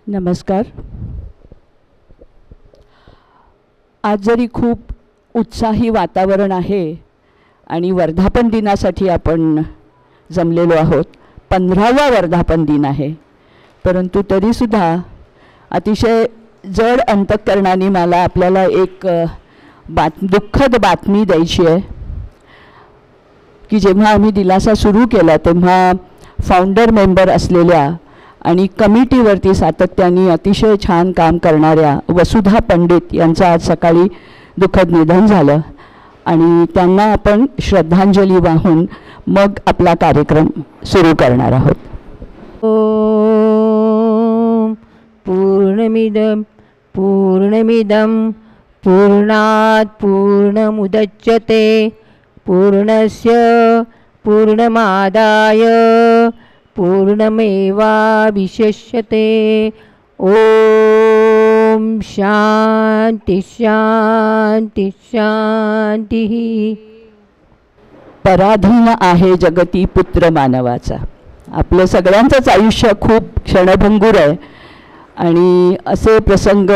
नमस्कार. आज जरी खूप उत्साही वातावरण आहे आणि वर्धापन दिनासाठी आपण जमलेलो आहोत, 15वा वर्धापन दिन आहे, परंतु तरीसुद्धा अतिशय जड अंतःकरणाने मला आपल्याला एक दुःखद बातमी द्यायची आहे की जेव्हा आम्ही दिलासा सुरू केला तेव्हा फाउंडर मेंबर असलेल्या आणि कमिटीवरती सातत्याने अतिशय छान काम करणाऱ्या वसुधा पंडित यांचं आज सकाळी दुःखद निधन झालं आणि त्यांना आपण श्रद्धांजली वाहून मग आपला कार्यक्रम सुरू करणार आहोत. ओम पूर्णमिदं पूर्णात पूर्णमुदच्यते पूर्णस्य पूर्णमादाय पूर्णमेवावशिष्यते. ओम शांती शांती शांती. पराधीन आहे जगती पुत्र मानवाचा. आपलं सगळ्यांचंच आयुष्य खूप क्षणभंगूर आहे आणि असे प्रसंग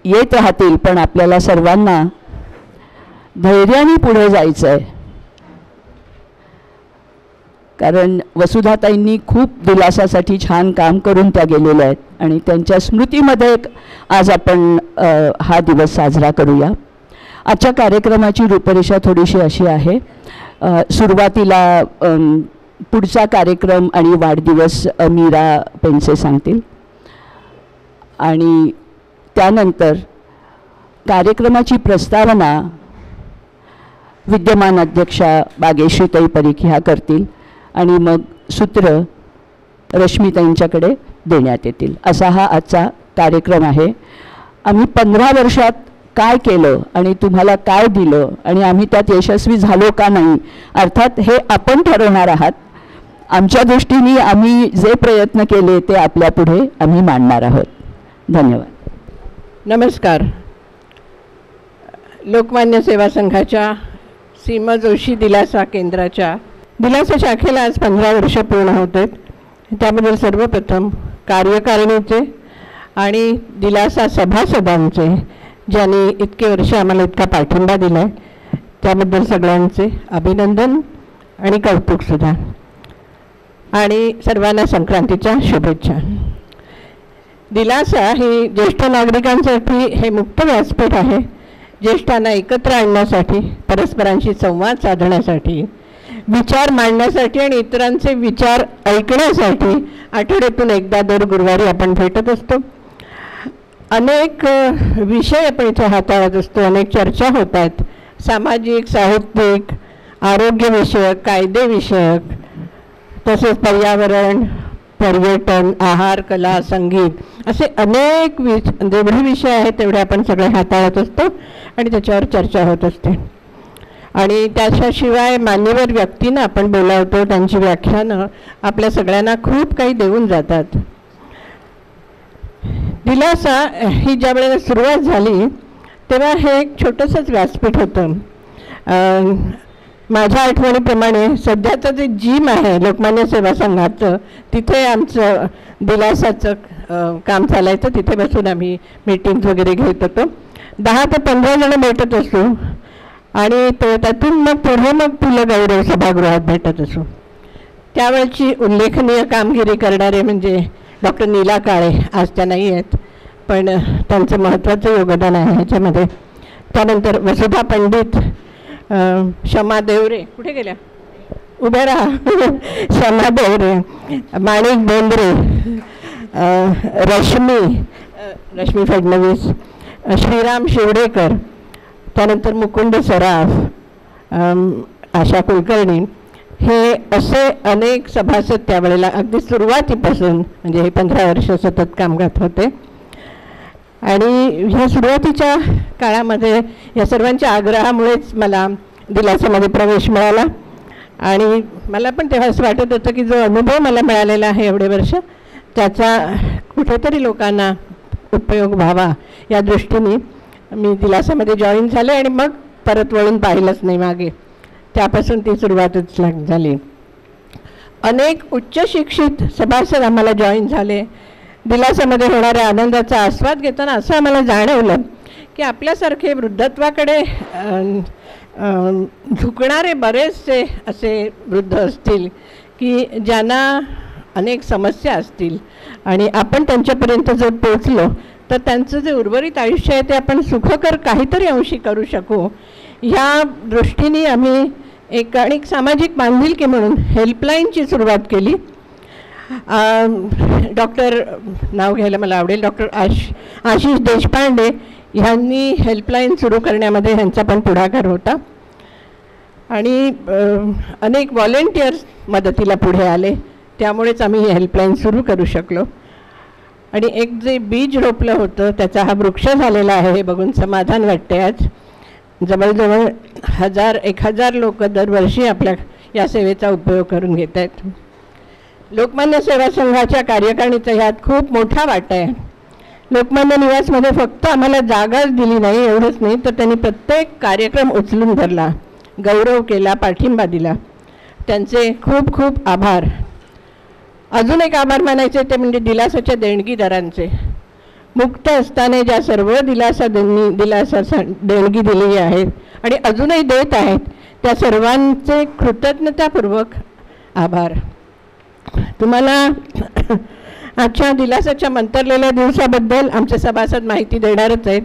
येत राहतील, पण आपल्याला सर्वांना धैर्याने पुढे जायचं आहे. कारण वसुधाताईंनी खूप दिलासासाठी छान काम करून त्या गेलेल्या आहेत आणि त्यांच्या स्मृतीमध्ये आज आपण हा दिवस साजरा करूया. आजच्या कार्यक्रमाची रूपरेषा थोडीशी अशी आहे. सुरुवातीला पुढचा कार्यक्रम आणि वाढदिवस मीरा पेंडसे सांगतील आणि त्यानंतर कार्यक्रमाची प्रस्तावना विद्यमान अध्यक्षा बागेश्रीताई परीख ह्या करतील आणि मग सूत्र रश्मीताईंच्याकडे देण्यात येतील. असा हा आजचा कार्यक्रम आहे. आम्ही 15 वर्षात काय केलं आणि तुम्हाला काय दिलं आणि आम्ही त्यात यशस्वी झालो का नाही, अर्थात हे आपण ठरवणार आहात. आमच्या दृष्टीने आम्ही जे प्रयत्न केले ते आपल्यापुढे आम्ही मांडणार आहोत. धन्यवाद. नमस्कार. लोकमान्य सेवा संघाच्या सीमा जोशी दिलासा केंद्राच्या दिलासा शाखेला आज 15 वर्ष पूर्ण होत आहेत. त्याबद्दल सर्वप्रथम कार्यकारिणीचे आणि दिलासा सभासदांचे, ज्यांनी इतके वर्ष आम्हाला इतका पाठिंबा दिला आहे, त्याबद्दल सगळ्यांचे अभिनंदन आणि कौतुकसुद्धा. आणि सर्वांना संक्रांतीच्या शुभेच्छा. दिलासा ही ज्येष्ठ नागरिकांसाठी हे मुक्त व्यासपीठ आहे. ज्येष्ठांना एकत्र आणण्यासाठी, परस्परांशी संवाद साधण्यासाठी, विचार मांडण्यासाठी आणि इतरांचे विचार ऐकण्यासाठी आठवड्यातून एकदा दर गुरुवारी आपण भेटत असतो. अनेक विषय आपण इथे हाताळत असतो. अनेक चर्चा होत आहेत. सामाजिक, साहित्यिक, आरोग्यविषयक, कायदेविषयक, तसेच पर्यावरण, पर्यटन, आहार, कला, संगीत असे अनेक जेवढे विषय आहेत तेवढे आपण सगळे हाताळत असतो आणि त्याच्यावर चर्चा होत असते. आणि त्याच्याशिवाय मान्यवर व्यक्तींना आपण बोलावतो. त्यांची व्याख्यानं आपल्या सगळ्यांना खूप काही देऊन जातात. दिलासा ही ज्या वेळेला सुरुवात झाली तेव्हा हे एक छोटंसंच व्यासपीठ होतं. माझ्या आठवणीप्रमाणे सध्याचं जे जिम आहे लोकमान्य सेवा संघाचं, तिथे आमचं दिलासाचं काम चालायचं. तिथे बसून आम्ही मीटिंग्स वगैरे घेत होतो. 10 ते 15 जण भेटत असू आणि त्यातून मग पुढे मग पुलं गौरव सभागृहात भेटत असू. त्यावेळची उल्लेखनीय कामगिरी करणारे म्हणजे डॉक्टर नीला काळे. आज त्या नाही आहेत, पण त्यांचं महत्त्वाचं योगदान आहे ह्याच्यामध्ये. त्यानंतर वसुधा पंडित, शमा देवरे, कुठे गेल्या, उभ्या राहा, शमा देवरे, माणिक बोंद्रे, रश्मी फडणवीस, श्रीराम शिवडेकर, त्यानंतर मुकुंद सराफ, आशा कुलकर्णी, हे असे अनेक सभासद त्यावेळेला अगदी सुरुवातीपासून म्हणजे हे 15 वर्ष सतत कामगार होते. आणि ह्या सुरुवातीच्या काळामध्ये या सर्वांच्या आग्रहामुळेच मला दिलासामध्ये प्रवेश मिळाला. आणि मला पण तेव्हा असं वाटत होतं की जो अनुभव मला मिळालेला आहे एवढे वर्ष, त्याचा कुठेतरी लोकांना उपयोग व्हावा या दृष्टीने मी दिलासामध्ये जॉईन झाले आणि मग परत वळून पाहिलंच नाही मागे. त्यापासून ती सुरुवातच झाली. अनेक उच्च शिक्षित सभासद आम्हाला जॉईन झाले. दिलासामध्ये होणाऱ्या आनंदाचा आस्वाद घेताना असं आम्हाला जाणवलं की आपल्यासारखे वृद्धत्वाकडे झुकणारे बरेचसे असे वृद्ध असतील की ज्यांना अनेक समस्या असतील आणि आपण त्यांच्यापर्यंत जर पोचलो तर त्यांचं जे उर्वरित आयुष्य आहे ते आपण सुखकर काहीतरी अंशी करू शकू. ह्या दृष्टीने आम्ही एक सामाजिक बांधिलकी म्हणून हेल्पलाईनची सुरुवात केली. डॉक्टर नाव घ्यायला मला आवडेल, डॉक्टर आशिष देशपांडे ह्यांनी हेल्पलाईन सुरू करण्यामध्ये ह्यांचा पण पुढाकार होता आणि अनेक व्हॉलेंटियर्स मदतीला पुढे आले. त्यामुळेच आम्ही ही हेल्पलाईन सुरू करू शकलो. आणि एक जे बीज रोपलं होतं त्याचा हा वृक्ष झालेला आहे हे बघून समाधान वाटते. आज जवळजवळ 1000 लोक दरवर्षी आपल्या या सेवेचा उपयोग करून घेत आहेत. लोकमान्य सेवा संघाच्या कार्यकारिणीचा ह्यात खूप मोठा वाटा आहे. लोकमान्य निवासमध्ये फक्त आम्हाला जागाच दिली नाही एवढंच नाही तर त्यांनी प्रत्येक कार्यक्रम उचलून धरला, गौरव केला, पाठिंबा दिला. त्यांचे खूप खूप आभार. अजून एक आभार मानायचे ते म्हणजे दिलासाच्या देणगीदारांचे. मुक्त असताना ज्या सर्व दिलासा देणगी दिलेली आहेत आणि अजूनही देत आहेत त्या सर्वांचे कृतज्ञतापूर्वक आभार. तुम्हाला आजच्या दिलासाच्या मंतरलेल्या दिवसाबद्दल आमचे सभासद माहिती देणारच आहेत.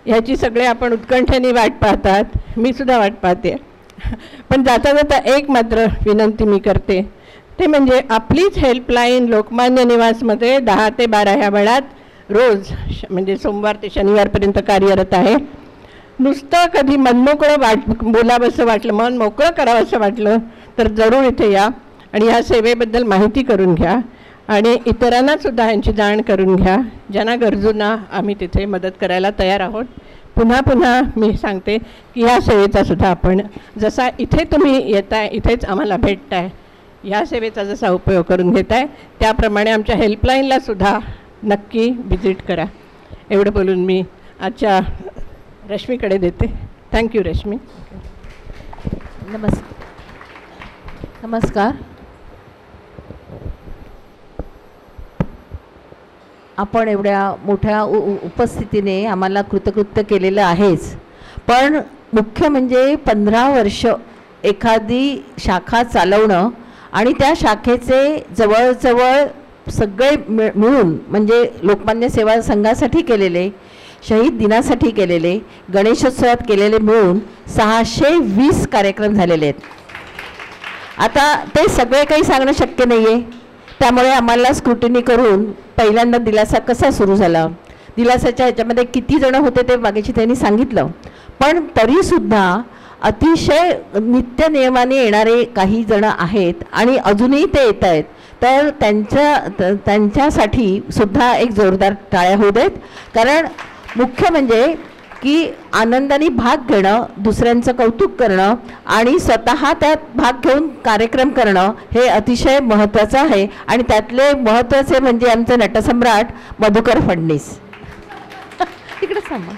ह्याची सगळे आपण उत्कंठेने वाट पाहतात, मी सुद्धा वाट पाहते. पण जाता जाता एक मात्र विनंती मी करते ते म्हणजे आपलीच हेल्पलाईन लोकमान्य निवासमध्ये 10 ते 12 ह्या वेळात रोज म्हणजे सोमवार ते शनिवारपर्यंत कार्यरत आहे. नुसतं कधी मनमोकळं बोलावंसं वाटलं, मन मोकळं करावं असं वाटलं तर जरूर इथे या आणि ह्या सेवेबद्दल माहिती करून घ्या आणि इतरांनासुद्धा ह्यांची जाण करून घ्या. ज्यांना गरजूंना आम्ही तिथे मदत करायला तयार आहोत. पुन्हा पुन्हा मी सांगते की ह्या सेवेचा सुद्धा आपण जसा इथे तुम्ही येताय, इथेच आम्हाला भेटताय, ह्या सेवेचा जसा उपयोग करून घेताय त्याप्रमाणे आमच्या हेल्पलाईनला सुद्धा नक्की व्हिजिट करा. एवढं बोलून मी आजच्या रश्मीकडे देते. थँक्यू रश्मी. नमस्कार. आपण एवढ्या मोठ्या उपस्थितीने आम्हाला कृतकृत्य केलेलं आहेच, पण मुख्य म्हणजे 15 वर्ष एखादी शाखा चालवणं आणि त्या शाखेचे जवळजवळ सगळे मिळून म्हणजे लोकमान्य सेवा संघासाठी केलेले, शहीद दिनासाठी केलेले, गणेशोत्सवात केलेले मिळून 620 कार्यक्रम झालेले आहेत. आता ते सगळे काही सांगणं शक्य नाही आहे, त्यामुळे आम्हाला स्क्रुटिनी करून पहिल्यांदा दिलासा कसा सुरू झाला, दिलासाच्या ह्याच्यामध्ये किती जण होते ते मागेची त्यांनी सांगितलं, पण तरीसुद्धा अतिशय नित्य नियमाने येणारे काही जण आहेत आणि अजूनही ते येत आहेत. तर त्यांच्यासाठी सुद्धा एक जोरदार टाळ्या होऊ देत. कारण मुख्य म्हणजे की आनंदाने भाग घेणं, दुसऱ्यांचं कौतुक करणं आणि स्वतः त्यात भाग घेऊन कार्यक्रम करणं हे अतिशय महत्त्वाचं आहे. आणि त्यातले महत्त्वाचे म्हणजे आमचे नटसम्राट मधुकर फडणीस तिकडे सांगा.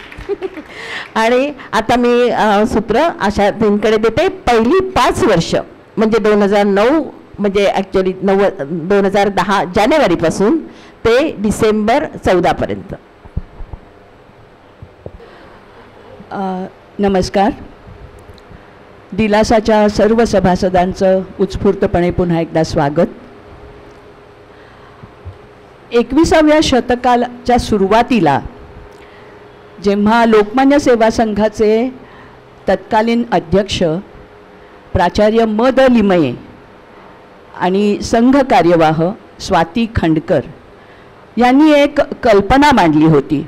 आणि आता मी सूत्र आशाताईंकडे देते. पहिली 5 वर्ष म्हणजे 2009 म्हणजे ॲक्च्युली 2010 जानेवारीपासून ते डिसेंबर 14 पर्यंत. नमस्कार. दिलासाच्या सर्व सभासदांचं उत्स्फूर्तपणे पुन्हा एकदा स्वागत. 21व्या शतकाच्या सुरुवातीला जेव्हा लोकमान्य सेवा संघाचे तत्कालीन अध्यक्ष प्राचार्य म.द. लिमये आणि संघ कार्यवाह स्वाती खंडकर यांनी एक कल्पना मांडली होती.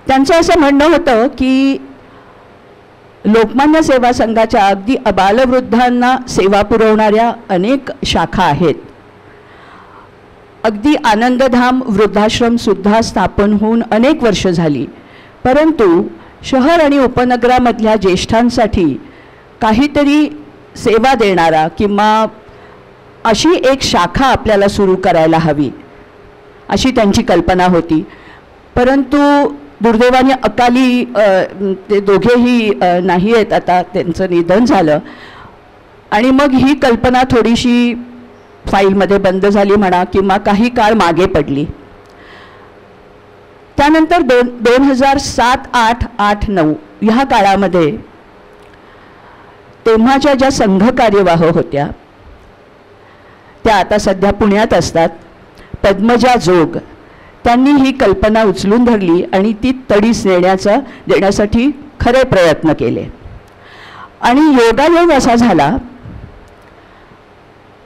त्यांचं असं म्हणणं होतं की लोकमान्य सेवा संघाच्या अगदी अबालवृद्धांना सेवा पुरवणाऱ्या अनेक शाखा आहेत. अगदी आनंदधाम वृद्धाश्रमसुद्धा स्थापन होऊन अनेक वर्ष झाली, परंतु शहर आणि उपनगरामधल्या ज्येष्ठांसाठी काहीतरी सेवा देणारा किंवा अशी एक शाखा आपल्याला सुरू करायला हवी अशी त्यांची कल्पना होती. परंतु दुर्दैवाने अकाली ते दोघेही नाही आहेत, आता त्यांचं निधन झालं आणि मग ही कल्पना थोडीशी फाईलमध्ये बंद झाली म्हणा किंवा काही काळ मागे पडली. त्यानंतर 2007, 8, 8, 9 ह्या काळामध्ये तेव्हाच्या ज्या संघ कार्यवाह होत्या त्या आता सध्या पुण्यात असतात, पद्मजा जोग, त्यांनी ही कल्पना उचलून धरली आणि ती तडीस देण्यासाठी खरे प्रयत्न केले. आणि योगायोग असा झाला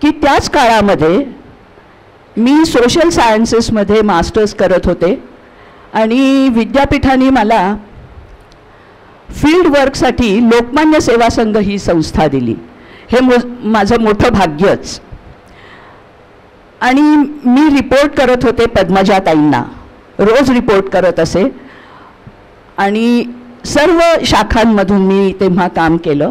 की त्याच काळामध्ये मी सोशल सायन्सेसमध्ये मास्टर्स करत होते आणि विद्यापीठाने मला फील्ड वर्कसाठी लोकमान्य सेवा संघ ही संस्था दिली. हे माझं मोठं भाग्यच. आणि मी रिपोर्ट करत होते पद्मजाताईंना, रोज रिपोर्ट करत असे आणि सर्व शाखांमधून मी तेव्हा काम केलं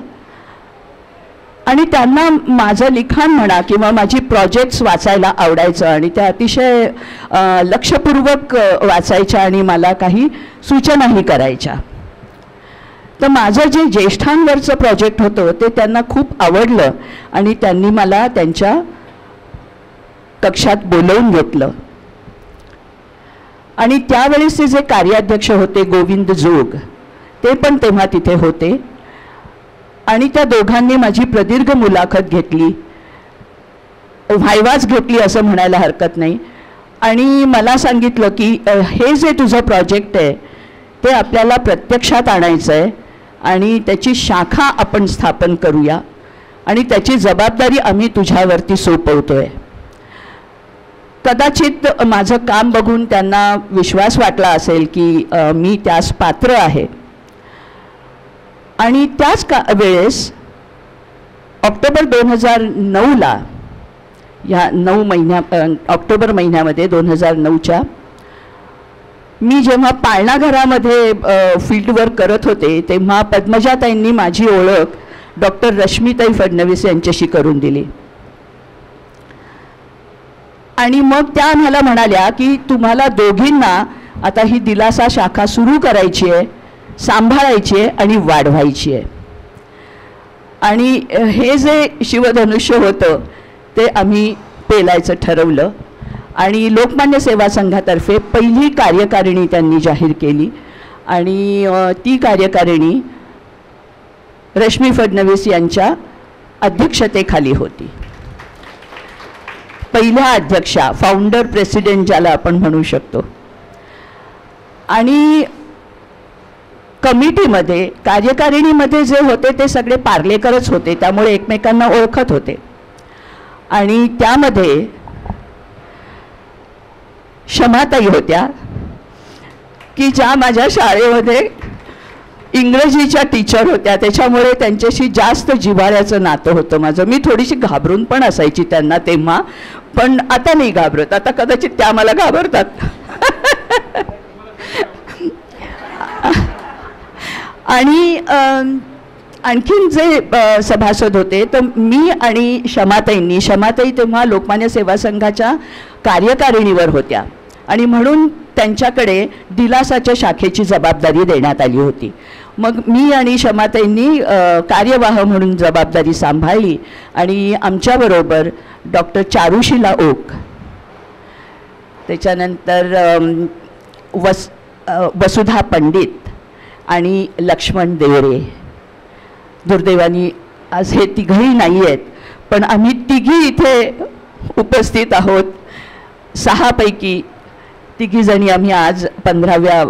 आणि त्यांना माझं लिखाण म्हणा किंवा माझी प्रोजेक्ट्स वाचायला आवडायचं आणि त्या अतिशय लक्षपूर्वक वाचायच्या आणि मला काही सूचनाही करायच्या. तर माझं जे ज्येष्ठांवरचं प्रोजेक्ट होतं ते त्यांना खूप आवडलं आणि त्यांनी मला त्यांच्या कक्षात बोलवून घेतलं. आणि त्यावेळेसचे जे कार्याध्यक्ष होते गोविंद जोग, ते पण तेव्हा तिथे होते आणि त्या दोघांनी माझी प्रदीर्घ मुलाखत घेतली, व्हायवाच घेतली असं म्हणायला हरकत नाही. आणि मला सांगितलं की हे जे तुझं प्रोजेक्ट आहे ते आपल्याला प्रत्यक्षात आणायचं आहे आणि त्याची शाखा आपण स्थापन करूया आणि त्याची जबाबदारी आम्ही तुझ्यावरती सोपवतोय. कदाचित माझं काम बघून त्यांना विश्वास वाटला असेल की मी त्यास पात्र आहे. आणि त्याच वेळेस ऑक्टोबर 2009ला या ऑक्टोबर महिन्यामध्ये 2009च्या मी जेव्हा पाळणा घरामध्ये फील्डवर्क करत होते तेव्हा पद्मजाताईंनी माझी ओळख डॉक्टर रश्मीताई फडणवीस यांच्याशी करून दिली. आणि मग त्या आम्हाला म्हणाल्या की तुम्हाला दोघींना आता ही दिलासा शाखा सुरू करायची आहे, सांभाळायची आहे आणि वाढवायची आहे. आणि हे जे शिवधनुष्य होतं ते आम्ही पेलायचं ठरवलं आणि लोकमान्य सेवा संघातर्फे पहिली कार्यकारिणी त्यांनी जाहीर केली आणि ती कार्यकारिणी रश्मी फडणवीस यांच्या अध्यक्षतेखाली होती. पहिल्या अध्यक्षा, फाउंडर प्रेसिडेंट ज्याला आपण म्हणू शकतो. आणि कमिटीमध्ये कार्यकारिणीमध्ये जे होते ते सगळे पार्लेकरच होते, त्यामुळे एकमेकांना ओळखत होते. आणि त्यामध्ये क्षमाताई होत्या की ज्या माझ्या शाळेमध्ये इंग्रजीच्या टीचर होत्या, त्याच्यामुळे त्यांच्याशी जास्त जिव्हाळ्याचं नातं होतं माझं. मी थोडीशी घाबरून पण असायची त्यांना तेव्हा, पण आता नाही घाबरत. आता कदाचित त्या मला घाबरतात. आणि आणखीन जे सभासद होते तर मी आणि क्षमाताई तेव्हा लोकमान्य सेवा संघाच्या कार्यकारिणीवर होत्या आणि म्हणून त्यांच्याकडे दिलासाच्या शाखेची जबाबदारी देण्यात आली होती. मग मी आणि क्षमाताईंनी कार्यवाह म्हणून जबाबदारी सांभाळली आणि आमच्याबरोबर डॉक्टर चारुशीला ओक, त्याच्यानंतर वसुधा पंडित आणि लक्ष्मण देवरे. दुर्दैवानी आज हे तिघही नाही आहेत, पण आम्ही तिघी इथे उपस्थित आहोत. 6 पैकी तिघीजणी आम्ही आज 15व्या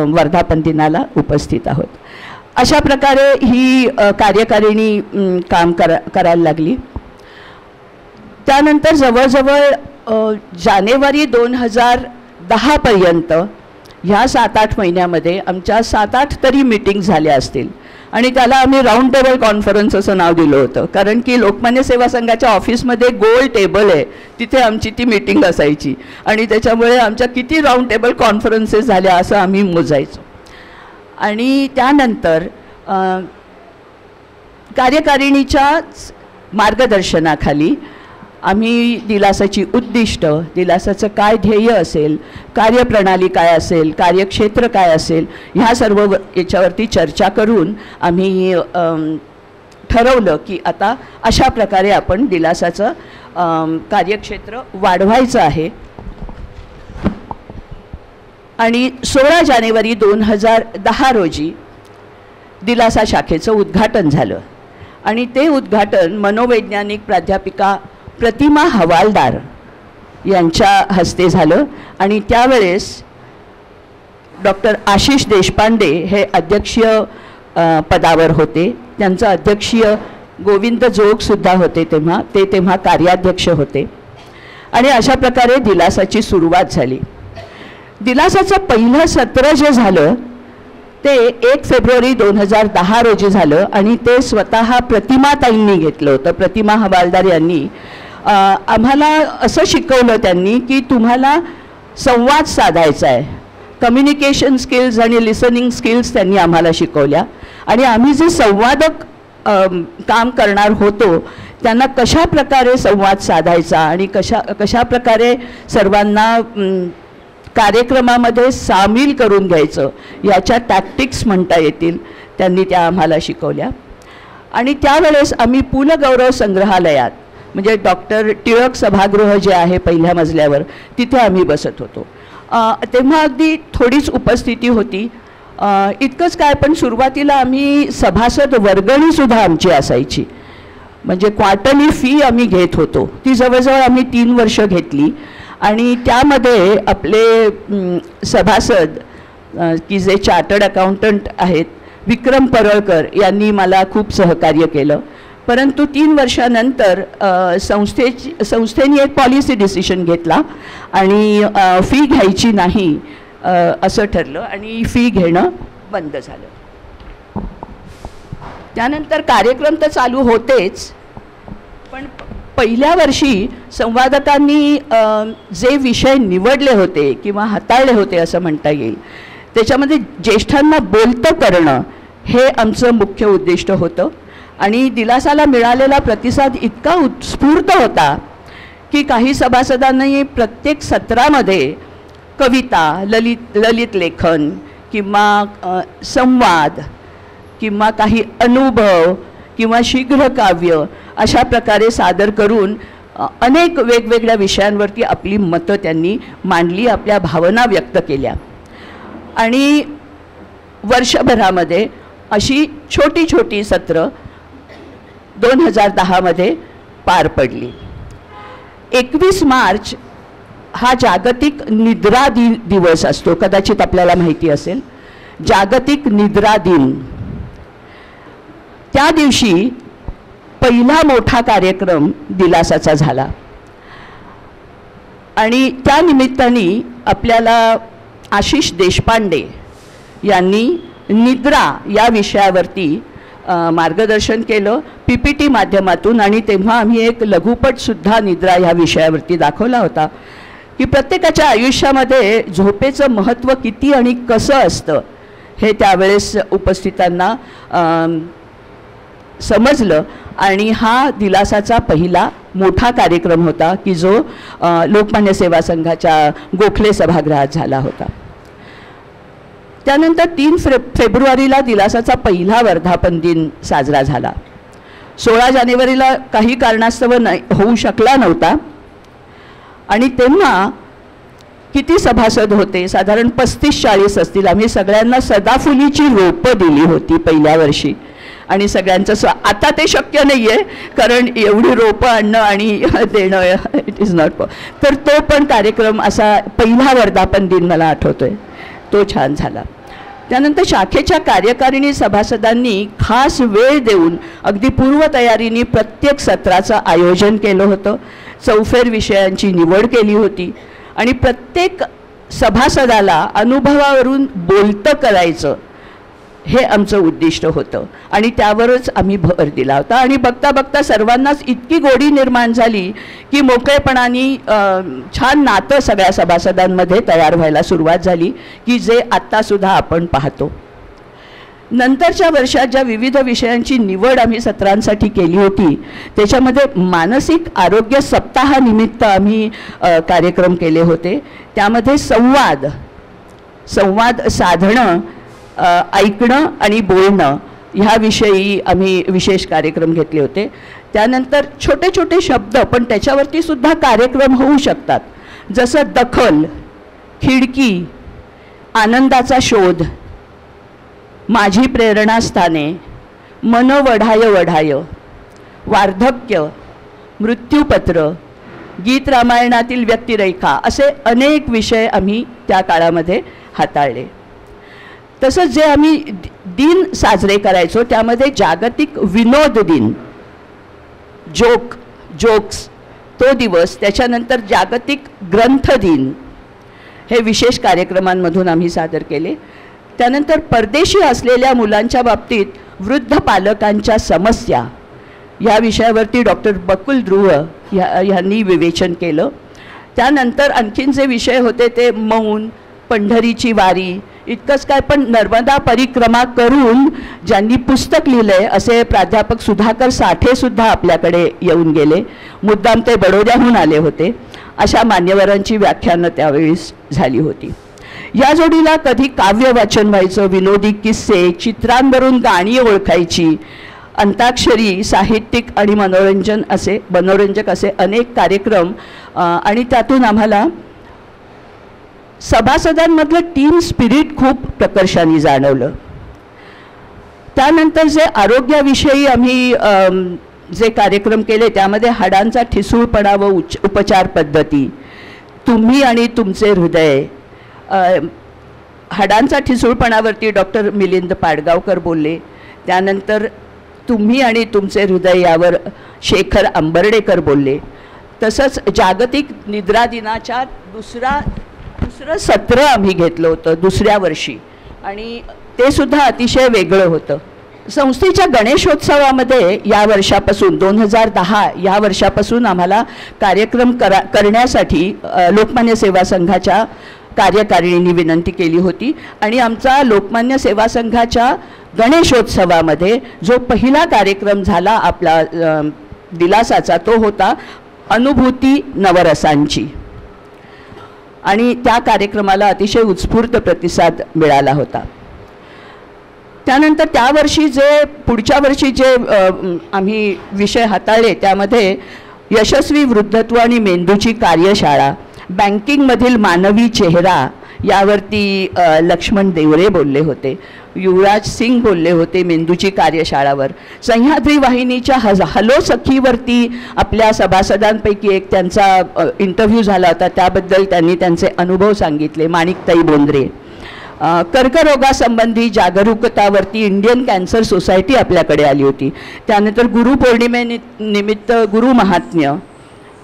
वर्धापन दिनाला उपस्थित आहोत. अशा प्रकारे ही कार्यकारिणी काम करायला लागली. त्यानंतर जवळजवळ जानेवारी 2010 पर्यंत ह्या 7-8 महिन्यामध्ये आमच्या 7-8 तरी मीटिंग झाल्या असतील आणि त्याला आम्ही राऊंड टेबल कॉन्फरन्स असं नाव दिलं होतं, कारण की लोकमान्य सेवा संघाच्या ऑफिसमध्ये गोल टेबल आहे, तिथे आमची ती मीटिंग असायची आणि त्याच्यामुळे आमच्या किती राऊंड टेबल कॉन्फरन्सेस झाल्या असं आम्ही मोजायचो. आणि त्यानंतर कार्यकारिणीच्या मार्गदर्शनाखाली आम्ही दिलासाची उद्दिष्ट, दिलासाचं काय ध्येय असेल, कार्यप्रणाली काय असेल, कार्यक्षेत्र काय असेल, ह्या सर्व याच्यावरती चर्चा करून आम्ही ठरवलं की आता अशा प्रकारे आपण दिलासाचं कार्यक्षेत्र वाढवायचं आहे. आणि 16 जानेवारी 2010 रोजी दिलासा शाखेचं उद्घाटन झालं आणि ते उद्घाटन मनोवैज्ञानिक प्राध्यापिका प्रतिमा हवालदार यांच्या हस्ते झालं आणि त्यावेळेस डॉक्टर आशिष देशपांडे हे अध्यक्षीय पदावर होते. त्यांचं अध्यक्षीय गोविंद जोगसुद्धा होते, तेव्हा कार्याध्यक्ष होते आणि अशा प्रकारे दिलासाची सुरुवात झाली. दिलासाचं पहिलं सत्र जे झालं ते 1 फेब्रुवारी 2010 रोजी झालं आणि ते स्वतः प्रतिमाताईंनी घेतलं होतं. प्रतिमा हवालदार यांनी आम्हाला असं शिकवलं त्यांनी की तुम्हाला संवाद साधायचा आहे. कम्युनिकेशन स्किल्स आणि लिसनिंग स्किल्स त्यांनी आम्हाला शिकवल्या आणि आम्ही जे संवादक काम करणार होतो त्यांना कशा प्रकारे संवाद साधायचा आणि कशा प्रकारे सर्वांना कार्यक्रमामध्ये सामील करून घ्यायचं याच्या टॅक्टिक्स म्हणता येतील त्यांनी त्या आम्हाला शिकवल्या. आणि त्यावेळेस आम्ही पु ल गौरव संग्रहालयात म्हणजे डॉक्टर टिळक सभागृह जे आहे पहिल्या मजल्यावर तिथे आम्ही बसत होतो. तेव्हा अगदी थोडीच उपस्थिती होती. इतकंच काय, पण सुरुवातीला आम्ही सभासद वर्गणीसुद्धा आमची असायची, म्हणजे क्वार्टरली फी आम्ही घेत होतो. ती जवळजवळ आम्ही 3 वर्ष घेतली आणि त्यामध्ये आपले सभासद की जे चार्टर्ड अकाउंटंट आहेत विक्रम परळकर यांनी मला खूप सहकार्य केलं. परंतु 3 वर्षानंतर संस्थेने एक पॉलिसी डिसिशन घेतला आणि फी घ्यायची नाही असं ठरलं आणि फी घेणं बंद झालं. त्यानंतर कार्यक्रम तर चालू होतेच, पण पहिल्या वर्षी संवादकांनी जे विषय निवडले होते किंवा हाताळले होते असं म्हणता येईल, त्याच्यामध्ये ज्येष्ठांना बोलतं करणं हे आमचं मुख्य उद्दिष्ट होतं. आणि दिलासाला मिळालेला प्रतिसाद इतका उत्स्फूर्त होता की काही सभासदांनी प्रत्येक सत्रामध्ये कविता, ललित लेखन किंवा संवाद किंवा काही अनुभव किंवा शीघ्र काव्य अशा प्रकारे सादर करून अनेक वेगवेगळ्या विषयांवरती आपली मतं त्यांनी मांडली, आपल्या भावना व्यक्त केल्या. आणि वर्षभरामध्ये अशी छोटी छोटी सत्र 2010 मध्ये पार पडली. 21 मार्च हा जागतिक निद्रा दिवस असतो, कदाचित आपल्याला माहिती असेल, जागतिक निद्रा दिन. त्या दिवशी पहिला मोठा कार्यक्रम दिलासाचा झाला आणि त्या निमित्ताने आपल्याला आशिष देशपांडे यांनी निद्रा या विषयावरती मार्गदर्शन केलं PPT माध्यमातून. आणि तेव्हा आम्ही एक लघुपटसुद्धा निद्रा ह्या विषयावरती दाखवला होता की प्रत्येकाच्या आयुष्यामध्ये झोपेचं महत्त्व किती आणि कसं असतं हे त्यावेळेस उपस्थितांना समजलं. आणि हा दिलासाचा पहिला मोठा कार्यक्रम होता की जो लोकमान्य सेवा संघाच्या गोखले सभागृहात झाला होता. त्यानंतर 3 फेब्रुवारीला दिलासाचा पहिला वर्धापन दिन साजरा झाला. 16 जानेवारीला काही कारणास्तव होऊ शकला नव्हता आणि तेव्हा किती सभासद होते, साधारण 35-40 असतील. आम्ही सगळ्यांना सदाफुलीची रोपं दिली होती पहिल्या वर्षी आणि सगळ्यांचं आता ते शक्य नाही आहे कारण एवढी रोपं आणणं आणि देणं इट इज नॉट. तर तो पण कार्यक्रम असा पहिला वर्धापन दिन मला आठवतोय, तो छान झाला. त्यानंतर शाखेच्या कार्यकारिणी सभासदांनी खास वेळ देऊन अगदी पूर्वतयारीने प्रत्येक सत्राचं आयोजन केलं होतं. चौफेर विषयांची निवड केली होती आणि प्रत्येक सभासदाला अनुभवावरून बोलतं करायचं हे आमचं उद्दिष्ट होतं आणि त्यावरच आम्ही भर दिला होता. आणि बघता बघता सर्वांनाच इतकी गोडी निर्माण झाली की मोकळेपणाने छान नातं सगळ्या सभासदांमध्ये तयार व्हायला सुरुवात झाली की जे आत्तासुद्धा आपण पाहतो. नंतरच्या वर्षात ज्या विविध विषयांची निवड आम्ही सत्रांसाठी केली होती त्याच्यामध्ये मानसिक आरोग्य सप्ताहानिमित्त आम्ही कार्यक्रम केले होते. त्यामध्ये संवाद साधणं, ऐकणं आणि बोलणं ह्याविषयी आम्ही विशेष कार्यक्रम घेतले होते. त्यानंतर छोटे छोटे शब्द पण त्याच्यावरती सुद्धा कार्यक्रम होऊ शकतात, जसं दखल, खिडकी, आनंदाचा शोध, माझी प्रेरणास्थाने, मन वढाय वढाय, वार्धक्य, मृत्यूपत्र, गीत रामायणातील व्यक्तिरेखा, असे अनेक विषय आम्ही त्या काळामध्ये हाताळले. तसंच जे आम्ही दिन साजरे करायचो त्यामध्ये जागतिक विनोद दिन, जोक्स तो दिवस, त्याच्यानंतर जागतिक ग्रंथ दिन, हे विशेष कार्यक्रमांमधून आम्ही सादर केले. त्यानंतर परदेशी असलेल्या मुलांच्या बाबतीत वृद्ध पालकांच्या समस्या या विषयावरती डॉक्टर बकुल ध्रुव यांनी विवेचन केलं. त्यानंतर आणखीन जे विषय होते ते मौन, पंढरीची वारी, इतकंच काय, पण नर्मदा परिक्रमा करून ज्यांनी पुस्तक लिहिलंय असे प्राध्यापक सुधाकर साठेसुद्धा आपल्याकडे येऊन गेले, मुद्दाम ते बडोद्याहून आले होते. अशा मान्यवरांची व्याख्यानं त्यावेळी झाली होती. या जोडीला कधी काव्य वाचन व्हायचं, विनोदी किस्से, चित्रांवरून गाणी ओळखायची, अंताक्षरी, साहित्यिक आणि मनोरंजक असे अनेक कार्यक्रम, आणि त्यातून आम्हाला सभासदांमधलं टीम स्पिरिट खूप प्रकर्षाने जाणवलं. त्यानंतर जे आरोग्याविषयी आम्ही जे कार्यक्रम केले त्यामध्ये हाडांचा ठिसूळपणा व उपचार पद्धती, तुम्ही आणि तुमचे हृदय, हाडांचा ठिसूळपणावरती डॉक्टर मिलिंद पाडगावकर बोलले. त्यानंतर तुम्ही आणि तुमचे हृदय यावर शेखर आंबर्डेकर बोलले. तसंच जागतिक निद्रा दिनाच्या दुसरं सत्र आम्ही घेतलं होतं दुसऱ्या वर्षी, आणि ते सुद्धा अतिशय वेगळं होतं. संस्थेच्या गणेशोत्सवामध्ये या वर्षापासून 2010 या वर्षापासून आम्हाला कार्यक्रम करण्यासाठी लोकमान्य सेवा संघाच्या कार्यकारिणींनी विनंती केली होती, आणि आमचा लोकमान्य सेवा संघाच्या गणेशोत्सवामध्ये जो पहिला कार्यक्रम झाला आपला दिलासाचा, तो होता अनुभूती नवरसांची, आणि त्या कार्यक्रमाला अतिशय उत्स्फूर्त प्रतिसाद मिळाला होता. त्यानंतर पुढच्या वर्षी जे आम्ही विषय हाताळले त्यामध्ये यशस्वी वृद्धत्व आणि मेंदूची कार्यशाळा, बँकिंगमधील मानवी चेहरा यावरती लक्ष्मण देवरे बोलले होते, युवराज सिंग बोलले होते मेंदूची कार्यशाळावर. सह्याद्री वाहिनीच्या हलो सखीवरती आपल्या सभासदांपैकी एक त्यांचा इंटरव्ह्यू झाला होता, त्याबद्दल त्यांनी त्यांचे अनुभव सांगितले. माणिकताई बोंद्रे. कर्करोगासंबंधी जागरूकतावरती इंडियन कॅन्सर सोसायटी आपल्याकडे आली होती. त्यानंतर गुरुपौर्णिमेनिमित्त गुरुमहात्म्य,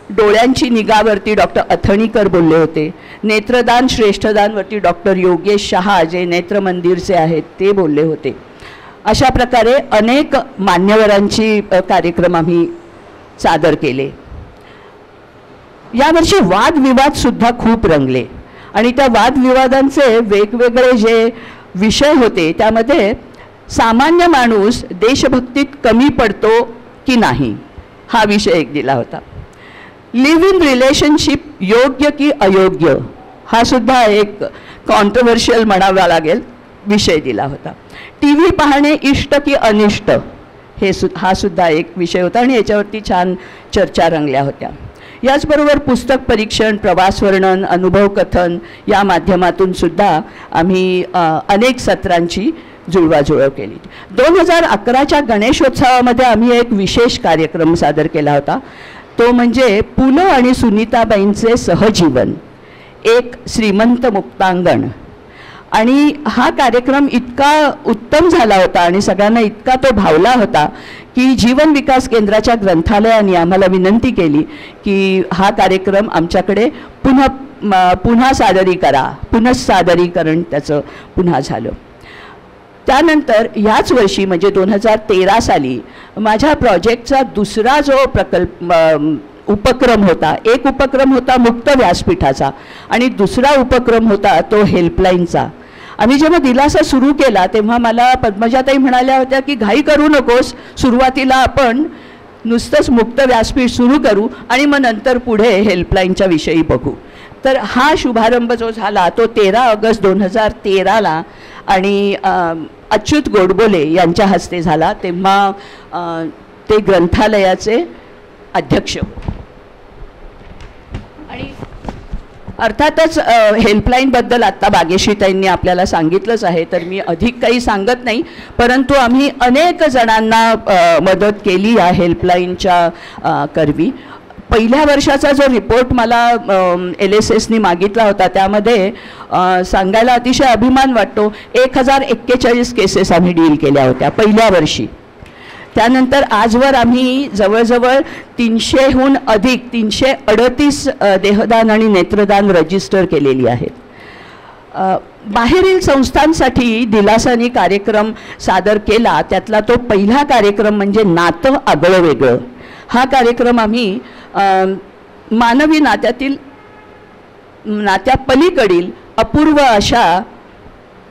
डोळ्यांची निगावरती डॉक्टर अथणीकर बोलले होते. नेत्रदान श्रेष्ठदानवरती डॉक्टर योगेश शहा जे नेत्र मंदिरचे आहेत ते बोलले होते. अशा प्रकारे अनेक मान्यवरांची कार्यक्रम आम्ही सादर केले. यावर्षी वादविवादसुद्धा खूप रंगले, आणि त्या वादविवादांचे वेगवेगळे जे विषय होते त्यामध्ये सामान्य माणूस देशभक्तीत कमी पडतो की नाही हा विषय एक दिला होता. लिव्ह इन रिलेशनशिप योग्य की अयोग्य हा सुद्धा एक कॉन्ट्रोवर्शियल म्हणावा लागेल विषय दिला होता. टी व्ही पाहणे इष्ट की अनिष्ट हा सुद्धा एक विषय होता, आणि याच्यावरती छान चर्चा रंगल्या होत्या. याचबरोबर पुस्तक परीक्षण, प्रवास वर्णन, अनुभव कथन या माध्यमातून सुद्धा आम्ही अनेक सत्रांची जुळवाजुळव केली. 2011च्या गणेशोत्सवामध्ये आम्ही एक विशेष कार्यक्रम सादर केला होता, तो म्हणजे पु ल आणि सुनीताबाईंचे सहजीवन, एक श्रीमंत मुक्तांगण. आणि हा कार्यक्रम इतका उत्तम झाला होता आणि सगळ्यांना इतका तो भावला होता की जीवन विकास केंद्राच्या ग्रंथालयाने आम्हाला विनंती केली की हा कार्यक्रम आमच्याकडे पुन्हा सादरीकरण त्याचं पुन्हा झालं. त्यानंतर याच वर्षी म्हणजे 2013 साली माझ्या प्रोजेक्टचा दुसरा जो उपक्रम होता, एक उपक्रम होता मुक्त व्यासपीठाचा आणि दुसरा उपक्रम होता तो हेल्पलाईनचा. आम्ही जेव्हा दिलासा सुरू केला तेव्हा मला पद्मजाताई म्हणाल्या होत्या की घाई करू नकोस, सुरुवातीला आपण नुसतंच मुक्त व्यासपीठ सुरू करू आणि मग नंतर पुढे हेल्पलाईनच्या विषयी बघू. तर हा शुभारंभ जो झाला तो 13 ऑगस्ट 2013ला आणि अच्युत गोडबोले यांच्या हस्ते झाला. तेव्हा ते ग्रंथालयाचे अध्यक्ष. आणि अर्थातच हेल्पलाईनबद्दल आत्ता बागेशीताईंनी आपल्याला सांगितलंच आहे, तर मी अधिक काही सांगत नाही. परंतु आम्ही अनेक जणांना मदत केली या हेल्पलाईनच्या करवी. पहिल्या वर्षाचा जो रिपोर्ट मला LSSनी मागितला होता त्यामध्ये सांगायला अतिशय अभिमान वाटतो, 1041 केसेस आम्ही डील केल्या होत्या पहिल्या वर्षी. त्यानंतर आजवर आम्ही जवळजवळ 300हून अधिक 338 देहदान आणि नेत्रदान रजिस्टर केलेली आहेत. बाहेरील संस्थांसाठी दिलासानी कार्यक्रम सादर केला. त्यातला तो पहिला कार्यक्रम म्हणजे नातं आगळं वेगळं. हा कार्यक्रम आम्ही मानवी नात्यापलीकडील अपूर्व अशा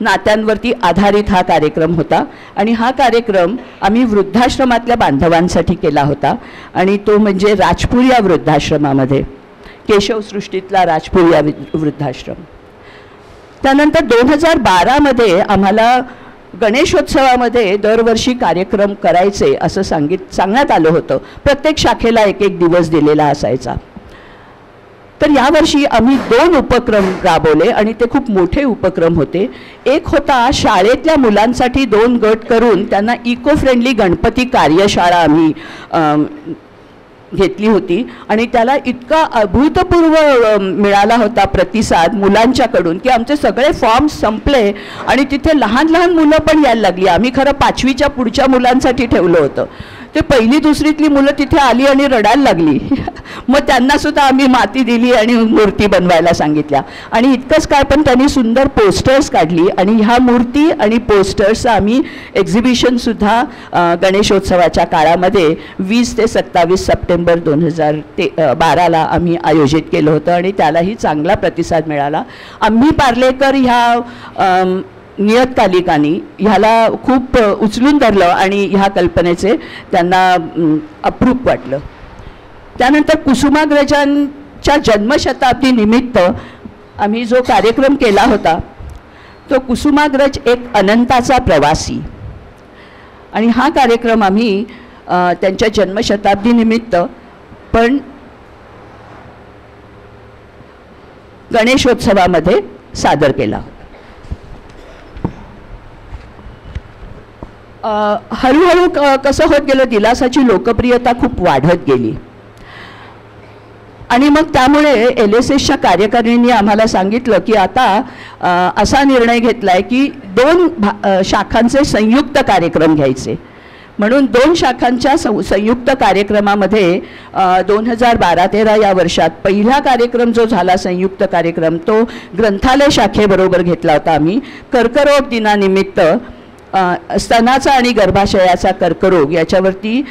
नात्यांवरती आधारित हा कार्यक्रम होता. आणि हा कार्यक्रम आम्ही वृद्धाश्रमातल्या बांधवांसाठी केला होता. आणि तो म्हणजे राजपूर या वृद्धाश्रमामध्ये, केशवसृष्टीतला राजपूर या वृद्धाश्रम. त्यानंतर 2012मध्ये आम्हाला गणेशोत्सवामध्ये दरवर्षी कार्यक्रम करायचे असं सांगण्यात आलं होतं. प्रत्येक शाखेला एक दिवस दिलेला असायचा. तर यावर्षी आम्ही 2 उपक्रम राबवले आणि ते खूप मोठे उपक्रम होते. एक होता शाळेतल्या मुलांसाठी 2 गट करून त्यांना इको फ्रेंडली गणपती कार्यशाळा आम्ही घेतली होती. आणि त्याला इतका अभूतपूर्व मिळाला होता प्रतिसाद मुलांच्याकडून की आमचे सगळे फॉर्म्स संपले आणि तिथे लहान लहान मुलं पण यायला लागली. आम्ही खरं 5वीच्या पुढच्या मुलांसाठी ठेवलं होतं. ते 1ली 2रीतली मुलं तिथे आली आणि रडायला लागली. मग त्यांनासुद्धा आम्ही माती दिली आणि मूर्ती बनवायला सांगितल्या. आणि इतकंच काय, पण त्यांनी सुंदर पोस्टर्स काढली आणि ह्या मूर्ती आणि पोस्टर्सचं आम्ही एक्झिबिशनसुद्धा गणेशोत्सवाच्या काळामध्ये 20 ते 27 सप्टेंबर 2012ला आम्ही आयोजित केलं होतं आणि त्यालाही चांगला प्रतिसाद मिळाला. आम्ही पार्लेकर ह्या नियतकालिकांनी ह्याला खूप उचलून धरलं आणि ह्या कल्पनेचे त्यांना अप्रूप वाटलं. त्यानंतर कुसुमाग्रजांच्या जन्मशताब्दी निमित्त आम्ही जो कार्यक्रम केला होता तो कुसुमाग्रज एक अनंताचा प्रवासी. आणि हा कार्यक्रम आम्ही त्यांच्या जन्मशताब्दी निमित्त पण गणेशोत्सवामध्ये सादर केला होता. हळूहळू कसं होत गेलं, दिलासाची लोकप्रियता खूप वाढत गेली. आणि मग त्यामुळे LSSच्या कार्यकारिणीने आम्हाला सांगितलं की आता असा निर्णय घेतला आहे की 2 शाखांचे संयुक्त कार्यक्रम घ्यायचे. म्हणून 2 शाखांच्या संयुक्त कार्यक्रमामध्ये 2012-13 या वर्षात पहिला कार्यक्रम जो झाला संयुक्त कार्यक्रम तो ग्रंथालय शाखेबरोबर घेतला होता आम्ही. कर्करोग दिनानिमित्त स्तनाचा आणि गर्भाशयाचा कर्करोग याच्यावरती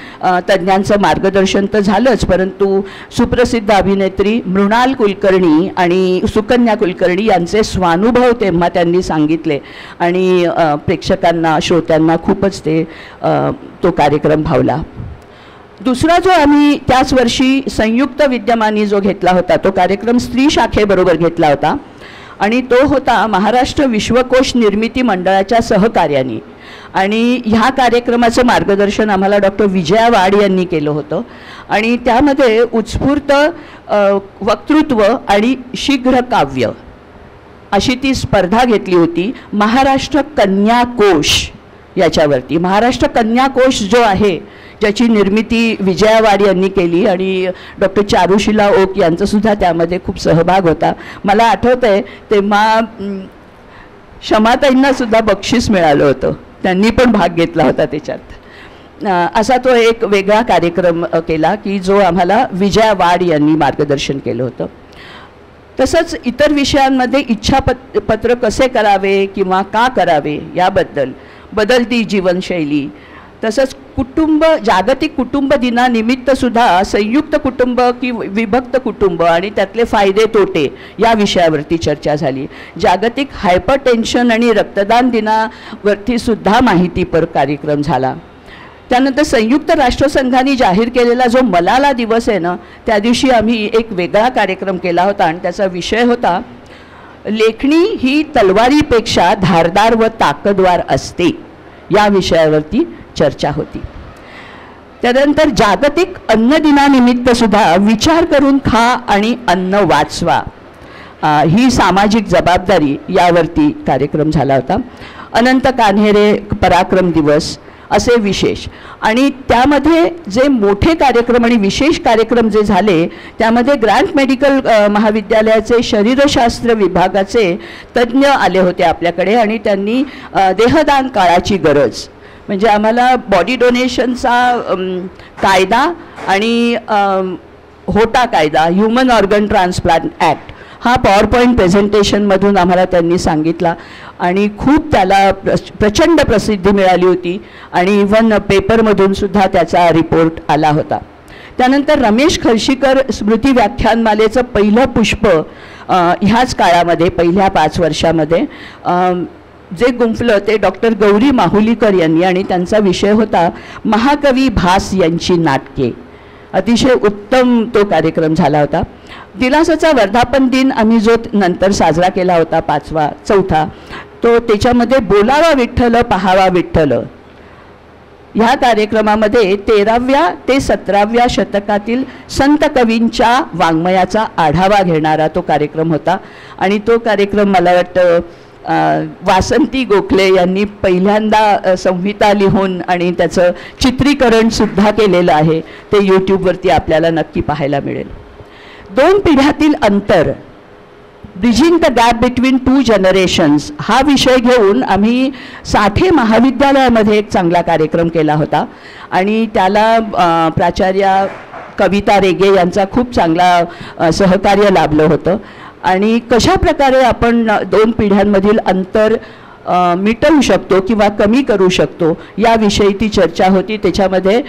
तज्ज्ञांचं मार्गदर्शन तर झालंच, परंतु सुप्रसिद्ध अभिनेत्री मृणाल कुलकर्णी आणि सुकन्या कुलकर्णी यांचे स्वानुभव तेव्हा त्यांनी सांगितले आणि प्रेक्षकांना श्रोत्यांना खूपच तो कार्यक्रम भावला. दुसरा जो आम्ही त्याच वर्षी संयुक्त विद्यमानी जो घेतला होता तो कार्यक्रम स्त्री शाखेबरोबर घेतला होता आणि तो होता महाराष्ट्र विश्वकोश निर्मिती मंडळाच्या सहकार्याने. आणि ह्या कार्यक्रमाचं मार्गदर्शन आम्हाला डॉक्टर विजया वाड यांनी केलं होतं. आणि त्यामध्ये उत्स्फूर्त वक्तृत्व आणि शीघ्र काव्य अशी ती स्पर्धा घेतली होती महाराष्ट्र कन्या कोश याच्यावरती. महाराष्ट्र कन्या कोश जो आहे ज्याची निर्मिती विजया वाड यांनी केली आणि डॉक्टर चारुशिला ओक यांचासुद्धा त्यामध्ये खूप सहभाग होता. मला आठवतं आहे तेव्हा क्षमाताईंनासुद्धा बक्षीस मिळालं होतं, त्यांनी पण भाग घेतला होता त्याच्यात. असा तो एक वेगळा कार्यक्रम केला की जो आम्हाला विजया वाड यांनी मार्गदर्शन केलं होतं. तसंच इतर विषयांमध्ये इच्छापत्र कसे करावे किंवा का करावे याबद्दल, बदलती जीवनशैली, तसंच जागतिक कुटुंब दिनानिमित्तसुद्धा संयुक्त कुटुंब की विभक्त कुटुंब आणि त्यातले फायदे तोटे या विषयावरती चर्चा झाली. जागतिक हायपरटेन्शन आणि रक्तदान दिनावरती सुद्धा माहितीपर कार्यक्रम झाला. त्यानंतर संयुक्त राष्ट्रसंघाने जाहीर केलेला जो मलाला दिवस आहे ना, त्या दिवशी आम्ही एक वेगळा कार्यक्रम केला होता आणि त्याचा विषय होता लेखणी ही तलवारीपेक्षा धारदार व ताकदवार असते या विषयावरती चर्चा होती. त्यानंतर जागतिक अन्न दिनानिमित्त सुद्धा विचार करून खा आणि अन्न वाचवा ही सामाजिक जबाबदारी यावरती कार्यक्रम झाला होता. अनंत कान्हेरे पराक्रम दिवस असे विशेष, आणि त्यामध्ये जे मोठे कार्यक्रम आणि विशेष कार्यक्रम जे झाले त्यामध्ये ग्रँट मेडिकल महाविद्यालयाचे शरीरशास्त्र विभागाचे तज्ज्ञ आले होते आपल्याकडे, आणि त्यांनी देहदान काळाची गरज म्हणजे आम्हाला बॉडी डोनेशनचा कायदा आणि होटा कायदा, ह्युमन ऑर्गन ट्रान्सप्लांट ॲक्ट, हा पॉवरपॉईंट प्रेझेंटेशनमधून आम्हाला त्यांनी सांगितला आणि खूप त्याला प्रचंड प्रसिद्धी मिळाली होती आणि इव्हन पेपरमधून सुद्धा त्याचा रिपोर्ट आला होता. त्यानंतर रमेश खर्शीकर स्मृती व्याख्यानमालेचं पहिलं पुष्प ह्याच काळामध्ये पहिल्या 5 वर्षामध्ये जे गुंफलं ते डॉक्टर गौरी माहुलीकर यांनी, आणि त्यांचा विषय होता महाकवी भास यांची नाटके. अतिशय उत्तम तो कार्यक्रम झाला होता. दिलासाचा वर्धापन दिन आम्ही जो नंतर साजरा केला होता 4था, तो त्याच्यामध्ये बोलावा विठ्ठल पहावा विठ्ठल ह्या कार्यक्रमामध्ये 13व्या ते 17व्या शतकातील संत कवींच्या वाङ्मयाचा आढावा घेणारा तो कार्यक्रम होता. आणि तो कार्यक्रम मला वाटतं वासंती गोखले यांनी पहिल्यांदा संहिता लिहून आणि त्याचं चित्रीकरणसुद्धा केलेलं आहे. ते यूट्यूबवरती आपल्याला नक्की पाहायला मिळेल. 2 पिढ्यातील अंतर, bridging the gap between 2 generations हा विषय घेऊन आम्ही साठे महाविद्यालयामध्ये एक चांगला कार्यक्रम केला होता आणि त्याला प्राचार्या कविता रेगे यांचा खूप चांगला सहकार्य लाभलं होतं. आणि कशा प्रकारे आपण 2 पिढ्यांमधील अंतर मिटवू शकतो किंवा कमी करू शकतो याविषयी ती चर्चा होती. त्याच्यामध्ये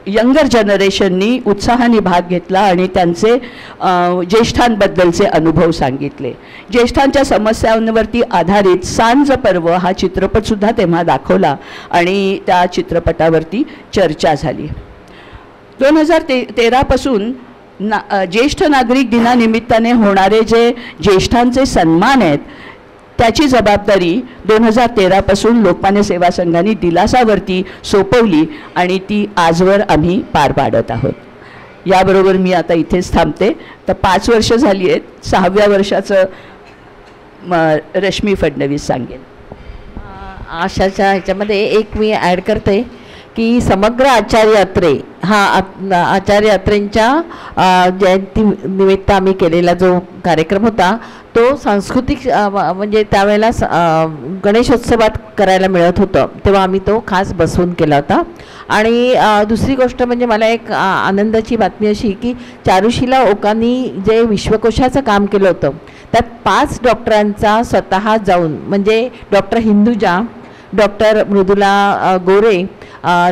यंगर जनरेशननी उत्साहाने भाग घेतला आणि त्यांचे ज्येष्ठांबद्दलचे अनुभव सांगितले. ज्येष्ठांच्या समस्यांवरती आधारित सांज पर्व हा चित्रपटसुद्धा तेव्हा दाखवला आणि त्या चित्रपटावरती चर्चा झाली. 2013 पासून ज्येष्ठ नागरिक दिनानिमित्ताने होणारे जे ज्येष्ठांचे सन्मान आहेत त्याची जबाबदारी 2013 पासून लोकमान्य सेवा संघाने दिलासावरती सोपवली आणि ती आजवर आम्ही पार पाडत आहोत. याबरोबर मी आता इथेच थांबते. तर 5 वर्ष झाली आहेत. 6व्या वर्षाचं रश्मी फडणवीस सांगेल. आशाच्या ह्याच्यामध्ये एक मी ॲड करते की समग्र आचार्य यात्रे हा आचार्य यात्रेंच्या जयंती निमित्त आम्ही केलेला जो कार्यक्रम होता तो सांस्कृतिक म्हणजे त्यावेळेला गणेशोत्सवात करायला मिळत होतं तेव्हा आम्ही तो खास बसवून केला होता. आणि दुसरी गोष्ट म्हणजे मला एक आनंदाची बातमी अशी की चारुशिला ओकांनी जे विश्वकोशाचं काम केलं होतं त्यात 5 डॉक्टरांचा स्वतः जाऊन म्हणजे डॉक्टर हिंदुजा, डॉक्टर मृदुला गोरे,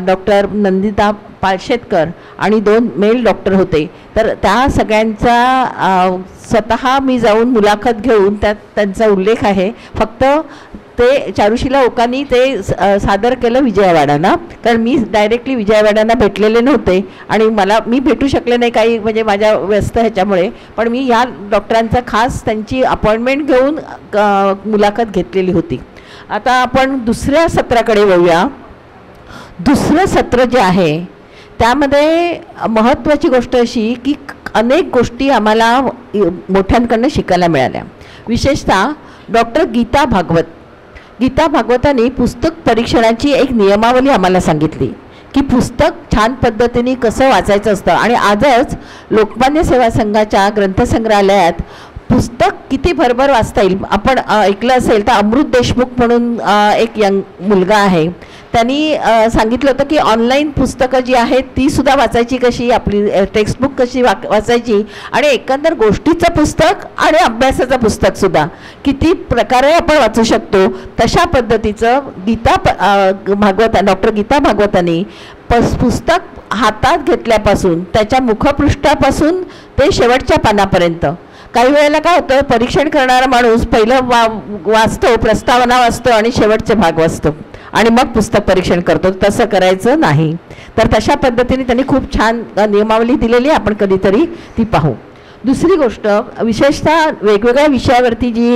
डॉक्टर नंदिता पालशेतकर आणि 2 मेल डॉक्टर होते. तर त्या सगळ्यांचा स्वतः मी जाऊन मुलाखत घेऊन त्यात त्यांचा उल्लेख आहे. फक्त ते चारुशिला ओकांनी ते सादर केलं विजयवाडांना, कारण मी डायरेक्टली विजयवाडांना भेटलेले नव्हते आणि मी भेटू शकले नाही काही म्हणजे माझ्या व्यस्त ह्याच्यामुळे. पण मी या डॉक्टरांचा खास त्यांची अपॉइंटमेंट घेऊन मुलाखत घेतलेली होती. आता आपण दुसऱ्या सत्राकडे वळूया. दुसरं सत्र जे आहे त्यामध्ये महत्त्वाची गोष्ट अशी की अनेक गोष्टी आम्हाला मोठ्यांकडनं शिकायला मिळाल्या. विशेषतः डॉक्टर गीता भागवतांनी पुस्तक परीक्षणाची एक नियमावली आम्हाला सांगितली की पुस्तक छान पद्धतीने कसं वाचायचं असतं. आणि आजच लोकमान्य सेवा संघाच्या ग्रंथसंग्रहालयात पुस्तक किती भरभर वाचता येईल. आपण ऐकलं असेल तर अमृत देशमुख म्हणून एक मुलगा आहे, त्यांनी सांगितलं होतं की ऑनलाईन पुस्तकं जी आहेत ती सुद्धा वाचायची कशी, आपली टेक्स्टबुक कशी वाचायची आणि एकंदर गोष्टीचं पुस्तक आणि अभ्यासाचं पुस्तकसुद्धा किती प्रकारे आपण वाचू शकतो तशा पद्धतीचं डॉक्टर गीता भागवतांनी पुस्तक हातात घेतल्यापासून त्याच्या मुखपृष्ठापासून ते शेवटच्या पानापर्यंत. काही वेळेला काय होतं परीक्षण करणारा माणूस पहिलं वाचतो, प्रस्तावना वाचतो आणि शेवटचे भाग वाचतो आणि मग पुस्तक परीक्षण करतो. तसं करायचं नाही. तर तशा पद्धतीने त्यांनी खूप छान नियमावली दिलेली, आपण कधीतरी ती पाहू. दुसरी गोष्ट विशेषतः वेगवेगळ्या विषयावरती जी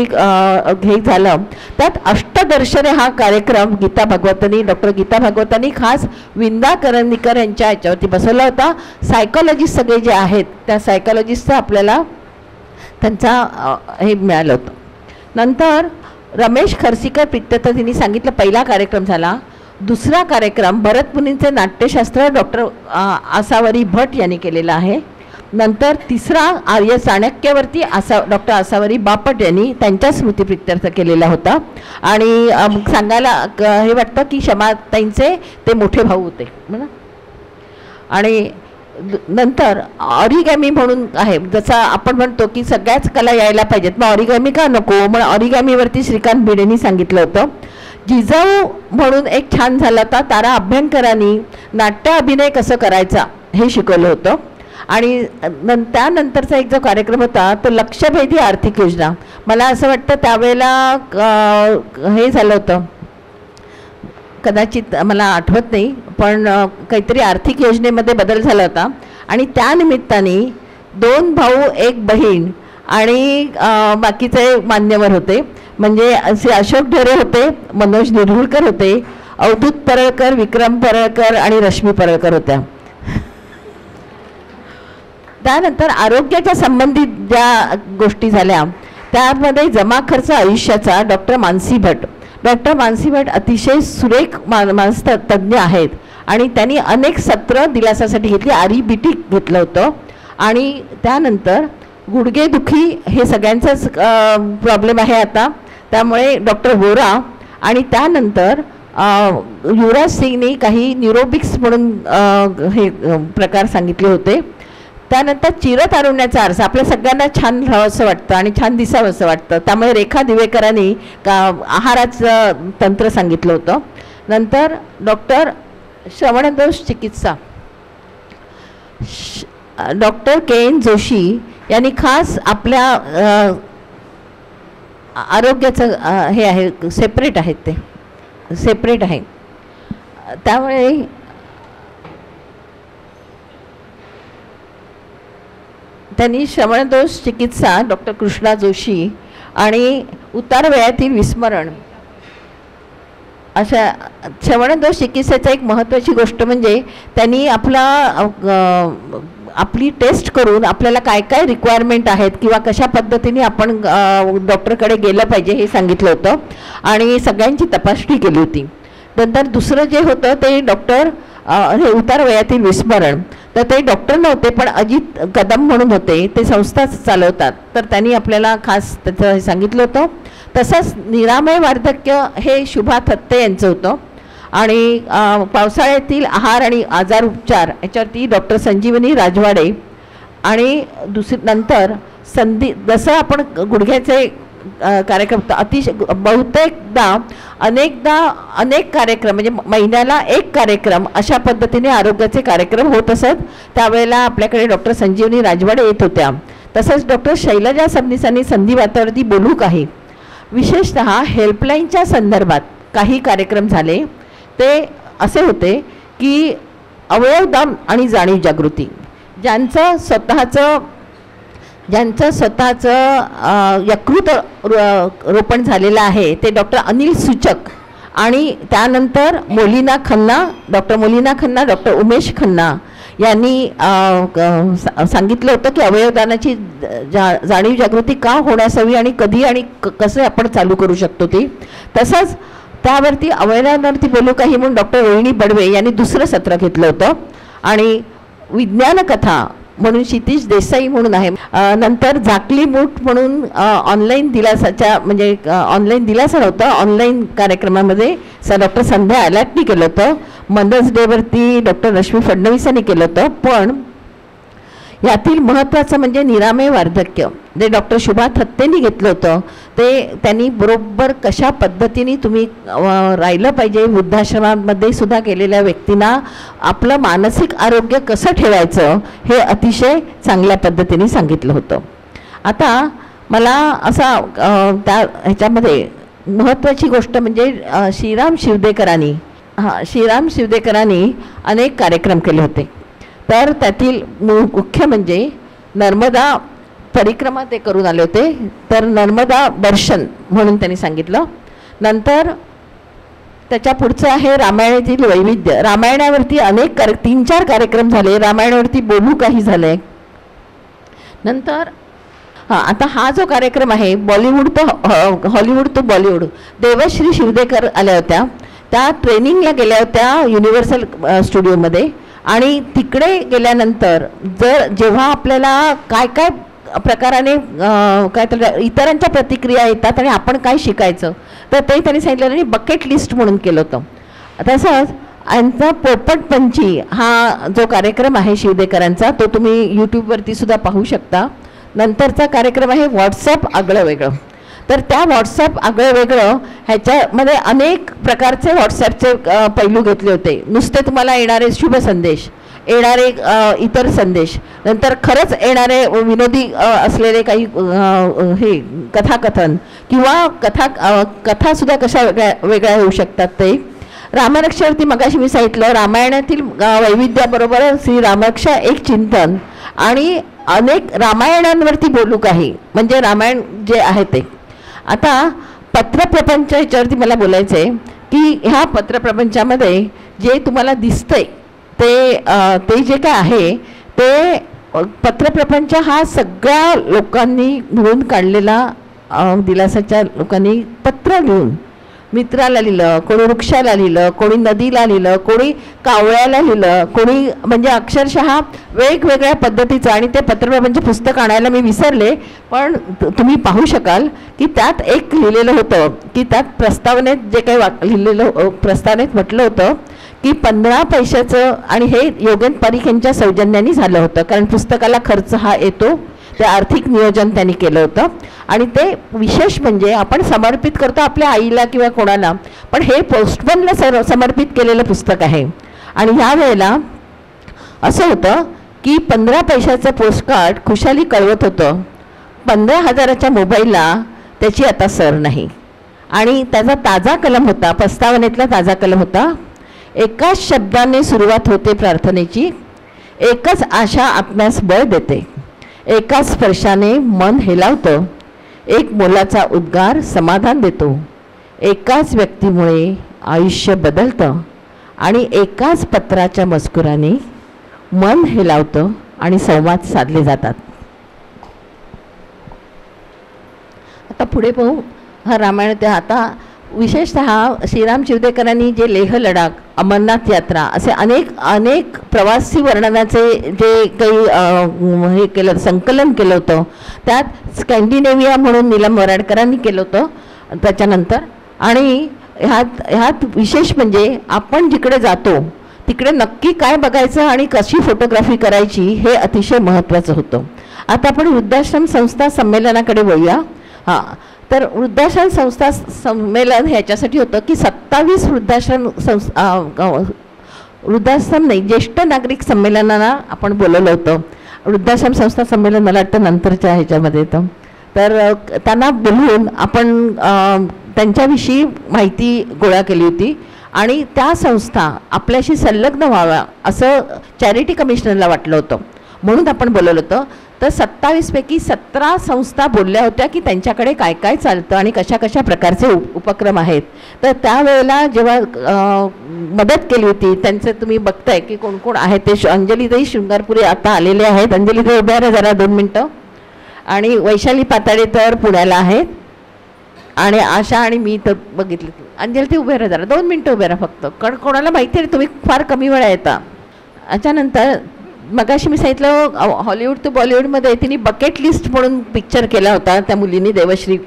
हे झालं त्यात अष्टदर्शने हा कार्यक्रम डॉक्टर गीता भागवतांनी खास विंदा करंदीकर यांच्या ह्याच्यावरती बसवला होता. सायकॉलॉजिस्ट सगळे जे आहेत त्या सायकॉलॉजिस्टचं आपल्याला त्यांचा हे मिळालं होतं. नंतर रमेश खर्सीकर प्रित्यर्थ तिने सांगितलं पहिला कार्यक्रम झाला. दुसरा कार्यक्रम भरतमुनींचे नाट्यशास्त्र डॉक्टर आसावरी भट यांनी केलेला आहे. नंतर तिसरा आर्य चाणक्यवरती डॉक्टर आसावरी बापट यांनी त्यांच्या स्मृतिप्रित्यर्थ केलेला होता. आणि सांगायला हे वाटतं की क्षमाताईंचे ते मोठे भाऊ होते म्हणा. आणि नंतर ऑरिगॅमी म्हणून आहे, जसं आपण म्हणतो की सगळ्याच कला यायला पाहिजेत, मग ऑरिगॅमी का नको, म्हणून ऑरिगॅमीवरती श्रीकांत भिडेंनी सांगितलं होतं. जिजाऊ म्हणून एक छान झाला होता. तारा अभ्यंकरांनी नाट्य अभिनय कसं करायचा हे शिकवलं होतं. आणि त्यानंतरचा एक जो कार्यक्रम होता तो लक्षभेदी आर्थिक योजना. मला असं वाटतं त्यावेळेला हे झालं होतं, कदाचित मला आठवत नाही, पण काहीतरी आर्थिक योजनेमध्ये बदल झाला होता. आणि त्यानिमित्ताने 2 भाऊ 1 बहीण आणि बाकीचे मान्यवर होते. म्हणजे असे अशोक ढेरे होते, मनोज निरहुळकर होते, अवधूत परळकर, विक्रम परळकर आणि रश्मी परळकर होत्या. त्यानंतर आरोग्याच्या संबंधित ज्या गोष्टी झाल्या त्यामध्ये जमा खर्च आयुष्याचा डॉक्टर मानसी भट. डॉक्टर मानसी भट अतिशय सुरेख तज्ज्ञ आहेत आणि त्यांनी अनेक सत्र दिलासासाठी घेतली. REBT घेतलं होतं. आणि त्यानंतर गुडघेदुखी हे सगळ्यांचाच प्रॉब्लेम आहे आता, त्यामुळे डॉक्टर वोरा. आणि त्यानंतर युवराज सिंगनी काही न्यूरोबिक्स म्हणून हे प्रकार सांगितले होते. त्यानंतर चिरतारुण्याचा अर्थ आपल्या सगळ्यांना छान राहावं असं वाटतं आणि छान दिसावं असं वाटतं, त्यामुळे रेखा दिवेकरांनी आहाराचं तंत्र सांगितलं होतं. नंतर डॉक्टर श्रवणदोष चिकित्सा डॉक्टर KN जोशी यांनी खास आपल्या आरोग्याचं हे आहे, सेपरेट आहेत, ते सेपरेट आहे. त्यामुळे त्यांनी श्रवणदोष चिकित्सा डॉक्टर कृष्णा जोशी आणि उतार वयातील विस्मरण अशा श्रवणदोष चिकित्सेचा एक महत्त्वाची गोष्ट म्हणजे त्यांनी आपली टेस्ट करून आपल्याला काय काय रिक्वायरमेंट आहेत किंवा कशा पद्धतीने आपण डॉक्टरकडे गेलं पाहिजे हे सांगितलं होतं आणि सगळ्यांची तपासणी केली होती. नंतर दुसरं जे होतं ते डॉक्टर हे उतार वयातील विस्मरण, तर ते डॉक्टर नव्हते पण अजित कदम म्हणून होते, ते संस्था चालवतात, तर त्यांनी आपल्याला खास त्याचं हे सांगितलं होतं. तसंच निरामय वार्धक्य हे शुभा थत्ते यांचं होतं. आणि पावसाळ्यातील आहार आणि आजार उपचार याच्यावरती डॉक्टर संजीवनी राजवाडे. आणि नंतर जसं आपण गुडघ्याचे कार्यक्रम अतिशय बहुतेकदा अनेक कार्यक्रम म्हणजे महिन्याला एक कार्यक्रम अशा पद्धतीने आरोग्याचे कार्यक्रम होत असत. त्यावेळेला आपल्याकडे डॉक्टर संजीवनी राजवाडे येत होत्या. तसंच डॉक्टर शैलजा सबनीसांनी संधिवातावरती बोलू काही विशेषतः हेल्पलाईनच्या संदर्भात काही कार्यक्रम झाले. ते असे होते की अवयवदान आणि जाणीव जागृती, ज्यांचं स्वतःचं यकृत रोपण झालेलं आहे ते डॉक्टर अनिल सूचक. आणि त्यानंतर doctor Molina Khanna, doctor Umesh Khanna यांनी सांगितलं होतं की अवयवदानाची जाणीव जागृती का होण्यास हवी आणि कधी आणि कसं आपण चालू करू शकतो ती. तसंच त्यावरती अवयवदानावरती बोलू काही म्हणून डॉक्टर रोहिणी बडवे यांनी दुसरं सत्र घेतलं होतं. आणि विज्ञान कथा म्हणून क्षितिज देसाई म्हणून आहे. नंतर झाकली मूठ म्हणून ऑनलाईन दिलासाच्या म्हणजे ऑनलाईन दिलासा नव्हतं, ऑनलाईन कार्यक्रमामध्ये डॉक्टर संध्या आलाटनी केलं होतं. मदर्स डेवरती डॉक्टर रश्मी फडणवीस यांनी केलं होतं. पण यातील महत्त्वाचं म्हणजे निरामय वार्धक्य जे डॉक्टर शुभा थत्तेंनी घेतलं होतं ते त्यांनी बरोबर कशा पद्धतीने तुम्ही राहिलं पाहिजे, वृद्धाश्रमामध्ये सुद्धा गेलेल्या व्यक्तींना आपलं मानसिक आरोग्य कसं ठेवायचं हे अतिशय चांगल्या पद्धतीने सांगितलं होतं. आता मला असा त्या ह्याच्यामध्ये महत्त्वाची गोष्ट म्हणजे श्रीराम शिवदेकरांनी अनेक कार्यक्रम केले होते. तर त्यातील मुख्य म्हणजे नर्मदा परिक्रमा ते करून आले होते, तर नर्मदा दर्शन म्हणून त्यांनी सांगितलं. नंतर त्याच्या पुढचं आहे रामायणातील वैविध्य. रामायणावरती अनेक 3-4 कार्यक्रम झाले, रामायणावरती बोलू काही झाले. नंतर हां, आता हा जो कार्यक्रम आहे बॉलिवूड तो हॉलिवूड तो बॉलिवूड, देवश्री शिवदेकर आल्या होत्या. त्या ट्रेनिंगला गेल्या होत्या युनिव्हर्सल स्टुडिओमध्ये. आणि तिकडे गेल्यानंतर जेव्हा आपल्याला काय काय प्रकाराने काय तर इतरांच्या प्रतिक्रिया येतात आणि आपण काय शिकायचं, तर ते त्यांनी सांगितलं आणि बकेट लिस्ट म्हणून केलं होतं. तसंच यांचा पोपटपंची हा जो कार्यक्रम आहे शिवदेकरांचा, तो तुम्ही यूट्यूबवरती सुद्धा पाहू शकता. नंतरचा कार्यक्रम आहे व्हॉट्सॲप आगळं वेगळं. तर त्या व्हॉट्सॲप आगळं वेगळं ह्याच्यामध्ये अनेक प्रकारचे व्हॉट्सॲपचे पैलू घेतले होते. नुसते तुम्हाला येणारे शुभ संदेश, येणारे इतर संदेश, नंतर खरंच येणारे विनोदी असलेले काही हे कथाकथन किंवा कथासुद्धा कशा वेगळ्या होऊ शकतात ते. रामरक्षावरती मगाशी मी सांगितलं, रामायणातील वैविध्याबरोबर श्री रामरक्षा एक चिंतन आणि अनेक रामायणांवरती बोलू काही, म्हणजे रामायण जे आहे ते. आता पत्रप्रपंच ह्याच्यावरती मला बोलायचं आहे की ह्या पत्रप्रपंचामध्ये जे तुम्हाला दिसतंय ते जे काय आहे ते पत्रप्रपंच हा सगळ्या लोकांनी मिळून काढलेला, दिलासाच्या लोकांनी पत्र लिहून मित्राला लिहिलं, कोणी वृक्षाला लिहिलं, कोणी नदीला लिहिलं, कोणी कावळ्याला लिहिलं, कोणी म्हणजे अक्षरशः वेगवेगळ्या पद्धतीचं. आणि ते पत्रप्रपंच पुस्तक आणायला मी विसरले, पण तुम्ही पाहू शकाल की त्यात एक लिहिलेलं होतं की त्यात प्रस्तावनेत जे काही लिहिलेलं प्रस्तावनेत म्हटलं होतं की 15 पैशाचं, आणि हे योगेंद्र पारीख यांच्या सौजन्याने झालं होतं, कारण पुस्तकाला खर्च हा येतो, ते आर्थिक नियोजन त्यांनी केलं होतं. आणि ते विशेष म्हणजे आपण समर्पित करतो आपल्या आईला किंवा कोणाला, पण हे पोस्टमनला समर्पित केलेलं पुस्तक आहे. आणि ह्या वेळेला असं होतं की 15 पैशाचं पोस्टकार्ड खुशाली कळवत होतं, 15,000च्या मोबाईलला त्याची आता सर नाही. आणि त्याचा ताजा कलम होता, प्रस्तावनेतला ताजा कलम होता, एकाच शब्दाने सुरुवात होते प्रार्थनेची, एकच आशा आत्म्यास बळ देते, एकाच स्पर्शाने मन हेलावतं, एक मोलाचा उद्गार समाधान देतो, एकाच व्यक्तीमुळे आयुष्य बदलतं आणि एकाच पत्राच्या मजकुराने मन हेलावतं आणि संवाद साधले जातात. आता पुढे पाहू हा रामायण. ते आता विशेषतः श्रीराम शिवदेकरांनी जे लेह लडाख, अमरनाथ यात्रा असे अनेक प्रवासी वर्णनाचे जे काही हे केलं, संकलन केलं होतं, त्यात स्कॅन्डिनेव्हिया म्हणून नीलम वराडकरांनी केलं होतं त्याच्यानंतर. आणि ह्यात विशेष म्हणजे आपण जिकडे जातो तिकडे नक्की काय बघायचं आणि कशी फोटोग्राफी करायची हे अतिशय महत्त्वाचं होतं. आता आपण वृद्धाश्रम संस्था संमेलनाकडे वळूया. हां, तर वृद्धाश्रम संस्था संमेलन ह्याच्यासाठी होतं की 27 वृद्धाश्रम नाही, ज्येष्ठ नागरिक संमेलनाला आपण बोलवलं होतं. वृद्धाश्रम संस्था संमेलन मला वाटतं नंतरच्या ह्याच्यामध्ये येतं. तर त्यांना बोलवून आपण त्यांच्याविषयी माहिती गोळा केली होती आणि त्या संस्था आपल्याशी संलग्न व्हाव्या असं चॅरिटी कमिशनरला वाटलं होतं, म्हणून आपण बोलवलं होतं. तर 27 पैकी 17 संस्था बोलल्या होत्या की त्यांच्याकडे काय काय चालतं आणि कशा कशा प्रकारचे उपक्रम आहेत. तर त्यावेळेला जेव्हा मदत केली होती त्यांचं तुम्ही बघताय की कोण कोण आहेत ते. अंजलीताई शृंगारपुरे आता आलेले आहेत. अंजलीताई उभ्या राहा जरा 2 मिनटं. आणि वैशाली पाताळे तर पुण्याला आहेत. आणि आशा आणि मी तर बघितली. अंजलीताई उभ्या राहा जरा 2 मिनटं उभ्या राहा फक्त, कारण कोणाला माहिती आहे तुम्ही फार कमी वेळा येता. त्याच्यानंतर मगाशी मी सांगितलं हॉलिवूड टू बॉलिवूडमध्ये तिने बकेट लिस्ट म्हणून पिक्चर केला होता त्या मुलींनी, देवश्री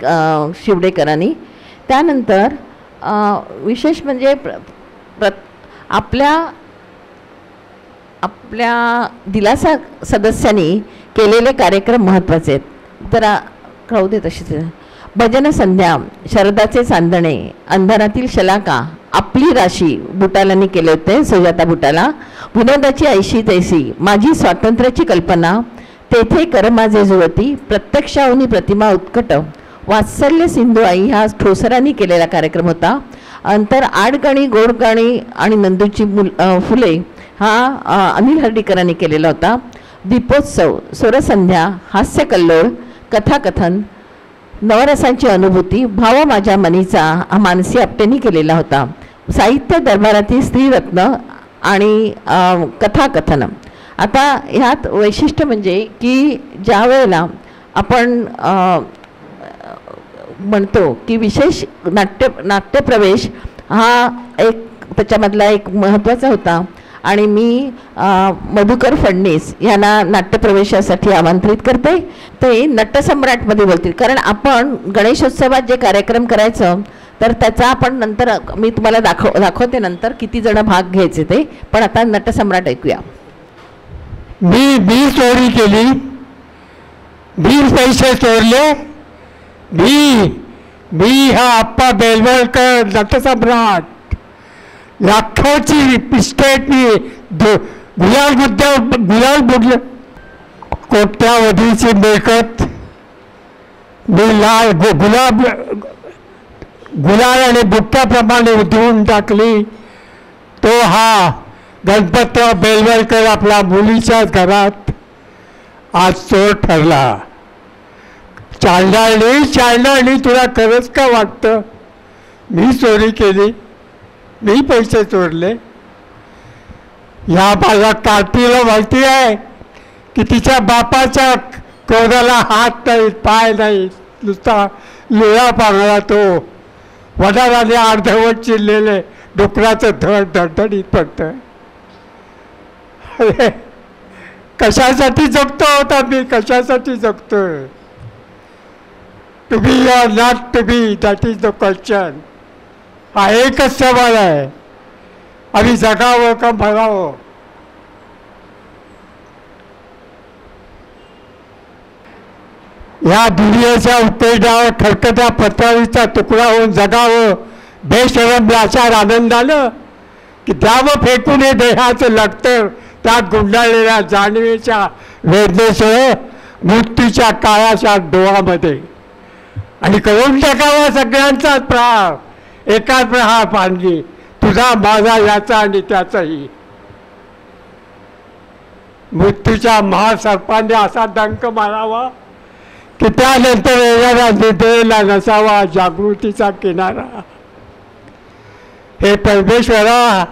शिवडेकरांनी. त्यानंतर विशेष म्हणजे आपल्या दिलासा सदस्यांनी केलेले कार्यक्रम महत्त्वाचे आहेत. जरा कळू दे तशीच. भजन संध्या, शरदाचे चांदणे, अंधारातील शलाका, आपली राशी बुटालांनी केले होते, सुजाता बुटाला. विनोदाची ऐशी तैसी, माझी स्वातंत्र्याची कल्पना, तेथे कर माझे जुळती, प्रत्यक्षाहून प्रतिमा उत्कट, वात्सल्य सिंधू आई हा ठोसरांनी केलेला कार्यक्रम होता. अंतर आडगाणी, गोडगाणी आणि नंदूची फुले हा अनिल हर्डीकरांनी केलेला होता. दीपोत्सव, स्वरसंध्या, हास्यकल्लोळ, कथाकथन, नवरसांची अनुभूती, भाव माझ्या मनीचा हा मानसी आपटेंनी केलेला होता. साहित्य दरबारातील स्त्रीरत्न आणि कथाकथन. आता ह्यात वैशिष्ट्य म्हणजे की ज्या वेळेला आपण म्हणतो की विशेष नाट्यप्रवेश हा एक त्याच्यामधला एक महत्त्वाचा होता आणि मी मधुकर फडणीस यांना नाट्यप्रवेशासाठी आमंत्रित करते. ते नटसम्राटमध्ये बोलतील, कारण आपण गणेशोत्सवात जे कार्यक्रम करायचं तर त्याचा आपण नंतर मी तुम्हाला दाखवते नंतर किती जण भाग घ्यायचे ते, पण आता नटसम्राट ऐकूया. मी चोरी केली, मी पैसे चोरले, मी हा आप्पा बेलवलकर नटसम्राट लाखोची इस्टेट मी गुलाल बुडले, कोट्यावधीची मिळकत मी गुलाल आणि बुट्ट्याप्रमाणे उधळून टाकली. तो हा गणपतराव बेलवलकर आपल्या मुलीच्या घरात आज चोर ठरला. चालणार तुला खरंच का वाटतं मी चोरी केली, मी पैसे चोरले? या माझ्या कार्तीला माहिती आहे की तिच्या बापाच्या कोणाला हात नाही, पाय नाही, नुसता लोळा पांगळा तो वडाराने अर्धवट चिरलेले डुकराचं धड धडधडीत पडतं. अरे कशासाठी जगतो होता मी, कशासाठी जगतोय? To be or not to be, that is the question. हा एकच सवाल आहे, आम्ही जगावं का मरावं? या दुनियेच्या उत्तेजनावर खरकत्या पत्रावीचा तुकडा होऊन जगावं बेशरम लाचार आनंदानं, की द्यावं फेकून हे देहाचं लढतर त्यात गुंडाळलेल्या जाणीवेच्या वेदनेसह मृत्यूच्या काळाच्या डोळामध्ये, आणि करून टाकावा सगळ्यांचाच प्रहार, एकाच प्रहार पांडली, तुझा माझा याचा आणि त्याचाही. मृत्यूच्या महासर्पाने असा डंक मारावा की त्यानंतर येणाऱ्या निद्रेला नसावा जागृतीचा किनारा. हे परमेश्वरा,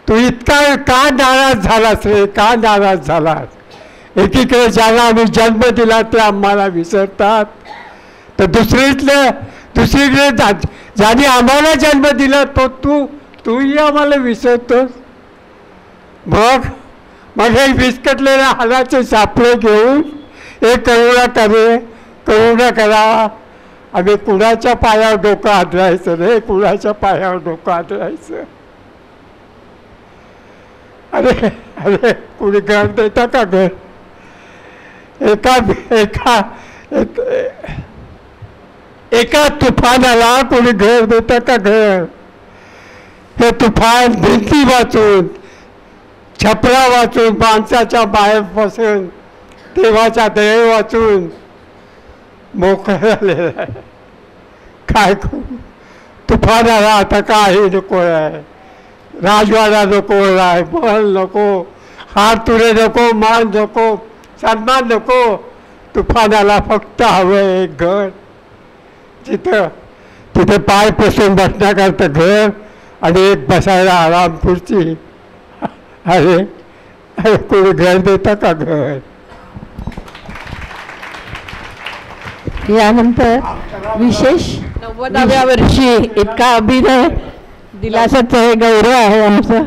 तू इतका का नाराज झालास रे, का नाराज झालास? एकीकडे ज्याला आम्ही जन्म दिला ते आम्हाला विसरतात, तर दुसरीकडे ज्याने आम्हाला जन्म दिला तो तूही आम्हाला विसरतोस. मग हे विस्कटलेल्या हालाचे सापळे घेऊन हे करुणा करा. आम्ही कुणाच्या पायावर डोकं आदरायचं रे, कुणाच्या पायावर डोकं आदरायचं? अरे कुणी घर देतं का? घर एका तुफानाला कोणी घर देतं का? घर हे तुफान भिंती वाचून, छपरा वाचून, माणसाच्या बाहेर बसून, देवाच्या दये वाचून मोकळं झालेलं आहे. काय तुफानाला आता काही नको आहे, राजवाडा नको आहे, महल नको, हातुरे नको, मान नको, सन्मान नको. तुफानाला फक्त हवं एक घर, तिथे पाय पसून बसण्याकरता घर आणि एक बसायला आराम खुर्ची. अरे कोणी घर देतं का? घर. यानंतर विशेष 90व्या वर्षी इतका अभिनय दिलासाचं हे गौरव आहे आमचं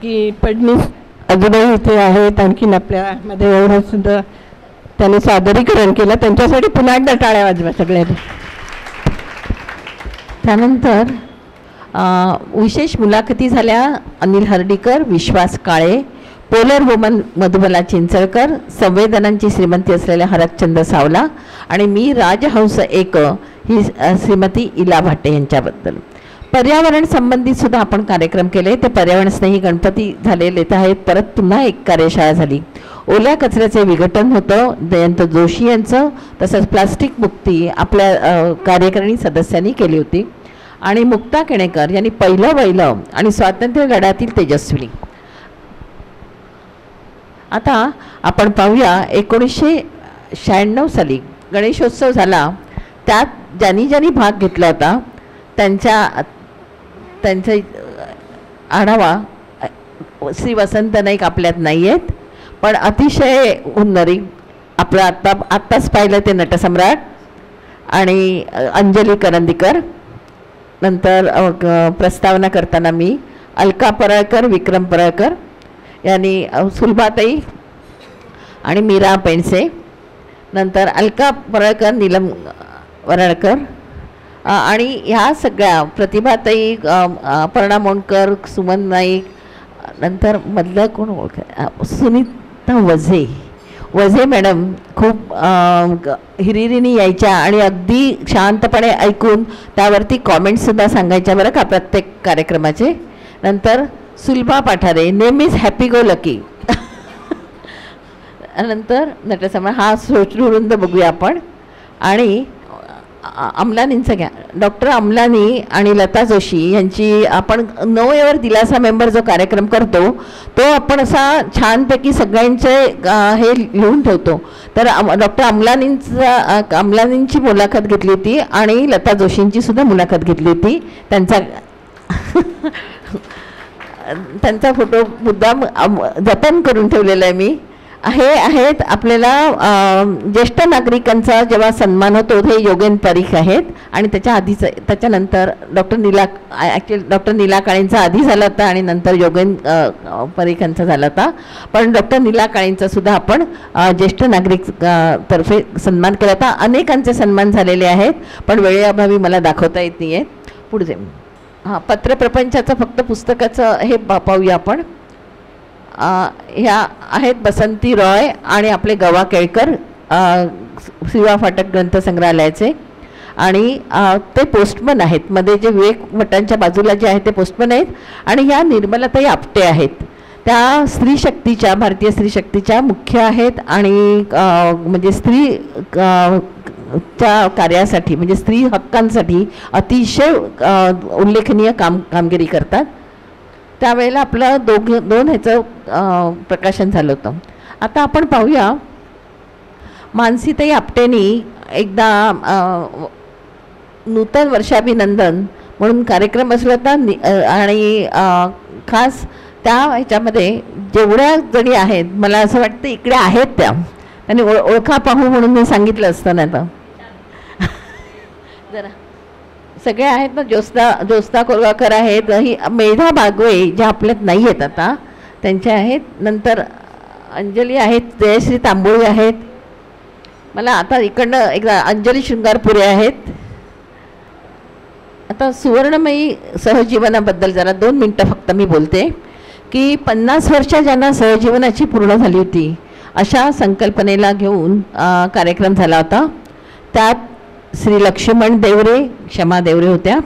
की फडणीस अजूनही इथे आहेत. आणखीन आपल्यामध्ये एवढं सुद्धा त्यांनी सादरीकरण केलं, त्यांच्यासाठी पुन्हा एकदा टाळ्या वाजवा सगळ्यांनी. त्यानंतर विशेष मुलाखती झाल्या अनिल हर्डीकर, विश्वास काळे, पोलर वुमन मधुबाला चिंचळकर, संवेदनांची श्रीमंती असलेल्या हरकचंद सावला आणि मी राजहंस एक ही श्रीमती इला भाटे यांच्याबद्दल. पर्यावरण संबंधित सुद्धा आपण कार्यक्रम केले. ते पर्यावरण स्नेही गणपती झालेले आहेत. परत पुन्हा एक कार्यशाळा झाली. ओल्या कचऱ्याचे विघटन होतं जयंत जोशी यांचं, तसंच प्लास्टिक मुक्ती आपल्या कार्यकारिणी सदस्यांनी केली होती. आणि मुक्ता केणेकर यांनी पहिलं वहिलं आणि स्वातंत्र्य लढ्यातील तेजस्विनी. आता आपण पाहूया 1996 साली गणेशोत्सव झाला, त्यात ज्यांनी भाग घेतला होता त्यांचा आढावा श्री वसंत नाईक आपल्यात नाही आहेत, पण अतिशय हुन्नरी आपल्या आपलं आत्ताच पाहिलं ते नटसम्राट आणि अंजली करंदीकर. नंतर प्रस्तावना करताना मी अलका परळकर, विक्रम परळकर यांनी, सुलभाताई आणि मीरा पेंडसे. नंतर अलका परळकर, नीलम वरळकर आणि ह्या सगळ्या प्रतिभाताई, अपर्णा मोंडकर, सुमन नाईक. नंतर मधलं कोण सुनीता वझे मॅडम खूप हिरिरीने यायच्या आणि अगदी शांतपणे ऐकून त्यावरती कॉमेंट्ससुद्धा सांगायच्या बरं का प्रत्येक कार्यक्रमाचे. नंतर सुलभा पाठारे, नेहमीच हॅपी गो लकी. नंतर नटसम्राट हा श्रोतृवृंद बघूया आपण. आणि अमलानींचं घ्या, डॉक्टर अमलानी आणि लता जोशी यांची आपण नवयवर दिलासा मेंबर जो कार्यक्रम करतो तो आपण असा छानपैकी सगळ्यांचे हे लिहून ठेवतो. तर डॉक्टर अमलानींची मुलाखत घेतली होती आणि लता जोशींची सुद्धा मुलाखत घेतली होती. त्यांचा फोटो मुद्दाम जतन करून ठेवलेला आहे मी. हे आहेत आपल्याला ज्येष्ठ नागरिकांचा जेव्हा सन्मान होतो हे योगेन परीख आहेत. आणि त्याच्या आधीच त्याच्यानंतर डॉक्टर नीला काळेंचा आधी झाला होता आणि नंतर योगेन परीखांचा झाला होता. पण डॉक्टर नीला काळेंचा सुद्धा आपण ज्येष्ठ नागरिक तर्फे सन्मान केला होता. अनेकांचे सन्मान झालेले आहेत पण वेळेअभावी मला दाखवता येत नाही आहे. पुढे पत्रप्रपंचाचं फक्त पुस्तकाचं हे पाहूया आपण. ह्या आहेत बसंती रॉय आणि आपले गवा केळकर, शिवा फाटक ग्रंथसंग्रहालयाचे. आणि ते पोस्टमन आहेत, मध्ये जे विवेक मठांच्या बाजूला जे आहेत ते पोस्टमन आहेत. आणि ह्या निर्मलाताई आपटे आहेत, त्या स्त्री शक्तीच्या, भारतीय स्त्री शक्तीच्या मुख्य आहेत. आणि म्हणजे स्त्री च्या कार्यासाठी म्हणजे स्त्री हक्कांसाठी अतिशय उल्लेखनीय कामगिरी करतात. त्यावेळेला आपलं दोन ह्याचं प्रकाशन झालं होतं. आता आपण पाहूया मानसीताई आपटेंनी एकदा नूतन वर्षाभिनंदन म्हणून कार्यक्रम असला होता आणि खास त्या ह्याच्यामध्ये जेवढ्या जणी आहेत मला असं वाटतं इकडे आहेत त्या त्यांनी ओळखा पाहू म्हणून मी सांगितलं असतं ना. तर जरा सगळे आहेत ना, ज्योत्स्ना कोरगाकर आहेत, ही मेधा बागवे ज्या आपल्यात नाही आहेत आता त्यांच्या आहेत. नंतर अंजली आहेत, जयश्री तांबोळी आहेत. मला आता इकडनं एकदा अंजली शृंगारपुरे आहेत. आता सुवर्णमयी सहजीवनाबद्दल जरा 2 मिनटं फक्त मी बोलते की 50 वर्ष ज्यांना सहजीवनाची पूर्ण झाली होती अशा संकल्पनेला घेऊन कार्यक्रम झाला होता. त्यात श्री लक्ष्मण देवरे, क्षमा देवरे होत्या,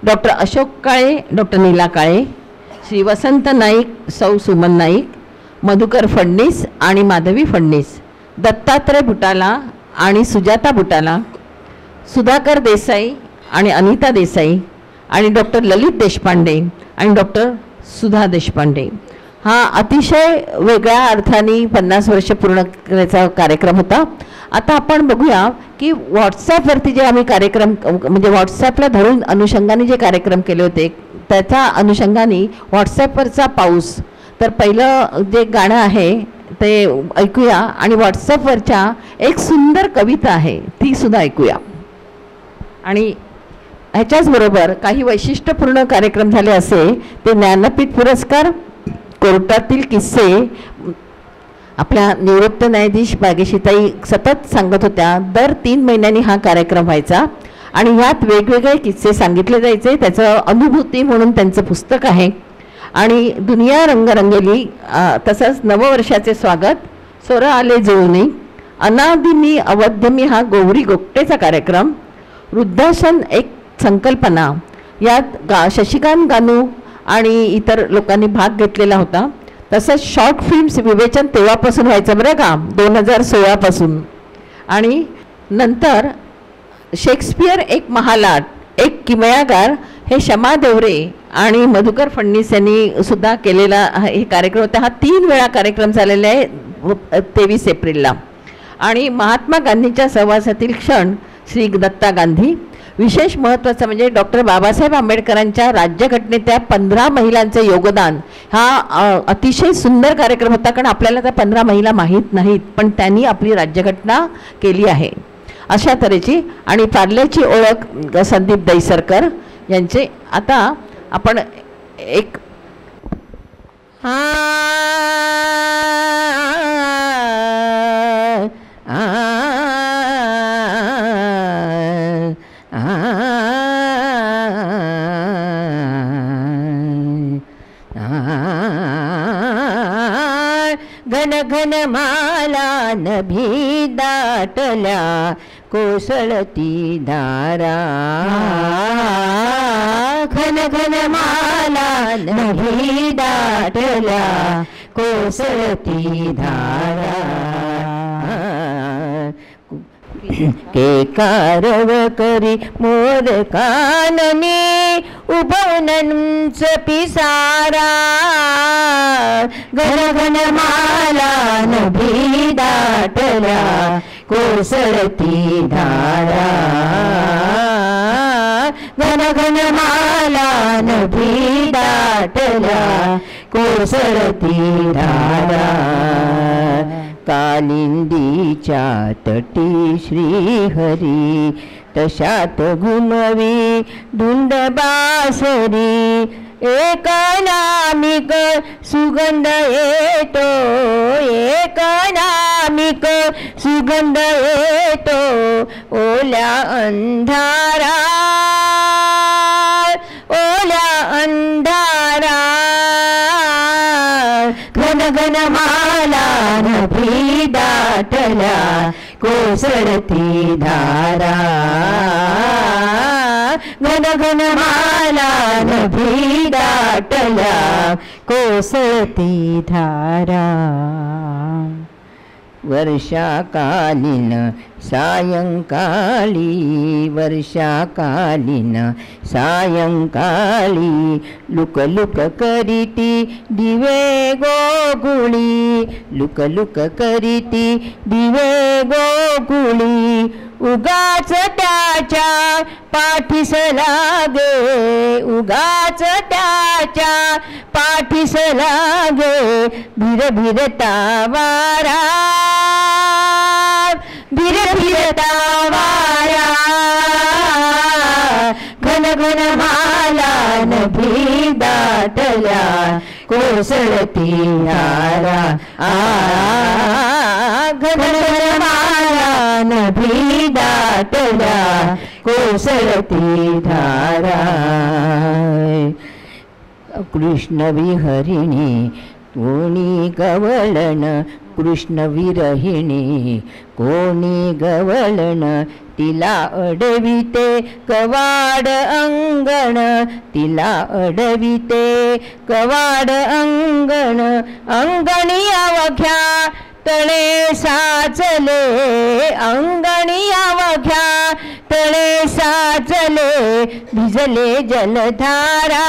डॉक्टर अशोक काळे, डॉक्टर नीला काळे, श्री वसंत नाईक, सौ सुमन नाईक, मधुकर फडणीस आणि माधवी फडणीस, दत्तात्रय बुटाला आणि सुजाता बुटाला, सुधाकर देसाई आणि अनिता देसाई आणि डॉक्टर ललित देशपांडे आणि डॉक्टर सुधा देशपांडे. हा अतिशय वेगळ्या अर्थाने 50 वर्ष पूर्ण करायचा कार्यक्रम होता. आता आपण बघूया की व्हॉट्सॲपवरती जे आम्ही कार्यक्रम म्हणजे व्हॉट्सॲपला धरून अनुषंगाने जे कार्यक्रम केले होते त्याच्या अनुषंगाने व्हॉट्सॲपवरचा पाऊस. तर पहिलं जे गाणं आहे ते ऐकूया आणि व्हॉट्सॲपवरच्या एक सुंदर कविता आहे ती सुद्धा ऐकूया. आणि ह्याच्याचबरोबर काही वैशिष्ट्यपूर्ण कार्यक्रम झाले असे ते ज्ञानपीठ पुरस्कार, कोर्टातील किस्से. आपल्या निवृत्त न्यायाधीश भाग्यश्रीताई सतत सांगत होत्या दर 3 महिन्यांनी हा कार्यक्रम व्हायचा आणि ह्यात वेगवेगळे किस्से सांगितले जायचे. त्याचं अनुभूती म्हणून त्यांचं पुस्तक आहे. आणि दुनिया रंगरंगेली, तसंच नववर्षाचे स्वागत, सोर आले जुळणी, अनादिनी अवध्यमी हा गौरी गोगटेचा कार्यक्रम, वृद्धासन एक संकल्पना, यात शशिकांत गानू आणि इतर लोकांनी भाग घेतलेला होता. तसंच शॉर्ट फिल्म्स विवेचन तेव्हापासून व्हायचं बरं का, 2016 पासून. आणि नंतर शेक्सपियर एक महालाट, एक किमयागार हे क्षमा देवरे आणि मधुकर फडणीस यांनी सुद्धा केलेला हे कार्यक्रम होता. हा 3 वेळा कार्यक्रम झालेला आहे 23 एप्रिलला. आणि महात्मा गांधींच्या सहवासातील क्षण श्री दत्ता गांधी, विशेष महत्त्वाचं म्हणजे डॉक्टर बाबासाहेब आंबेडकरांच्या राज्यघटनेत त्या 15 महिलांचं योगदान हा अतिशय सुंदर कार्यक्रम होता. कारण आपल्याला त्या 15 महिला माहीत नाहीत, पण त्यांनी आपली राज्यघटना केली आहे अशा तऱ्हेची. आणि पार्ल्याची ओळख संदीप दैसरकर यांचे. आता आपण एक घन घन माला नभी दाटल्या कोसळती धारा, घन घन माला नभी दाटल्या कोसळती धारा, के कारव करी मोर काननी उभवनंच पिसारा, घन घन माला नभी दाटल्या कोसळती धारा, घन घन माला नभी दाटल्या कोसळती धारा, कालिंदीच्या तटी श्रीहरी तशात घुमवी धुंद बासरी, एक नामिक सुगंध येतो, एक नामिक सुगंध येतो ओल्या अंधारा, ओल्या अंधारा, घन घन माला नभी दाटल्या कोसळती धारा, घन घन माला नभी दाटल्या कोसळती धारा, वर्षाकालीन सायंकाळी, वर्षाकालीन सायंकाळी लुक लुक करीती दिवे गोकुळी, लुक लुक करीती दिवे गोकुळी, उगाच त्याच्या पाठीस लागे, उगाच त्याच्या पाठीस लागे भिर भिरता वारा, भिर भिरता वारा, घन घन माला नभी दाटल्या कोसळती धारा, घन घन माला नभी दाटल्या कोसळती धारा, कृष्ण विहरिणी कोणी गवळण, कृष्ण विरहिणी कोणी गवळण, तिला अडविते कवाड अंगण, तिला अडविते कवाड अंगण, अंगणी अवघ्या तळे साचले, अंगणी अवघ्या तळे साचले भिजले जलधारा,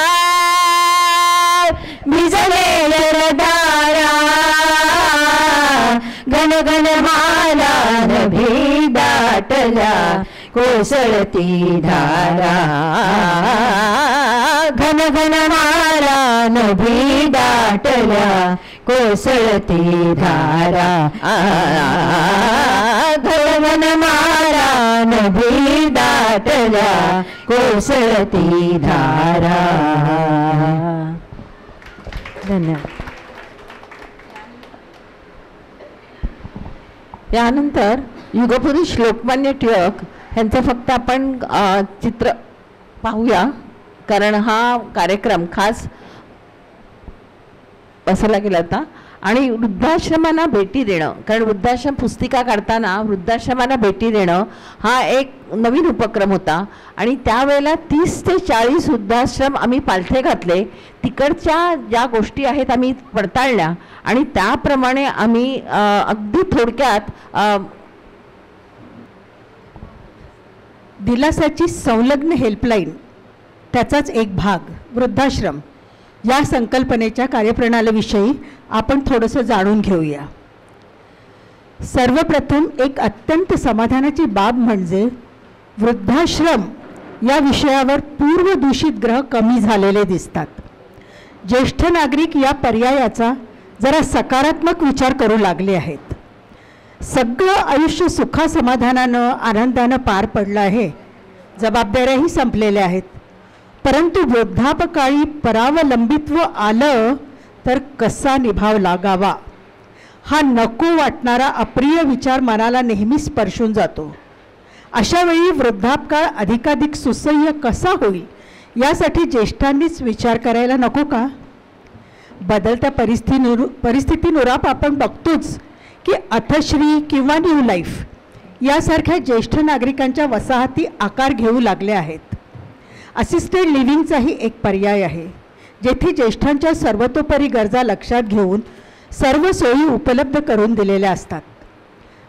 भिजले जलधारा, घन घन माला नभी दाटल्या कोसळती धारा, घन घन माला नभी दाटल्या कोसळती धारा, घन घन माला नभी दाटल्या कोसळती धारा. धन्यवाद. यानंतर युगपुरुष लोकमान्य टिळक यांचं फक्त आपण चित्र पाहूया, कारण हा कार्यक्रम खास बसवला गेला होता. आणि वृद्धाश्रमांना भेटी देणं, कारण वृद्धाश्रम पुस्तिका काढताना वृद्धाश्रमांना भेटी देणं हा एक नवीन उपक्रम होता. आणि त्यावेळेला 30 ते 40 वृद्धाश्रम आम्ही पालथे घातले, तिकडच्या ज्या गोष्टी आहेत आम्ही पडताळल्या आणि त्याप्रमाणे आम्ही अगदी थोडक्यात दिलासाची संलग्न हेल्पलाईन त्याचाच एक भाग वृद्धाश्रम या संकल्पनेच्या कार्यप्रणालीविषयी आपण थोडंसं जाणून घेऊया. सर्वप्रथम एक अत्यंत समाधानाची बाब म्हणजे वृद्धाश्रम या विषयावर पूर्वदूषित ग्रह कमी झालेले दिसतात. ज्येष्ठ नागरिक या पर्यायाचा जरा सकारात्मक विचार करू लागले आहेत. सगळं आयुष्य सुखासमाधानानं आनंदानं पार पडलं आहे, जबाबदाऱ्याही संपलेल्या आहेत, परंतु वृद्धापकाळी परावलंबित्व आलं तर कसा निभाव लागावा हा नको वाटणारा अप्रिय विचार मनाला नेहमी स्पर्शून जातो. अशावेळी वृद्धापकाळ अधिकाधिक सुसह्य कसा होईल यासाठी ज्येष्ठांनीच विचार करायला नको का? बदलत्या परिस्थितीनुरूप आपण बघतोच की अथश्री किंवा न्यू लाईफ यासारख्या ज्येष्ठ नागरिकांच्या वसाहती आकार घेऊ लागल्या आहेत. असिस्टेड लिव्हिंगचाही एक पर्याय आहे, जेथे ज्येष्ठांच्या सर्वतोपरी गरजा लक्षात घेऊन सर्व सोयी उपलब्ध करून दिलेल्या असतात.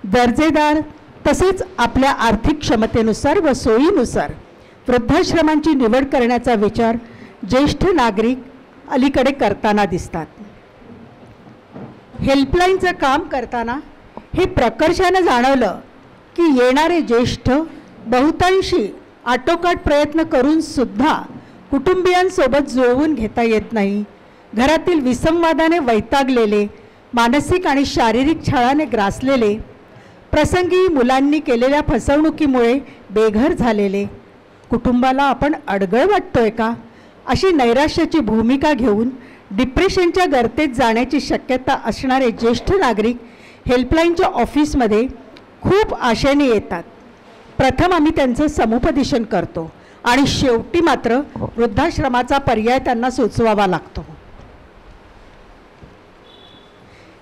दर्जेदार तसेच आपल्या आर्थिक क्षमतेनुसार व सोयीनुसार वृद्धाश्रमांची निवड करण्याचा विचार ज्येष्ठ नागरिक अलीकडे करताना दिसतात. हेल्पलाईनचं काम करताना हे प्रकर्षानं जाणवलं की येणारे ज्येष्ठ बहुतांशी आटोकाट प्रयत्न करून सुद्धा कुटुंबियांसोबत जुळवून घेता येत नाही. घरातील विसंवादाने वैतागलेले, मानसिक आणि शारीरिक छळाने ग्रासलेले, प्रसंगी मुलांनी केलेल्या फसवणुकीमुळे बेघर झालेले, कुटुंबाला आपण अडगळ वाटतोय का अशी नैराश्याची भूमिका घेऊन डिप्रेशनच्या गर्तेत जाण्याची शक्यता असणारे ज्येष्ठ नागरिक हेल्पलाईनच्या ऑफिसमध्ये खूप आशेने येतात. प्रथम आम्ही त्यांचं समुपदेशन करतो आणि शेवटी मात्र वृद्धाश्रमाचा पर्याय त्यांना सुचवावा लागतो.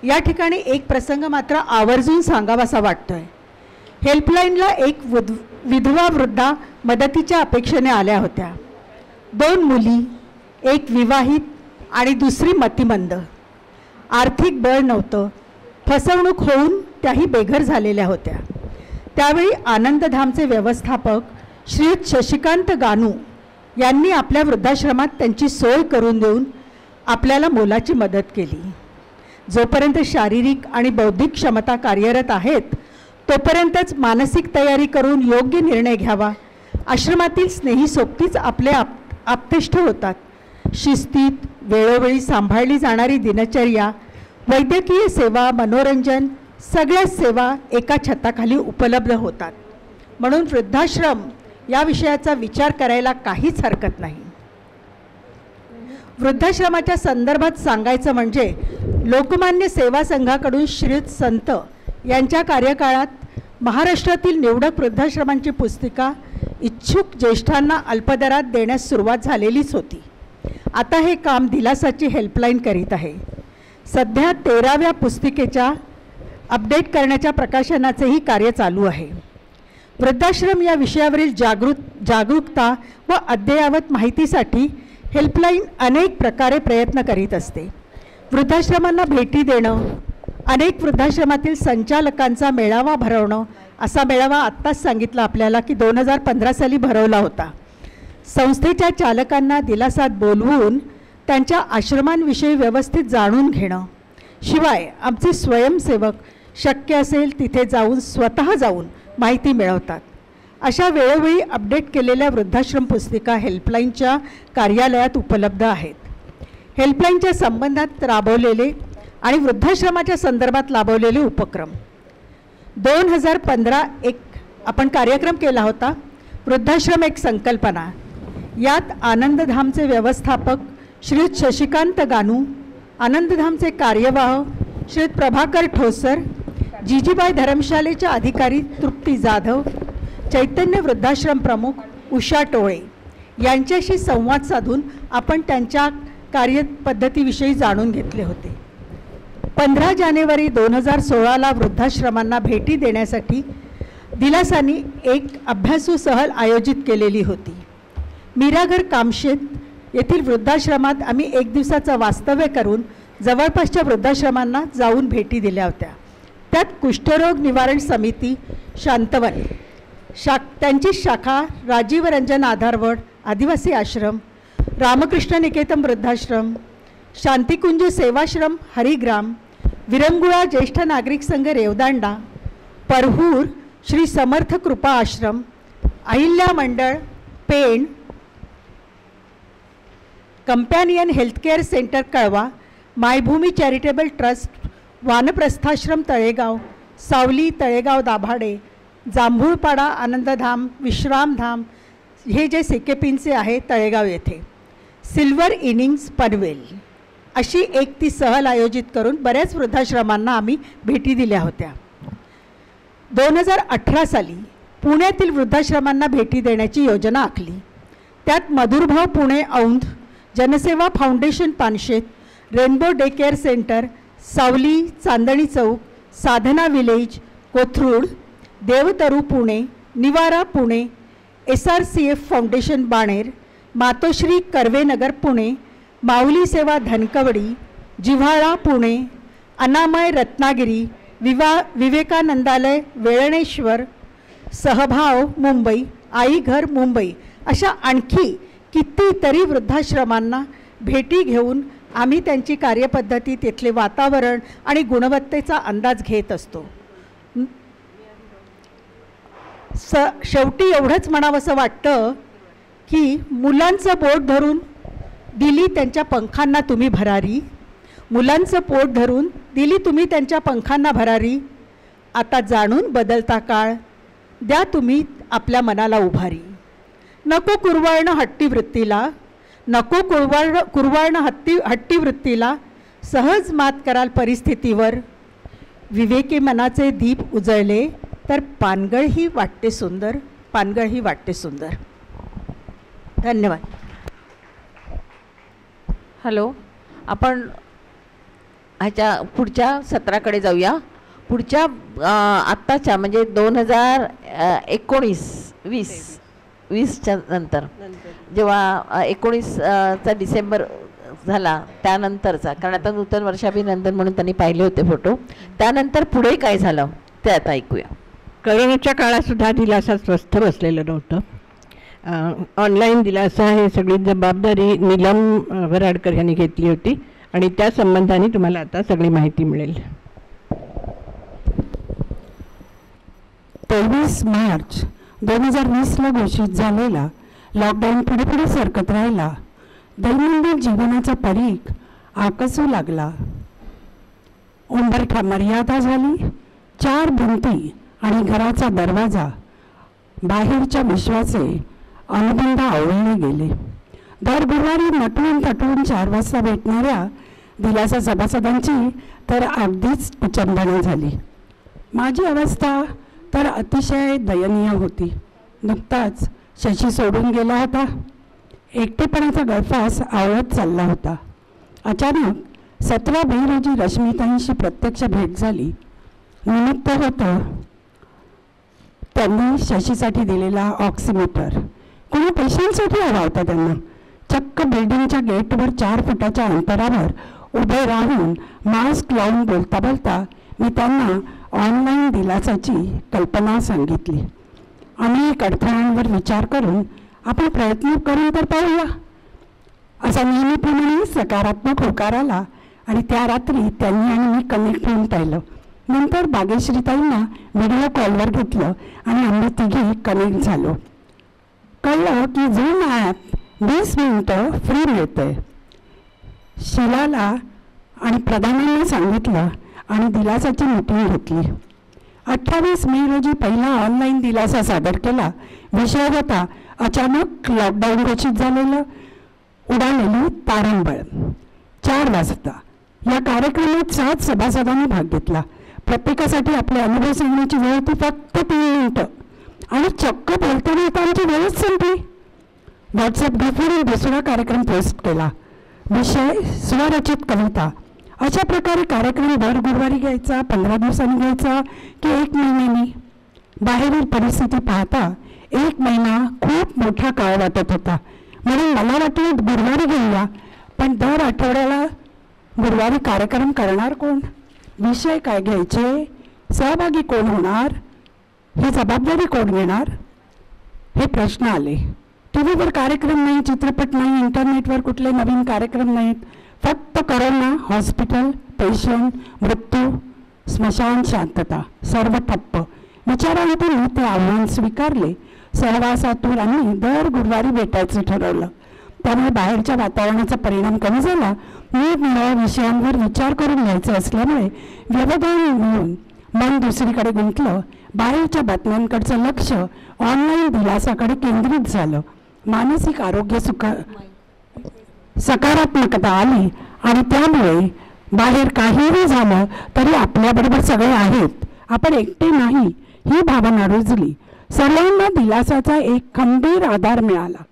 या ठिकाणी एक प्रसंग मात्र आवर्जून सांगावासा वाटतोय. हेल्पलाईनला एक विधवा वृद्धा मदतीच्या अपेक्षेने आल्या होत्या. 2 मुली, एक विवाहित आणि दुसरी मतिमंद. आर्थिक बळ नव्हतं, फसवणूक होऊन त्याही बेघर झालेल्या होत्या. त्यावेळी आनंदधामचे व्यवस्थापक श्रीयुत शशिकांत गानू यांनी आपल्या वृद्धाश्रमात त्यांची सोय करून देऊन आपल्याला मोलाची मदत केली. जोपर्यंत शारीरिक आणि बौद्धिक क्षमता कार्यरत आहेत तोपर्यंतच मानसिक तयारी करून योग्य निर्णय घ्यावा. आश्रमातील स्नेही सोबतीच आपले आप्तेष्ट होतात. शिस्तीत वेळोवेळी सांभाळली जाणारी दिनचर्या, वैद्यकीय सेवा, मनोरंजन सगळ्याच सेवा एका छताखाली उपलब्ध होतात. म्हणून वृद्धाश्रम या विषयाचा विचार करायला काहीच हरकत नाही. वृद्धाश्रमाच्या संदर्भात सांगायचं म्हणजे लोकमान्य सेवा संघाकडून श्रीयुत संत यांच्या कार्यकाळात महाराष्ट्रातील निवडक वृद्धाश्रमांची पुस्तिका इच्छुक ज्येष्ठांना अल्पदरात देण्यास सुरुवात झालेलीच होती. आता हे काम दिलासाची हेल्पलाईन करीत आहे. सध्या 13व्या पुस्तिकेच्या अपडेट करण्याच्या प्रकाशनाचेही कार्य चालू आहे. वृद्धाश्रम या विषयावरील जागरूकता व अद्ययावत माहितीसाठी हेल्पलाईन अनेक प्रकारे प्रयत्न करीत असते. वृद्धाश्रमांना भेटी देणं, अनेक वृद्धाश्रमातील संचालकांचा मेळावा भरवणं. असा मेळावा आत्ताच सांगितलं आपल्याला की 2015 साली भरवला होता. संस्थेच्या चालकांना दिलासात बोलवून त्यांच्या आश्रमांविषयी व्यवस्थित जाणून घेणं. शिवाय आमचे स्वयंसेवक शक्य असेल तिथे स्वतः जाऊन माहिती मिळवतात. अशा वेळोवेळी अपडेट केलेल्या वृद्धाश्रम पुस्तिका हेल्पलाईनच्या कार्यालयात उपलब्ध आहेत. हेल्पलाईनच्या संबंधात राबवलेले आणि वृद्धाश्रमाच्या संदर्भात राबवलेले उपक्रम 2015 एक आपण कार्यक्रम केला होता, वृद्धाश्रम एक संकल्पना. यात आनंदधामचे व्यवस्थापक श्रीयुत शशिकांत गानू, आनंदधामचे कार्यवाह श्रीयुत प्रभाकर ठोसर, जिजीबाई धर्मशालेच्या अधिकारी तृप्ती जाधव, चैतन्य वृद्धाश्रम प्रमुख उषा टोळे यांच्याशी संवाद साधून आपण त्यांच्या कार्यपद्धतीविषयी जाणून घेतले होते. 15 जानेवारी 2016ला वृद्धाश्रमांना भेटी देण्यासाठी दिलासानी एक अभ्यासू सहल आयोजित केलेली होती. मीराघर कामशेत येथील वृद्धाश्रमात आम्ही 1 दिवसाचं वास्तव्य करून जवळपासच्या वृद्धाश्रमांना जाऊन भेटी दिल्या होत्या. त्यात कुष्ठरोग निवारण समिती शांतवन, त्यांची शाखा राजीव रंजन आधारवड आदिवासी आश्रम, रामकृष्ण निकेतन वृद्धाश्रम, शांतिकुंज सेवाश्रम हरिग्राम, विरंगुळा ज्येष्ठ नागरिक संघ रेवदांडा, परहूर श्री समर्थ कृपा आश्रम, अहिल्या मंडळ, पेण, कंपॅनियन हेल्थकेअर सेंटर कळवा, मायभूमी चॅरिटेबल ट्रस्ट, वानप्रस्थाश्रम तळेगाव, सावली तळेगाव दाभाडे, जांभूळपाडा आनंदधाम, विश्रामधाम हे जे CKPचे आहे तळेगाव येथे, सिल्वर इनिंग्स पनवेल अशी एक ती सहल आयोजित करून बऱ्याच वृद्धाश्रमांना आम्ही भेटी दिल्या होत्या. 2018 साली पुण्यातील वृद्धाश्रमांना भेटी देण्याची योजना आखली. त्यात मधुरभाव पुणे औंध, जनसेवा foundation Panshet, rainbow day care centre सावली चांदणी चौक, साधना विलेज कोथरूड, देवतरू पुणे, निवारा पुणे, SRCF फाउंडेशन बाणेर, मातोश्री कर्वेनगर पुणे, माऊली सेवा धनकवडी, जिव्हाळा पुणे, अनामय रत्नागिरी, विवेकानंदालय वेळणेश्वर, सहभाव मुंबई, आई घर मुंबई अशा आणखी कितीतरी वृद्धाश्रमांना भेटी घेऊन आम्ही त्यांची कार्यपद्धती, तिथले वातावरण आणि गुणवत्तेचा अंदाज घेत असतो. शेवटी एवढंच म्हणावंसं वाटतं की मुलांचं पोट धरून दिली त्यांच्या पंखांना तुम्ही भरारी, मुलांचं पोट धरून दिली तुम्ही त्यांच्या पंखांना भरारी, आता जाणून बदलता काळ द्या तुम्ही आपल्या मनाला उभारी. नको कुरवाळणं हट्टी वृत्तीला, नको कुरवाळणं हट्टी वृत्तीला, सहज मात कराल परिस्थितीवर. विवेकी मनाचे दीप उजळले तर पानगळही वाटते सुंदर, पानगळही वाटते सुंदर. धन्यवाद. हॅलो, आपण ह्याच्या पुढच्या सत्राकडे जाऊया. पुढच्या आत्ताच्या म्हणजे 2019-20च्या नंतर, जेव्हा 19चा डिसेंबर झाला त्यानंतरचा, कारण आता नूतन वर्षाभिनंदन म्हणून त्यांनी पाहिले होते फोटो, त्यानंतर पुढे काय झालं ते आता ऐकूया. करोनाच्या काळातसुद्धा दिलासा स्वस्थ बसलेलं नव्हतं. ऑनलाईन दिलासा हे सगळी जबाबदारी नीलम वराडकर यांनी घेतली होती आणि त्या संबंधाने तुम्हाला आता सगळी माहिती मिळेल. 23 मार्च 2020ला घोषित झालेला लॉकडाऊन पुढे पुढे सरकत राहिला. दैनंदिन जीवनाचा परीघ आकसू लागला. उंबरठा मर्यादा झाली. 4 भिंती आणि घराचा दरवाजा, बाहेरच्या विश्वाचे अनुबंध आवळले गेले. दर गुरुवारी नटून तटून 4 वाजता भेटणाऱ्या दिलासा सभासदांची तर अगदीच उचंबना झाली. माझी अवस्था तर अतिशय दयनीय होती. नुकताच शशी सोडून गेला होता. एकटेपणाचा गळफास आवळत चालला होता. अचानक 17 मे रोजी रश्मिताईंशी प्रत्यक्ष भेट झाली. निमित्त होतं त्यांनी शशीसाठी दिलेला ऑक्सिमीटर. कोणी पेशंटसाठी हवा होता त्यांना. चक्क बिल्डिंगच्या गेटवर 4 फुटाच्या अंतरावर उभे राहून मास्क लावून बोलता बोलता मी त्यांना ऑनलाईन दिलासाची कल्पना सांगितली. अनेक अडथळ्यांवर विचार करून आपण प्रयत्न करून तर पाहूया असा नेहमीप्रमाणे सकारात्मक होकार आला आणि त्या रात्री त्यांनी आणि मी कनेक्ट होऊन पाहिलं. नंतर बागेश्रीताईंना व्हिडिओ कॉलवर घेतलं आणि आम्ही तिघी कनेक्ट झालो. कळलं की झूम ॲप 20 मिनिटं फ्री मिळतंय. शिलाला आणि प्रधानांना सांगितलं आणि दिलासाची मीटिंग घेतली. 28 मे रोजी पहिला ऑनलाईन दिलासा सादर केला. विषय होता अचानक लॉकडाऊन घोषित झालेलं, उडालेली तारंबळ. 4 वाजता या कार्यक्रमात 7 सभासदांनी भाग घेतला. प्रत्येकासाठी आपले अनुभव सांगण्याची वेळ होती फक्त 3 मिनिटं आणि चक्क बोलताना आता आमची वेळच संपली. व्हॉट्सअप ग्रुपवरून दुसरा कार्यक्रम पोस्ट केला. विषय स्वरचित कविता. अशा प्रकारे कार्यक्रम दर गुरुवारी घ्यायचा, 15 दिवसांनी घ्यायचा की 1 महिन्यानी. बाहेरील परिस्थिती पाहता 1 महिना खूप मोठा काळ वाटत होता. म्हणून मला वाटलं गुरुवारी घेऊया, पण दर आठवड्याला गुरुवारी कार्यक्रम करणार कोण, विषय काय घ्यायचे, सहभागी कोण होणार, ही जबाबदारी कोण घेणार, हे प्रश्न आले. टी व्हीवर कार्यक्रम नाही, चित्रपट नाही, इंटरनेटवर कुठले नवीन कार्यक्रम नाहीत. फक्त करोना, हॉस्पिटल, पेशंट, मृत्यू, स्मशान, शांतता, सर्व ठप्प. विचारांतून ते आव्हान स्वीकारले. सहवासातून आम्ही दर गुरुवारी भेटायचं ठरवलं. त्यामुळे बाहेरच्या वातावरणाचा परिणाम कमी झाला. नव्या विषयांवर विचार करून घ्यायचे असल्यामुळे व्यवधान मिळून मन दुसरीकडे गुंतलं. बाहेरच्या बातम्यांकडचं लक्ष ऑनलाईन दिलासाकडे केंद्रित झालं. मानसिक आरोग्य सकारात्मकता आली आणि त्यामुळे बाहेर काहीही झालं तरी आपल्याबरोबर सगळे आहेत, आपण एकटे नाही ही भावना रुजली. सर्वांना दिलासाचा एक खंबीर आधार मिळाला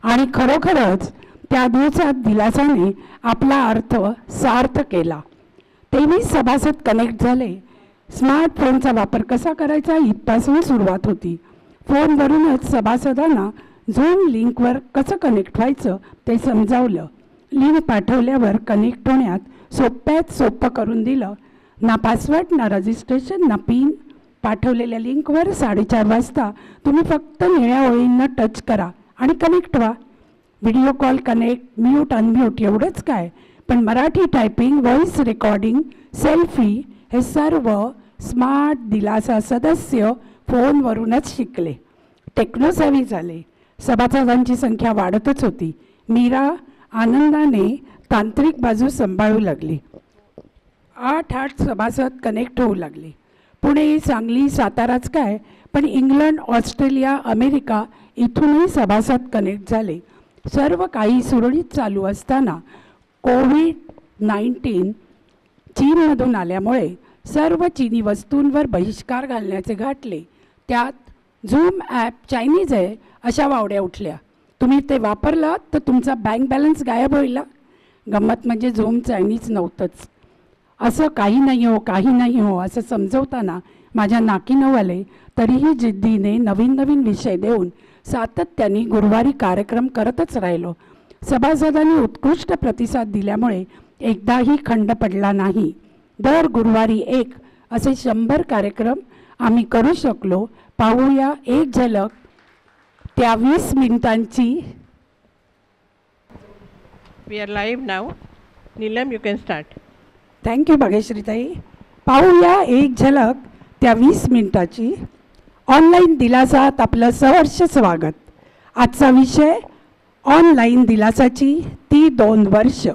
आणि खरोखरच त्या दिवसात दिलासाने आपला अर्थ सार्थ केला. 23 सभासद कनेक्ट झाले. स्मार्टफोनचा वापर कसा करायचा इथपासून सुरुवात होती. फोनवरूनच सभासदांना झूम लिंकवर कसं कनेक्ट व्हायचं ते समजावलं. लिंक पाठवल्यावर कनेक्ट होण्यात सोप्यात सोपं करून दिलं. ना पासवर्ड, ना रजिस्ट्रेशन, ना पिन. पाठवलेल्या लिंकवर 4:30 वाजता तुम्ही फक्त निळ्या ओळींना टच करा आणि कनेक्ट व्हा. Video call connect, mute, unmute एवढंच काय, पण Marathi typing, voice recording, selfie हे सर्व स्मार्ट दिलासा सदस्य फोनवरूनच शिकले. टेक्नोसेव्ही झाले. सभासदांची संख्या वाढतच होती. मीरा आनंदाने तांत्रिक बाजू सांभाळू लागली. 8 सभासद कनेक्ट होऊ लागले. पुणे, सांगली, साताराच काय, पण इंग्लंड, ऑस्ट्रेलिया, अमेरिका इथूनही सभासद कनेक्ट झाले. सर्व काही सुरळीत चालू असताना कोविड-19 चीनमधून आल्यामुळे सर्व चीनी वस्तूंवर बहिष्कार घालण्याचे घातले. त्यात झूम ॲप चायनीज आहे अशा वावड्या उठल्या. तुम्ही ते वापरलात तर तुमचा बँक बॅलन्स गायब होईल. गंमत म्हणजे झूम चायनीज नव्हतंच. असं काही नाही हो, काही नाही हो असं समजवताना माझ्या नाकी न आले तरीही जिद्दीने नवीन नवीन विषय देऊन सातत्याने गुरुवारी कार्यक्रम करतच राहिलो. सभासदांनी उत्कृष्ट प्रतिसाद दिल्यामुळे एकदाही खंड पडला नाही. दर गुरुवारी एक असे 100 कार्यक्रम आम्ही करू शकलो. पाहूया एक झलक त्या 20 मिनिटांची. वी आर लाईव्ह नाव. Neelam, you can start. Thank you भाग्यश्रीताई. पाहूया एक झलक त्या 20 मिनिटाची. ऑनलाईन दिलासात आपलं सहर्ष स्वागत. आजचा विषय ऑनलाईन दिलासाची ती 2 वर्ष.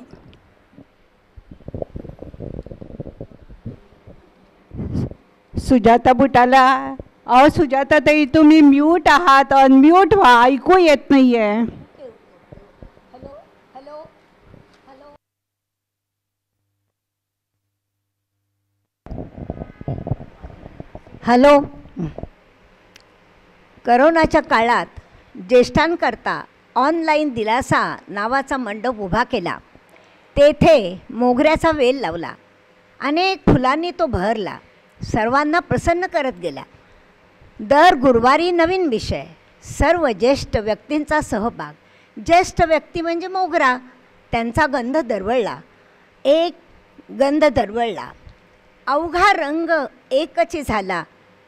सुजाता बुटाला. अहो सुजाता ताई, तुम्ही म्यूट आहात, अनम्यूट व्हा, ऐकू येत नाहीये. हॅलो. करोनाच्या काळात ज्येष्ठांकरता ऑनलाईन दिलासा नावाचा मंडप उभा केला. तेथे मोगऱ्याचा वेल लावला. अनेक फुलांनी तो बहरला. सर्वांना प्रसन्न करत गेला. दर गुरुवारी नवीन विषय, सर्व ज्येष्ठ व्यक्तींचा सहभाग. ज्येष्ठ व्यक्ती म्हणजे मोगरा. त्यांचा गंध दरवळला. एक गंध दरवळला. अवघा रंग एकची झाला.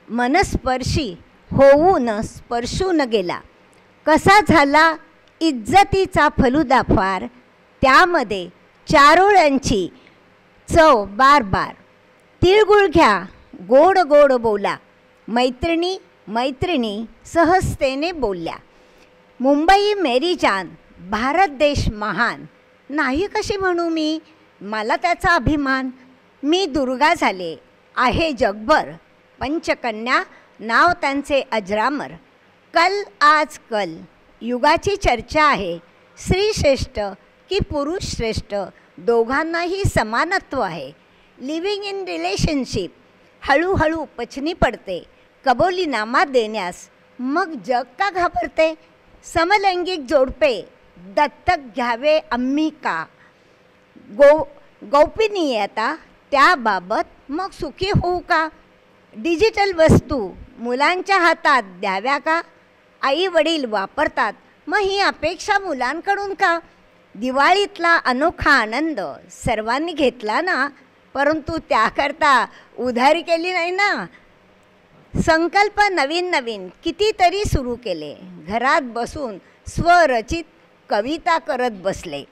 मनस्पर्शी होऊन स्पर्शून गेला. कसा झाला इज्जतीचा फलुदा फार. त्यामध्ये चारोळ्यांची चव बार बार. तिळगुळ घ्या, गोड गोड बोला. मैत्रिणी मैत्रिणी सहजतेने बोलल्या. मुंबई मेरी जान, भारत देश महान. नाही कशी म्हणू मी, मला त्याचा अभिमान. मी दुर्गा झाले आहे जगभर. पंचकन्या नाव त्यांचे अजरामर. कल आज कल युगाची चर्चा आहे. स्त्री श्रेष्ठ की पुरुष श्रेष्ठ दोघांनाही समानत्व आहे. लिव्हिंग इन रिलेशनशिप हळूहळू पचनी पडते. कबोलीनामा देण्यास मग जग का घाबरते. समलैंगिक जोडपे दत्तक घ्यावे आम्ही का. गौपनीयता त्याबाबत मग सुखी होऊ का. डिजिटल वस्तू मुलांच्या हातात द्याव्या का. आई वडील वापरतात मग ही अपेक्षा मुलांकडून का. दिवाळीतला अनोखा आनंद सर्वांनी घेतला ना, परंतु त्याकरता उधारी केली नाही ना. संकल्प नवीन नवीन कितीतरी सुरू केले. घरात बसून स्वरचित कविता करत बसले.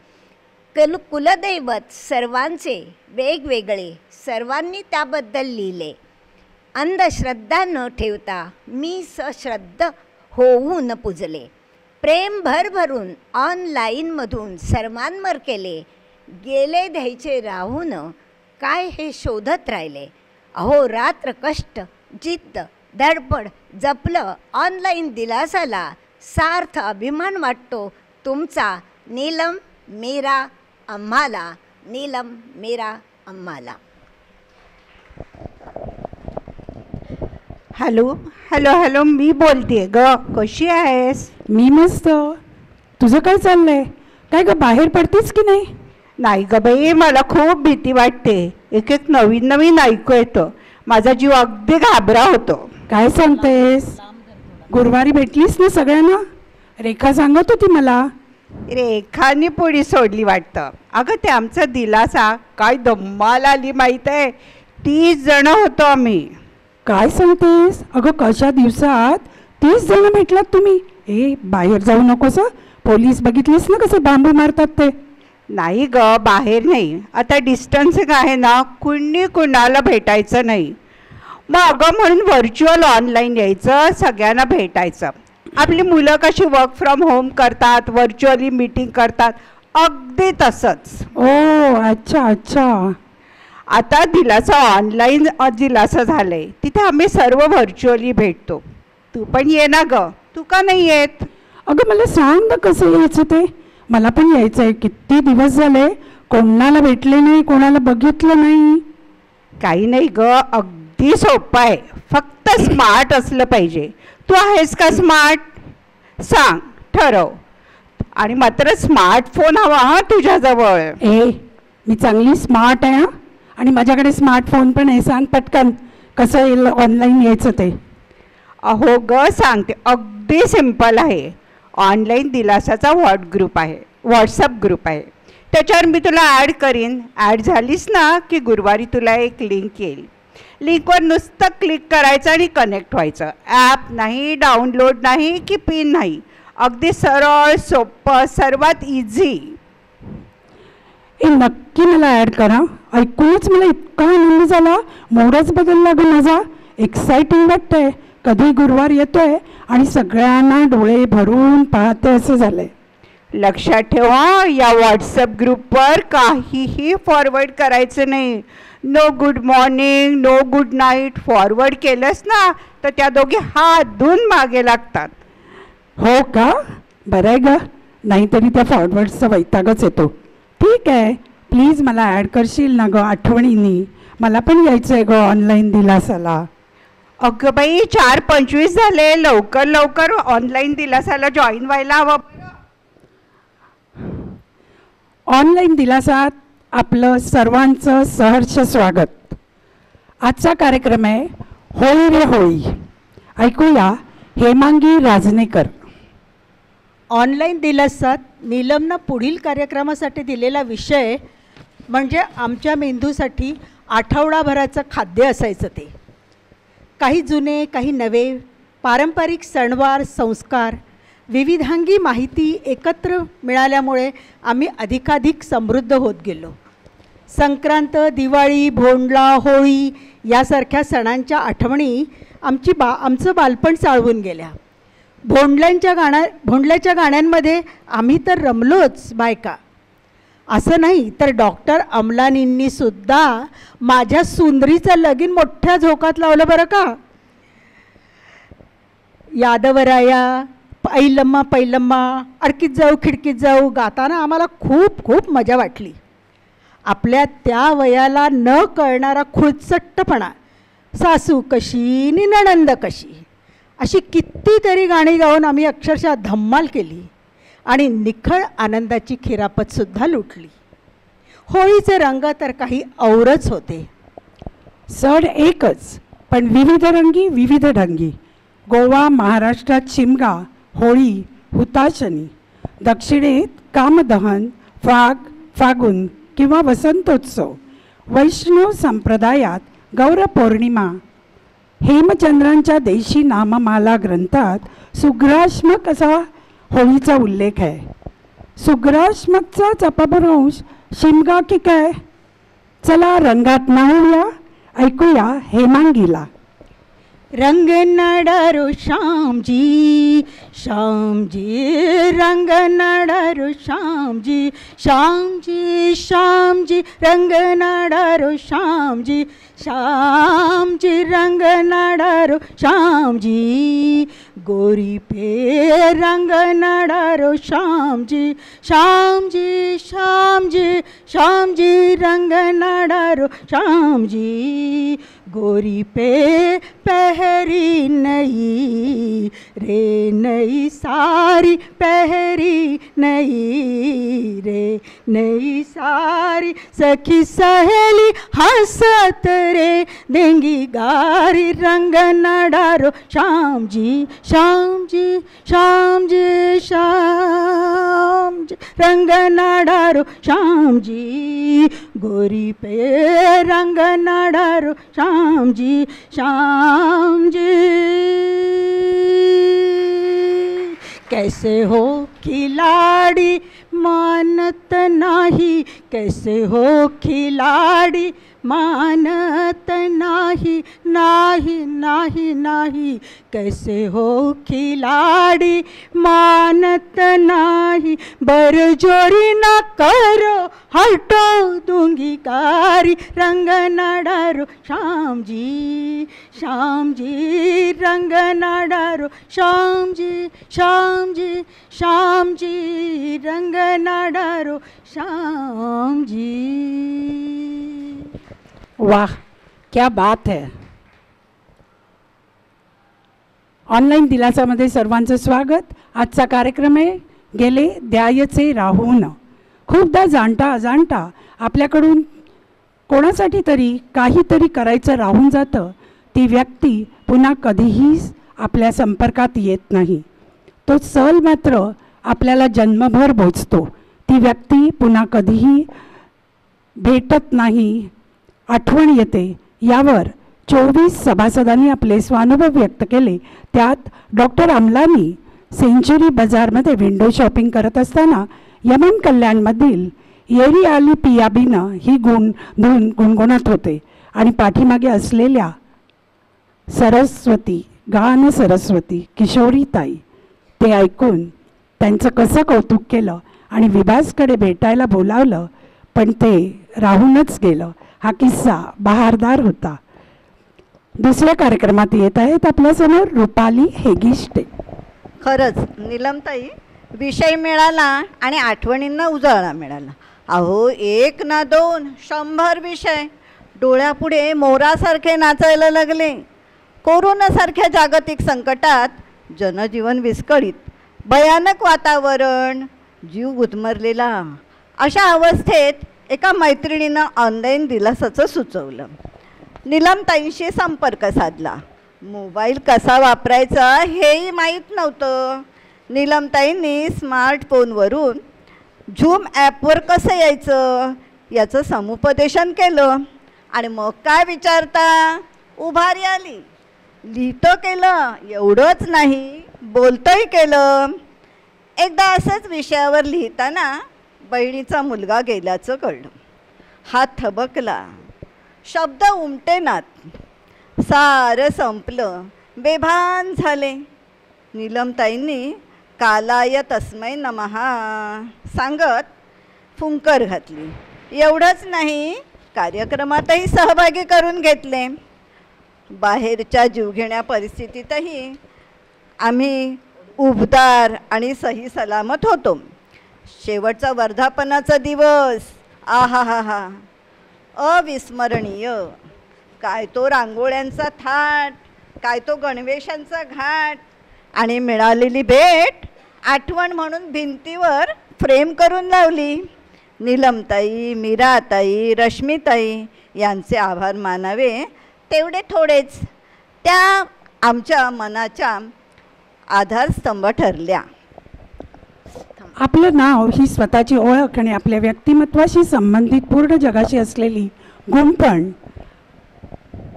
कुलदैवत सर्वांचे वेगवेगळे, सर्वांनी त्याबद्दल लिहिले. अंधश्रद्धा न ठेवता मी सश्रद्ध होऊन पुजले. प्रेम भरभरून ऑनलाईनमधून सर्वांवर केले. गेले द्यायचे राहून काय हे शोधत राहिले. अहो रात्र कष्ट जिद्द धडपड जपलं ऑनलाईन दिलासाला. सार्थ अभिमान वाटतो तुमचा. नीलम मीरा आम्हाला. नीलम मीरा आम्हाला. हॅलो हॅलो हॅलो, मी बोलते ग. कशी आहेस? मी मस्त. तुझं काय चाललंय? काय ग, बाहेर पडतेस की नाही? नाही ग बाई, मला खूप भीती वाटते. एक एक नवीन नवीन ऐकू येतं. माझा जीव अगदी घाबरा होतो. काय सांगतेस? गुरुवारी भेटलीस ना सगळ्यांना? रेखा सांगत होती मला. रेखाने पुढी सोडली वाटतं. अगं ते आमचा दिलासा काय धम्माल आली माहीत आहे. 30 जण होतो आम्ही. काय सांगतेस? अगं कशा दिवसात 30 जण भेटलात तुम्ही? बाहेर जाऊ नकोस, पोलीस बघितलीस ना कसे बांबू मारतात ते. नाही ग, बाहेर नाही. आता डिस्टन्सिंग आहे ना, कुणी कुणाला भेटायचं नाही. मग अगं म्हणून व्हर्च्युअल ऑनलाईन यायचं, सगळ्यांना भेटायचं. आपली मुलं कशी वर्क फ्रॉम होम करतात, व्हर्च्युअली मीटिंग करतात, अगदी तसंच. ओ अच्छा अच्छा. आता दिलासा ऑनलाईन दिलासा झालंय. तिथे आम्ही सर्व व्हर्च्युअली भेटतो. तू पण ये ना ग. तू का नाही येत? अगं मला सांग ना कसं यायचं ते. मला पण यायचं आहे. किती दिवस झाले कोणाला भेटले नाही, कोणाला बघितलं नाही. काही नाही ग, अगदी सोपं आहे. फक्त स्मार्ट असलं पाहिजे. तू आहेस का स्मार्ट? सांग, ठरव. आणि मात्र स्मार्टफोन हवा हा तुझ्याजवळ. मी चांगली स्मार्ट आहे आणि माझ्याकडे स्मार्टफोन पण आहे. सांग पटकन कसं ऑनलाईन यायचं ते. अहो ग सांगते, अगदी सिम्पल आहे. ऑनलाईन दिलासाचा व्हॉट्सअप ग्रुप आहे. त्याच्यावर मी तुला ॲड करीन. ॲड झालीस ना की गुरुवारी तुला एक लिंक येईल. लिंकवर नुसतं क्लिक करायचं आणि कनेक्ट व्हायचं. ॲप नाही, डाउनलोड नाही की पिन नाही. अगदी सरळ सोपं, सर्वात इझी. नक्की मला ॲड करा. ऐकूनच मला इतका आनंद झाला. मोडच बदलला ग माझा. एक्साइटिंग वाटतंय. कधी गुरुवार येतोय आणि सगळ्यांना डोळे भरून पाहते असं झालंय. लक्षात ठेवा, या व्हॉट्सअप ग्रुपवर काहीही फॉरवर्ड करायचं नाही. No good morning, no good night forward केलंस ना तर त्या दोघी हात धुवून मागे लागतात. हो का? बरं आहे ग, नाहीतरी त्या फॉरवर्डचा वैतागच येतो. ठीक आहे, प्लीज मला ॲड करशील ना ग आठवणीने. मला पण यायचं आहे ग ऑनलाईन दिलासाला. अगं बाई, 4:25 झाले. लवकर लवकर ऑनलाईन दिलासाला जॉईन व्हायला हवं. ऑनलाईन दिलासात आपलं सर्वांचं सहर्ष स्वागत. आजचा कार्यक्रम आहे होळी रे होळी. ऐकूया हेमांगी राजनेकर. ऑनलाईन दिलासात नीलमनं पुढील कार्यक्रमासाठी दिलेला विषय म्हणजे आमच्या मेंदूसाठी आठवडाभराचं खाद्य असायचं ते. काही जुने, काही नवे, पारंपरिक सणवार, संस्कार, विविधांगी माहिती एकत्र मिळाल्यामुळे आम्ही अधिकाधिक समृद्ध होत गेलो. संक्रांत, दिवाळी, भोंडला, होळी यासारख्या सणांच्या आठवणी आमचं बालपण चालवून गेल्या. भोंडल्याच्या गाण्यांमध्ये आम्ही तर रमलोच बायका. असं नाही तर डॉक्टर अमलानींनी सुद्धा माझ्या सुंदरीचं लगीन मोठ्या झोकात लावलं बरं का. यादवराया, पैलम्मा पैलम्मा, अडकीत जाऊ खिडकीत जाऊ गाताना आम्हाला खूप खूप मजा वाटली. आपल्या त्या वयाला न कळणारा खुळचट्टपणा, सासू कशी नि नणंद कशी, अशी कितीतरी गाणी गाऊन आम्ही अक्षरशः धम्माल केली आणि निखळ आनंदाची खिरापतसुद्धा लुटली. होळीचे रंग तर काही औरच होते. सण एकच पण विविध रंगी विविध ढंगी. गोवा, महाराष्ट्रात शिमगा, होळी, हुताशनी. दक्षिणेत कामदहन, फागुन किंवा वसंतोत्सव. वैष्णव संप्रदायात गौरपौर्णिमा. हेमचंद्रांच्या देशी नाममाला ग्रंथात सुग्राश्मक असा होळीचा उल्लेख आहे. सुग्राश्मकचाच अपभ्रंश शिमगा की काय? चला रंगात न्हाऊया. ऐकूया हेमांगीला. रंग नडरो श्याम जी रंग नडरो श्याम जी रंग नडरो श्याम जी रंग नडरो श्याम जी गोरी पे रंग नडरो श्याम जी रंग नडरो श्याम जी गोरी पे पहरी नई रे नई सारी पहरी नई रे नई सारी सखी सहेली हंसत रे देंगी गारी रंग नडारो श्याम जी रंग नडारो श्याम जी गोरी पे रंग नडारो श्याम जी कैसे हो खिलाड़ी मानत नाही कैसे हो खिलाड़ी मानत नाही कैसे हो खिलाड़ी मानत नाही बरजोरी न करो हटो दूंगी कारी रंग नडारो श्याम जी रंग नडारो श्याम जी रंग नडारो श्याम जी। वाह, क्या बात है। ऑनलाईन दिलासामध्ये सर्वांचं स्वागत। आजचा कार्यक्रम आहे गेले द्यायचे राहून। खूपदा जाणता अजाणता आपल्याकडून कोणासाठी तरी काहीतरी करायचं राहून जातं। ती व्यक्ती पुन्हा कधीही आपल्या संपर्कात येत नाही। तो सल मात्र आपल्याला जन्मभर बोचतो। ती व्यक्ती पुन्हा कधीही भेटत नाही, आठवण येते। यावर 24 सभासदांनी आपले स्वानुभव व्यक्त केले। त्यात डॉक्टर अमलानी सेंचुरी बाजारमध्ये विंडो शॉपिंग करत असताना यमन कल्याणमधील येरी आली पियाबीनं ही धून गुणगुणत होते आणि पाठीमागे असलेल्या सरस्वती, गान सरस्वती किशोरीताई ते ऐकून त्यांचं कसं कौतुक केलं आणि विभासकडे भेटायला बोलावलं, पण ते राहूनच गेलं। हा किस्सा बहारदार होता। दुसऱ्या कार्यक्रमात येत आहेत आपल्यासमोर रुपाली हेगिष्टे। खरंच नीलमताई, विषय मिळाला आणि आठवणींना उजाळा मिळाला। अहो, 1 ना 2 100 विषय डोळ्यापुढे मोरासारखे नाचायला लागले। कोरोनासारख्या जागतिक संकटात जनजीवन विस्कळीत, भयानक वातावरण, जीव गुदमरलेला, अशा अवस्थेत एका मैत्रिणीनं ऑनलाईन दिलासाचं सुचवलं। नीलमताईंशी संपर्क साधला। मोबाईल कसा वापरायचा हेही माहीत नव्हतं। नीलमताईंनी स्मार्टफोनवरून झूम ॲपवर कसं यायचं याचं समुपदेशन केलं आणि मग काय विचारता उभारी आली। लिहितं केलं, एवढंच नाही बोलतंही केलं। एकदा असंच विषयावर लिहिताना बहिणीचा मुलगा गेल्याचं कळलं। हात थबकला, शब्द उमटेनात, सारं संपलं, बेभान झाले। नीलमताईंनी कालाय तस्मै नमः सांगत फुंकर घातली। एवढंच नाही, कार्यक्रमातही सहभागी करून घेतले। बाहेरच्या जीवघेण्या परिस्थितीतही आम्ही उबदार आणि सही सलामत होतो। शेवटचा वर्धापनाचा दिवस, आहाहाहा, अविस्मरणीय। काय तो रांगोळ्यांचा थाट, काय तो गणवेशांचा घाट आणि मिळालेली भेट आठवण म्हणून भिंतीवर फ्रेम करून लावली। नीलमताई, मीराताई, रश्मीताई यांचे आभार मानावे तेवढे थोडेच। त्या आमच्या मनाच्या आधारस्तंभ ठरल्या। आपलं नाव ही स्वतःची ओळख आणि आपल्या व्यक्तिमत्वाशी संबंधित पूर्ण जगाशी असलेली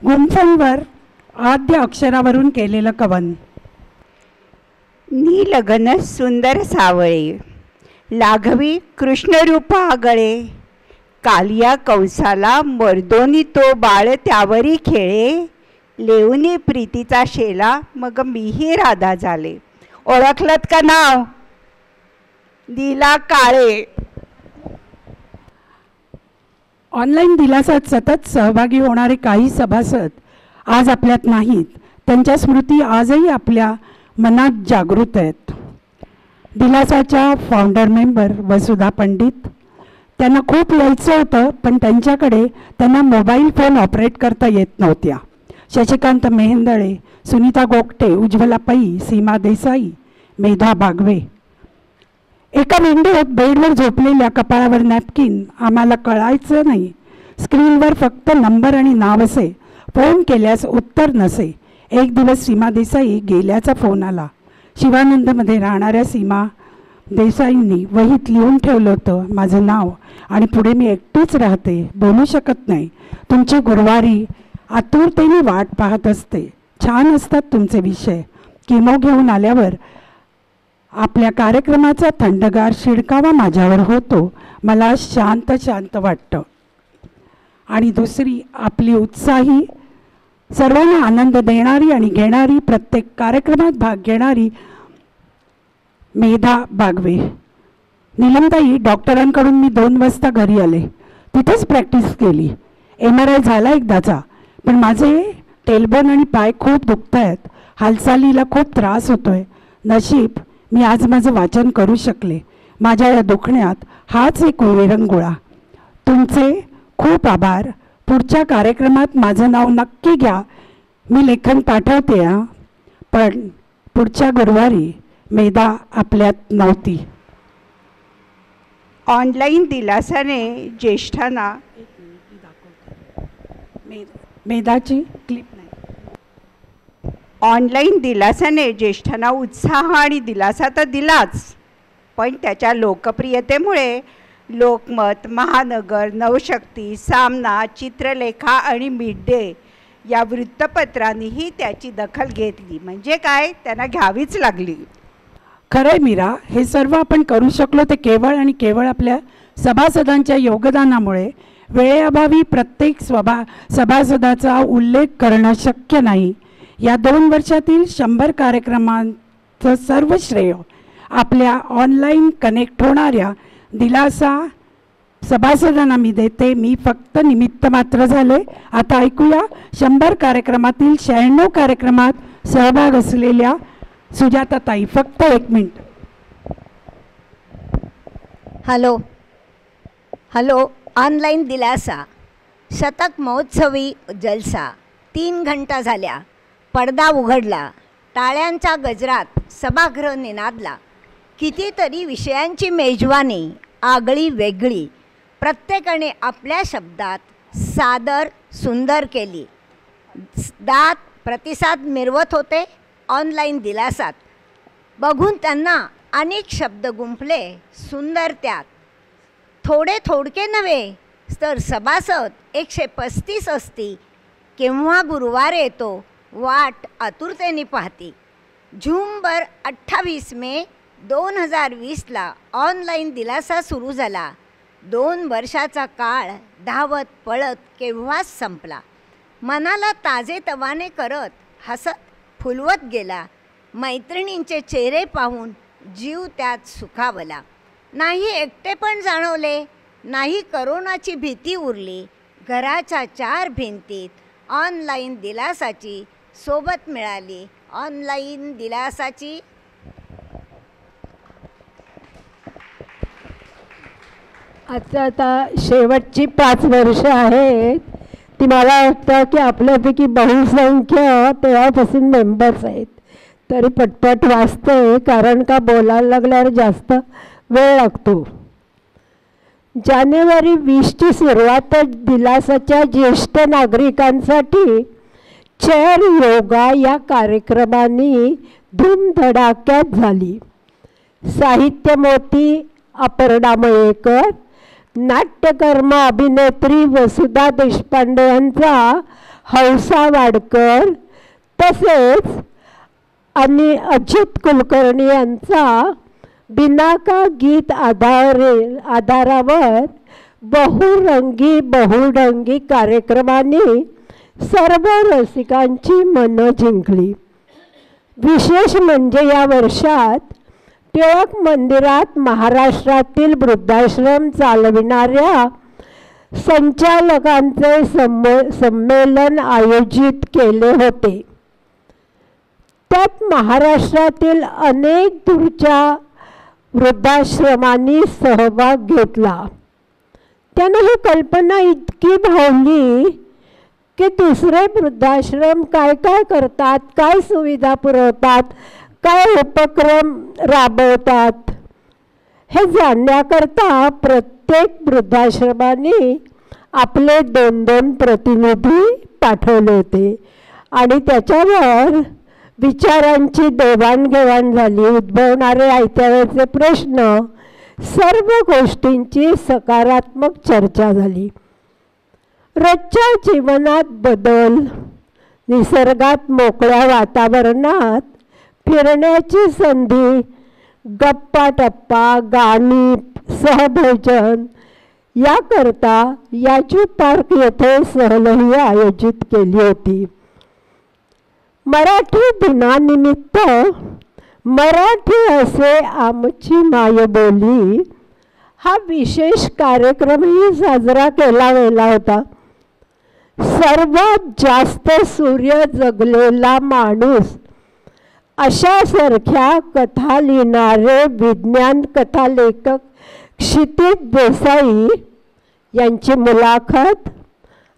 गुंफणवर आद्य अक्षरावरून केलेलं कवन। नीलगन सुंदर सावळे, लाघवी कृष्णरूपा गळे, कालिया कौसाला मर्दोनी तो बाळ त्यावरी खेळे, लेऊनी प्रीतीचा शेला, मग मीही राधा झाले. ओळखलत का नाव? दिला काळे. ऑनलाईन दिलासात सतत सहभागी होणारे काही सभासद आज आपल्यात नाहीत. त्यांच्या स्मृती आजही आपल्या मनात जागृत आहेत. दिलासाच्या फाउंडर मेंबर वसुधा पंडित, त्यांना खूप यायचं होतं पण त्यांना मोबाईल फोन ऑपरेट करता येत नव्हत्या. शशिकांत मेहेंदळे, सुनीता गोगटे, उज्ज्वला पै, सीमा देसाई, मेधा बागवे. एका विंडोत बेडवर झोपलेल्या, कपाळावर नॅपकिन. आम्हाला कळायचं नाही. स्क्रीनवर फक्त नंबर आणि नाव असे. फोन केल्यास उत्तर नसे. एक दिवस सीमा देसाई गेल्याचा फोन आला. शिवानंदमध्ये राहणाऱ्या सीमा देसाईंनी वहीत लिहून ठेवलं होतं माझं नाव आणि पुढे मी एकटीच राहते, बोलू शकत नाही. तुमची गुरुवारी आतुरतेने वाट पाहत असते. छान असतात तुमचे विषय. किमो घेऊन आल्यावर आपल्या कार्यक्रमाचा थंडगार शिडकावा माझ्यावर होतो. मला शांत शांत वाटतं. आणि दुसरी आपली उत्साही, सर्वांना आनंद देणारी आणि घेणारी, प्रत्येक कार्यक्रमात भाग घेणारी मेधा बागवे. नीलमताई, डॉक्टरांकडून मी 2 वाजता घरी आले. तिथेच प्रॅक्टिस केली. MRI झाला एकदाचा, पण माझे टेलबोन आणि पाय खूप दुखत आहेत. हालचालीला खूप त्रास होतोय. नशीब मी आज माझं वाचन करू शकले. माझ्या या दुखण्यात हाच एक विरंगुळा. तुमचे खूप आभार. पुढच्या कार्यक्रमात माझं नाव नक्की घ्या. मी लेखन पाठवते हां. पण पुढच्या गुरुवारी मेधा आपल्यात नव्हती. ऑनलाईन दिलासाने ज्येष्ठांना, मेधाची क्लिप नाही. ऑनलाईन दिलासाने ज्येष्ठांना उत्साह आणि दिलासा तर दिलाच, पण त्याच्या लोकप्रियतेमुळे लोकमत, महानगर, नवशक्ती, सामना, चित्रलेखा आणि मिड डे या वृत्तपत्रांनीही त्याची दखल घेतली. म्हणजे काय, त्यांना घ्यावीच लागली. खरंय मीरा, हे सर्व आपण करू शकलो ते केवळ आणि केवळ आपल्या सभासदांच्या योगदानामुळे. वेळेअभावी प्रत्येक सभासदाचा उल्लेख करणं शक्य नाही. या 2 वर्षातील 100 कार्यक्रमांचं सर्व श्रेय आपल्या ऑनलाईन कनेक्ट होणाऱ्या दिलासा सभासदांना मी देते. मी फक्त निमित्त मात्र झाले. आता ऐकूया 100 कार्यक्रमातील 96 कार्यक्रमात सहभाग असलेल्या सुजाताताई. फक्त 1 मिनिट. हॅलो, ऑनलाईन दिलासा शतक महोत्सवी जलसा. 3 घंटा झाल्या, पडदा उघडला, टाळ्यांच्या गजरात सभागृह निनादला. कितीतरी विषयांची मेजवानी आगळी वेगळी, प्रत्येकाने आपल्या शब्दात सादर सुंदर केली. दात प्रतिसाद मिरवत होते ऑनलाईन दिलासात. बघून त्यांना अनेक शब्द गुंफले सुंदर त्यात. थोडे थोडके नव्हे तर सभासद 135 असती. केव्हा गुरुवार येतो वाट आतुरतेने पाहती. झूमवर 28 मे 2020ला ऑनलाईन दिलासा सुरू झाला. 2 वर्षाचा काळ धावत पळत केव्हाच संपला. मनाला ताजेतवाने करत हसत फुलवत गेला. मैत्रिणींचे चेहरे पाहून जीव त्यात सुखावला. नाही एकटेपण जाणवले, नाही करोनाची भीती उरली. घराच्या 4 भिंतीत ऑनलाईन दिलासाची सोबत मिळाली. ऑनलाईन दिलासाची आता शेवटची 5 वर्ष आहेत ती मला वाटतं की आपल्यापैकी बहुसंख्य तेव्हापासून मेंबर्स आहेत. तरी पटपट वाचते, कारण का बोलायला लागल्यावर जास्त वेळ लागतो. जानेवारी 20ची सुरुवातच दिलासाच्या ज्येष्ठ नागरिकांसाठी चेअर योगा या कार्यक्रमांनी धूमधडाक्यात झाली. साहित्य मोती अपर्णा मयेकर, नाट्यकर्म अभिनेत्री वसुधा देशपांडे यांचा हौसा वाडकर, तसेच आणि अजित कुलकर्णी यांचा बिनाका गीत आधारावर बहुरंगी बहुढंगी कार्यक्रमांनी सर्व रसिकांची मनं जिंकली. विशेष म्हणजे या वर्षात टिळक मंदिरात महाराष्ट्रातील वृद्धाश्रम चालविणाऱ्या संचालकांचे संमेलन आयोजित केले होते. त्यात महाराष्ट्रातील अनेक दूरच्या वृद्धाश्रमांनी सहभाग घेतला. त्यांना ही कल्पना इतकी भावली की दुसरे वृद्धाश्रम काय काय करतात, काय सुविधा पुरवतात, काय उपक्रम राबवतात हे जाणण्याकरता प्रत्येक वृद्धाश्रमाने आपले 2-2 प्रतिनिधी पाठवले होते आणि त्याच्यावर विचारांची देवाणघेवाण झाली. उद्भवणारे ऐत्यावेळचे प्रश्न, सर्व गोष्टींची सकारात्मक चर्चा झाली. रोजच्या जीवनात बदल, निसर्गात मोकळ्या वातावरणात फिरण्याची संधी, गप्पा टप्पा, गाणी, सहभोजन याकरता याचू पार्क येथे सहलही आयोजित केली होती. मराठी दिनानिमित्त मराठी असे आमची मायबोली हा विशेष कार्यक्रमही साजरा केला गेला होता. सर्वात जास्त सूर्य जगलेला माणूस अशासारख्या कथा लिहिणारे विज्ञान कथा लेखक क्षितिज देसाई यांची मुलाखत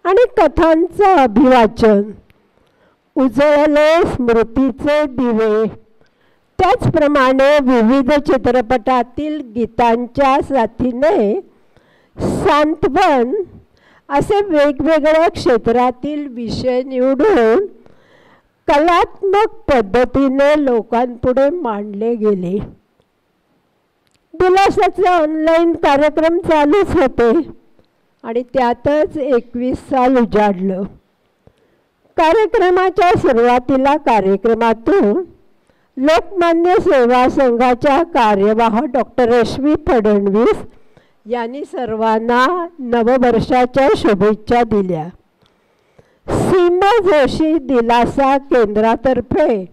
आणि कथांचं अभिवाचन, उजळले स्मृतीचे दिवे, त्याचप्रमाणे विविध चित्रपटातील गीतांच्या साथीने सांत्वन असे वेगवेगळ्या क्षेत्रातील विषय निवडून कलात्मक पद्धतीने लोकांपुढे मांडले गेले. दिलासाचे ऑनलाईन कार्यक्रम चालूच होते आणि त्यातच 21 साल उजाडलं. कार्यक्रमाच्या सुरुवातीला कार्यक्रमातून लोकमान्य सेवा संघाच्या कार्यवाह डॉक्टर रश्मी फडणवीस यांनी सर्वांना नववर्षाच्या शुभेच्छा दिल्या. सीमा जोशी दिलासा केंद्रातर्फे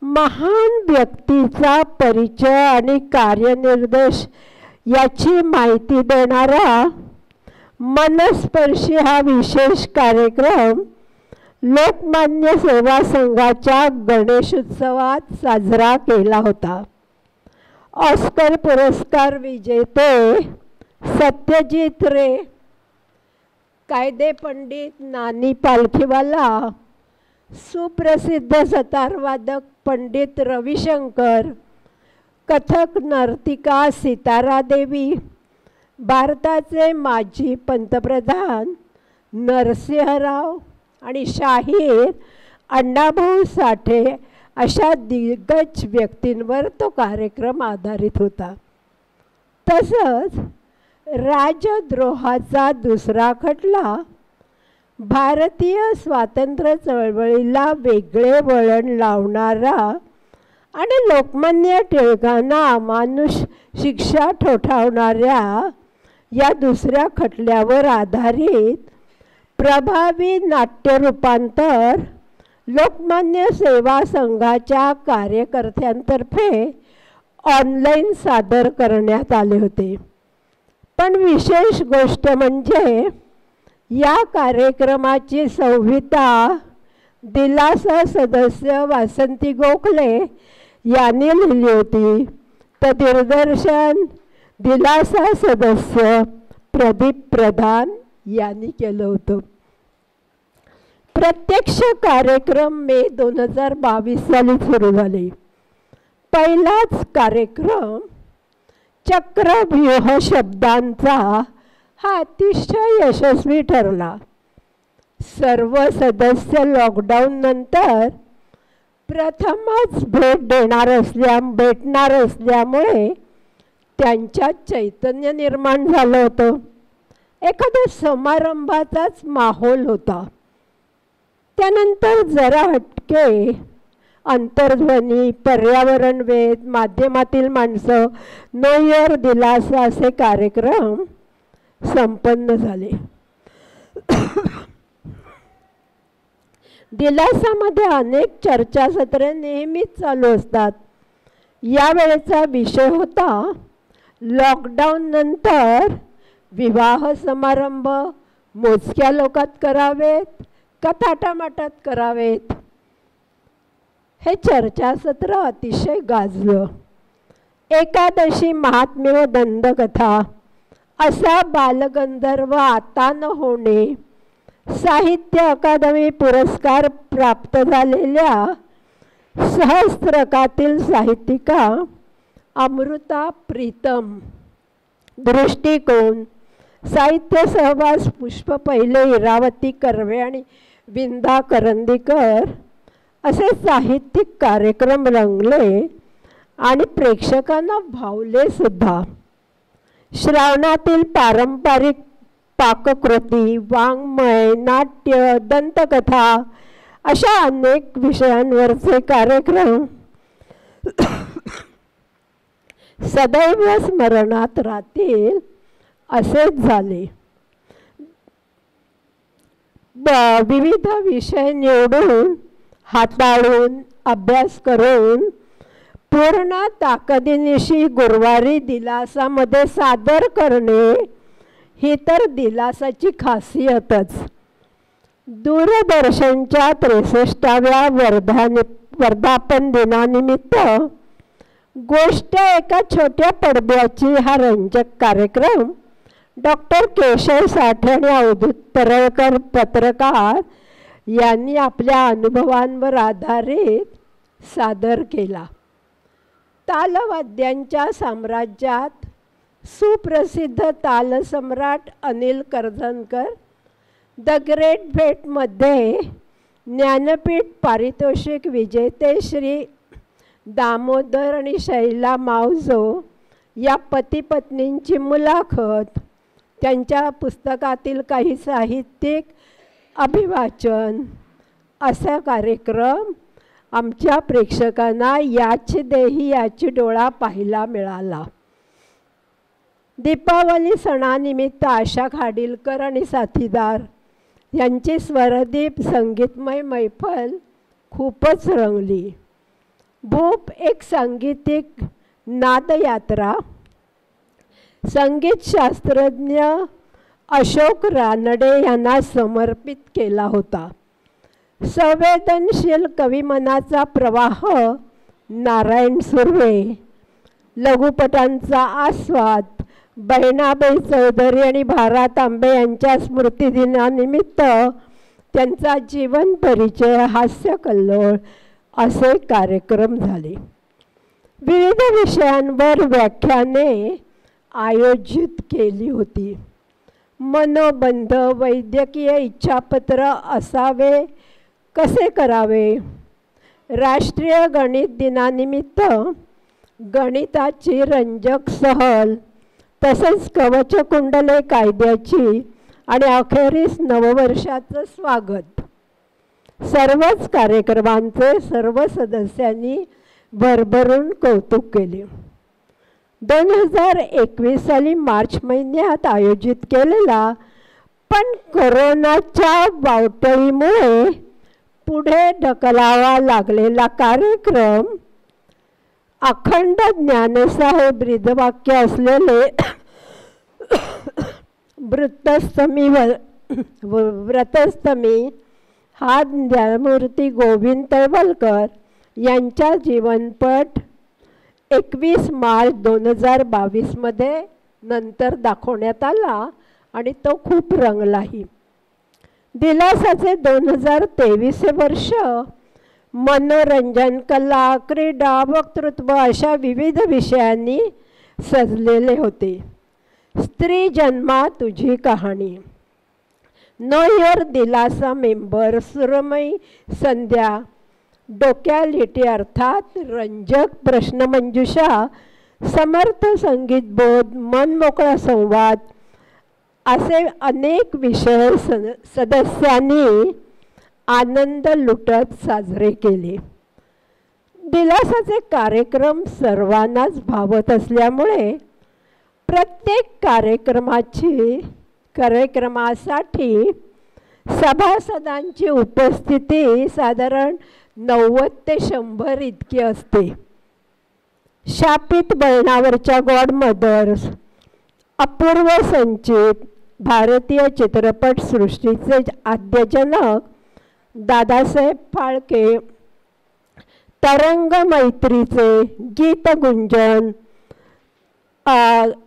महान व्यक्तीचा परिचय आणि कार्यनिर्देश याची माहिती देणारा मनस्पर्शी हा विशेष कार्यक्रम लोकमान्य सेवा संघाच्या गणेशोत्सवात साजरा केला होता. ऑस्कर पुरस्कार विजेते सत्यजित रे, कायदे पंडित नानी पालखीवाला, सुप्रसिद्ध सतारवादक पंडित रविशंकर, कथक नर्तिका सितारा देवी, भारताचे माजी पंतप्रधान नरसिंहराव आणि शाहीर अण्णाभाऊ साठे अशा दिग्गज व्यक्तींवर तो कार्यक्रम आधारित होता. तसंच राजद्रोहाचा दुसरा खटला, भारतीय स्वातंत्र्य चळवळीला वेगळे वळण लावणारा आणि लोकमान्य टिळकांना अमानुष शिक्षा ठोठावणाऱ्या या दुसऱ्या खटल्यावर आधारित प्रभावी नाट्य रूपांतर लोकमान्य सेवा संघाच्या कार्यकर्त्यांतर्फे ऑनलाईन सादर करण्यात आले होते. पण विशेष गोष्ट म्हणजे या कार्यक्रमाची संहिता दिलासा सदस्य वासंती गोखले यांनी लिहिली होती, तर दिग्दर्शन दिलासा सदस्य प्रदीप प्रधान यांनी केलं होतं. प्रत्यक्ष कार्यक्रम मे 2022 साली सुरू झाले. पहिलाच कार्यक्रम चक्रव्यूह शब्दांचा हा अतिशय यशस्वी ठरला. सर्व सदस्य लॉकडाऊन नंतर प्रथमच भेटणार असल्यामुळे त्यांच्यात चैतन्य निर्माण झालं होतं. एखाद्या समारंभाचाच माहोल होता. त्यानंतर जरा हटके अंतर्ध्वनी, पर्यावरणवेध, माध्यमातील माणसं, नो इयर दिलासा असे कार्यक्रम संपन्न झाले. दिलासामध्ये अनेक चर्चासत्रे नेहमीच चालू असतात. यावेळेचा विषय होता लॉकडाऊन नंतर विवाह समारंभ मोजक्या लोकात करावेत का थाटामाटात करावेत. हे चर्चासत्र अतिशय गाजलं. एकादशी महात्म्य व दंतकथा असा बालगंधर्व आता न होणे, साहित्य अकादमी पुरस्कार प्राप्त झालेल्या सहस्त्रकातील साहित्यिका अमृता प्रीतम, दृष्टिकोन, साहित्य सहवास पुष्प पहिले, इरावती कर्वे आणि विंदा करंदीकर असे साहित्यिक कार्यक्रम रंगले आणि प्रेक्षकांना भावले सुद्धा. श्रावणातील पारंपरिक पाककृती, वाङ्मय, नाट्य, दंतकथा अशा अनेक विषयांवरचे कार्यक्रम सदैव स्मरणात राहतील असेच झाले. विविध विषय निवडून हाताळून अभ्यास करून पूर्ण ताकदीनिशी गुरुवारी दिलासामध्ये सादर करणे ही तर दिलासाची खासियतच. दूरदर्शनच्या 63व्या वर्धापन दिनानिमित्त गोष्ट एका छोट्या पडद्याची हा रंजक कार्यक्रम डॉक्टर केशव साठे आणि अवधूत परळकर पत्रकार यांनी आपल्या अनुभवांवर आधारित सादर केला. तालवाद्यांच्या साम्राज्यात सुप्रसिद्ध तालसम्राट अनिल करजणकर द ग्रेट भेटमध्ये ज्ञानपीठ पारितोषिक विजेते श्री दामोदर आणि शैला मावजो या पती पत्नींची मुलाखत, त्यांच्या पुस्तकातील काही साहित्यिक अभिवाचन असा कार्यक्रम आमच्या प्रेक्षकांना याची देही याची डोळा पाहायला मिळाला. दीपावली सणानिमित्त आशा खाडीलकर आणि साथीदार यांची स्वरदीप संगीतमय मैफल खूपच रंगली. भूप एक सांगीतिक नादयात्रा संगीतशास्त्रज्ञ अशोक रानडे यांना समर्पित केला होता. संवेदनशील कविमनाचा प्रवाह नारायण सुर्वे, लघुपटांचा आस्वाद बहिणाबाई चौधरी आणि भारा तांबे यांच्या स्मृतिदिनानिमित्त त्यांचा जीवन परिचय, हास्य कल्लोळ असे कार्यक्रम झाले. विविध विषयांवर व्याख्याने आयोजित केली होती. मनोबंध, वैद्यकीय इच्छापत्र असावे कसे करावे, राष्ट्रीय गणित दिनानिमित्त गणिताची रंजक सहल, तसेच कवचकुंडले कायद्याची आणि अखेरीस नववर्षाचं स्वागत. सर्वच कार्यक्रमांचे सर्व सदस्यांनी भरभरून कौतुक केले. 2021 साली मार्च महिन्यात आयोजित केलेला पण कोरोनाच्या वावटळीमुळे पुढे ढकलावा लागलेला कार्यक्रम अखंड ज्ञानसाहेब ब्रीदवाक्य असलेले व्रतस्थमी हा ज्ञानमूर्ती गोविंद तळवलकर यांच्या जीवनपट 21 मार्च 2022 नंतर दाखवण्यात आला आणि तो खूप रंगलाही. दिलासाचे 2023 वर्ष मनोरंजन, कला, क्रीडा, वक्तृत्व अशा विविध विषयांनी सजलेले होते. स्त्री जन्मा तुझी कहाणी, नो युअर दिलासा मेंबर, सुरमयी संध्या, डोक्यालिटी अर्थात रंजक प्रश्नमंजुषा, समर्थ संगीतबोध, मनमोकळा संवाद असे अनेक विषय सदस्यांनी आनंद लुटत साजरे केले. दिलासाचे कार्यक्रम सर्वांनाच भावत असल्यामुळे प्रत्येक कार्यक्रमासाठी सभासदांची उपस्थिती साधारण 90 ते 100 इतकी असते. शापित बळणावरच्या गॉडमदर्स, अपूर्व संचित, भारतीय चित्रपट सृष्टीचे आद्यजनक दादासाहेब फाळके, तरंग मैत्रीचे गीतगुंजन,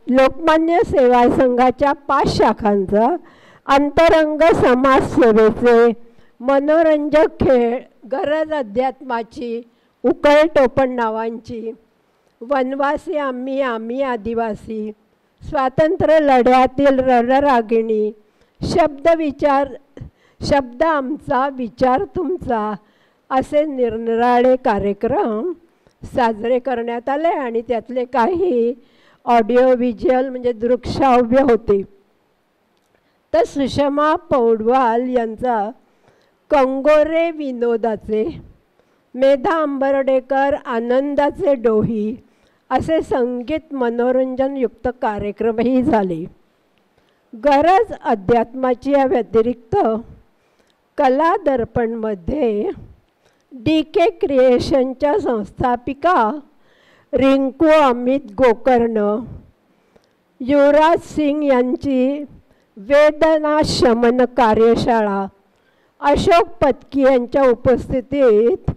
लोकमान्य सेवा संघाच्या 5 शाखांचा, अंतरंग समाजसेवेचे, मनोरंजक खेळ, गरज अध्यात्माची, उकळ टोपण नावांची, वनवासी आम्ही आम्ही आदिवासी, स्वातंत्र्य लढ्यातील रणरागिणी, शब्द आमचा विचार तुमचा असे निरनिराळे कार्यक्रम साजरे करण्यात आले आणि त्यातले काही ऑडिओ व्हिज्युअल म्हणजे दृकश्राव्य होते. तर सुषमा पौडवाल यांचा कंगोरे विनोदाचे, मेधा अंबर्डेकर आनंदाचे डोही असे संगीत मनोरंजनयुक्त कार्यक्रमही झाले. गरज अध्यात्माची या व्यतिरिक्त कला दर्पणमध्ये DK क्रिएशनच्या संस्थापिका रिंकू अमित गोकर्ण, युवराज सिंग यांची वेदना शमन कार्यशाळा, अशोक पत्की यांच्या उपस्थितीत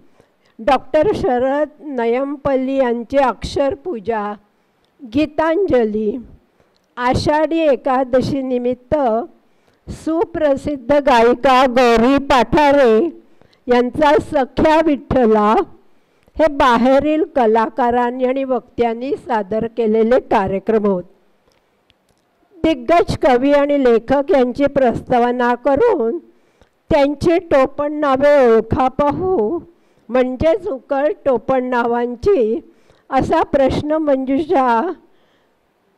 डॉक्टर शरद नयमपल्ली यांची अक्षरपूजा, गीतांजली, आषाढी एकादशी निमित्त सुप्रसिद्ध गायिका गौरी पाठारे यांचा सख्या विठ्ठला हे बाहेरील कलाकारांनी आणि वक्त्यांनी सादर केलेले कार्यक्रम होत. दिग्गज कवी आणि लेखक यांची प्रस्तावना करून त्यांची टोपण नावे ओळखा पाहू म्हणजेच उकळ टोपण नावांची असा प्रश्न मंजुषा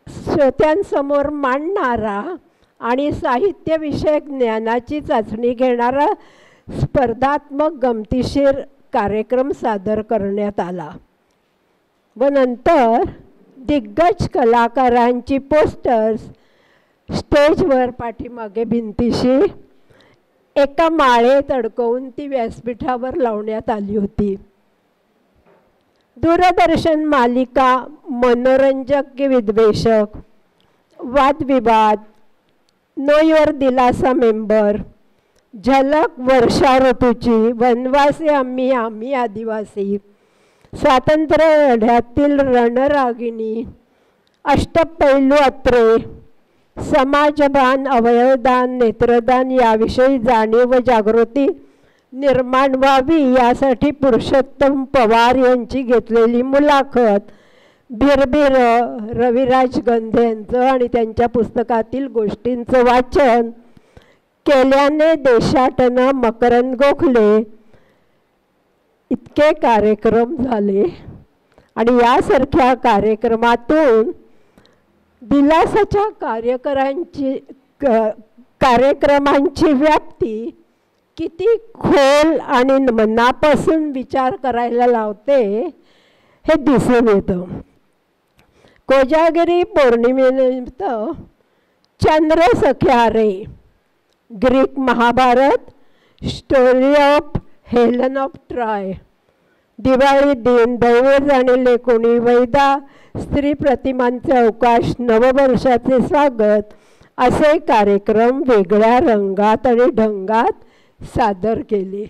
श्रोत्यांसमोर मांडणारा आणि साहित्यविषयक ज्ञानाची चाचणी घेणारा स्पर्धात्मक गमतीशीर कार्यक्रम सादर करण्यात आला व नंतर दिग्गज कलाकारांची पोस्टर्स स्टेजवर पाठीमागे भिंतीशी एका माळेत अडकवून ती व्यासपीठावर लावण्यात आली होती. दूरदर्शन मालिका, मनोरंजक विद्वेषक, वादविवाद, नो युअर दिलासा मेंबर, झलक वर्षा ऋतूची, वनवासी आम्ही आम्ही आदिवासी, स्वातंत्र्य लढ्यातील रणरागिणी, अष्टपैलू अत्रे, समाजभान, अवयवदान, नेत्रदान याविषयी जाणीव व जागृती निर्माण व्हावी यासाठी पुरुषोत्तम पवार यांची घेतलेली मुलाखत, भिरभिर रविराज गंधे यांचं आणि त्यांच्या पुस्तकातील गोष्टींचं वाचन केल्याने देशाटन मकरंद गोखले इतके कार्यक्रम झाले आणि यासारख्या कार्यक्रमातून दिलासाच्या कार्यक्रमांची व्याप्ती किती खोल आणि मनापासून विचार करायला लावते हे दिसून येतं. कोजागिरी पौर्णिमेनिमित्त चंद्र सख्या रे, Greek Mahabharat, story of Helen of Troy, Diwali दिन, दैव जाणीले कोणी, वैदा, स्त्री प्रतिमांचे अवकाश, नववर्षाचे स्वागत असे कार्यक्रम वेगळ्या रंगात आणि ढंगात सादर केले.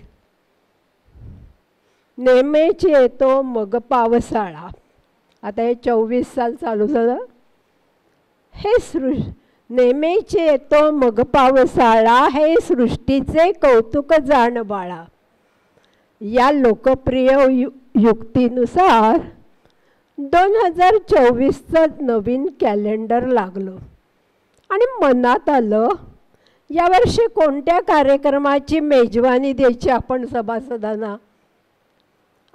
नेमेची येतो मग पावसाळा, आता हे 24 साल चालू झालं. हे नेमेची येतो मग पावसाळा, हे सृष्टीचे कौतुक जाण बाळा या लोकप्रिय युक्तीनुसार 2024चं नवीन कॅलेंडर लागलं आणि मनात आलं यावर्षी कोणत्या कार्यक्रमाची मेजवानी द्यायची आपण सभासदांना,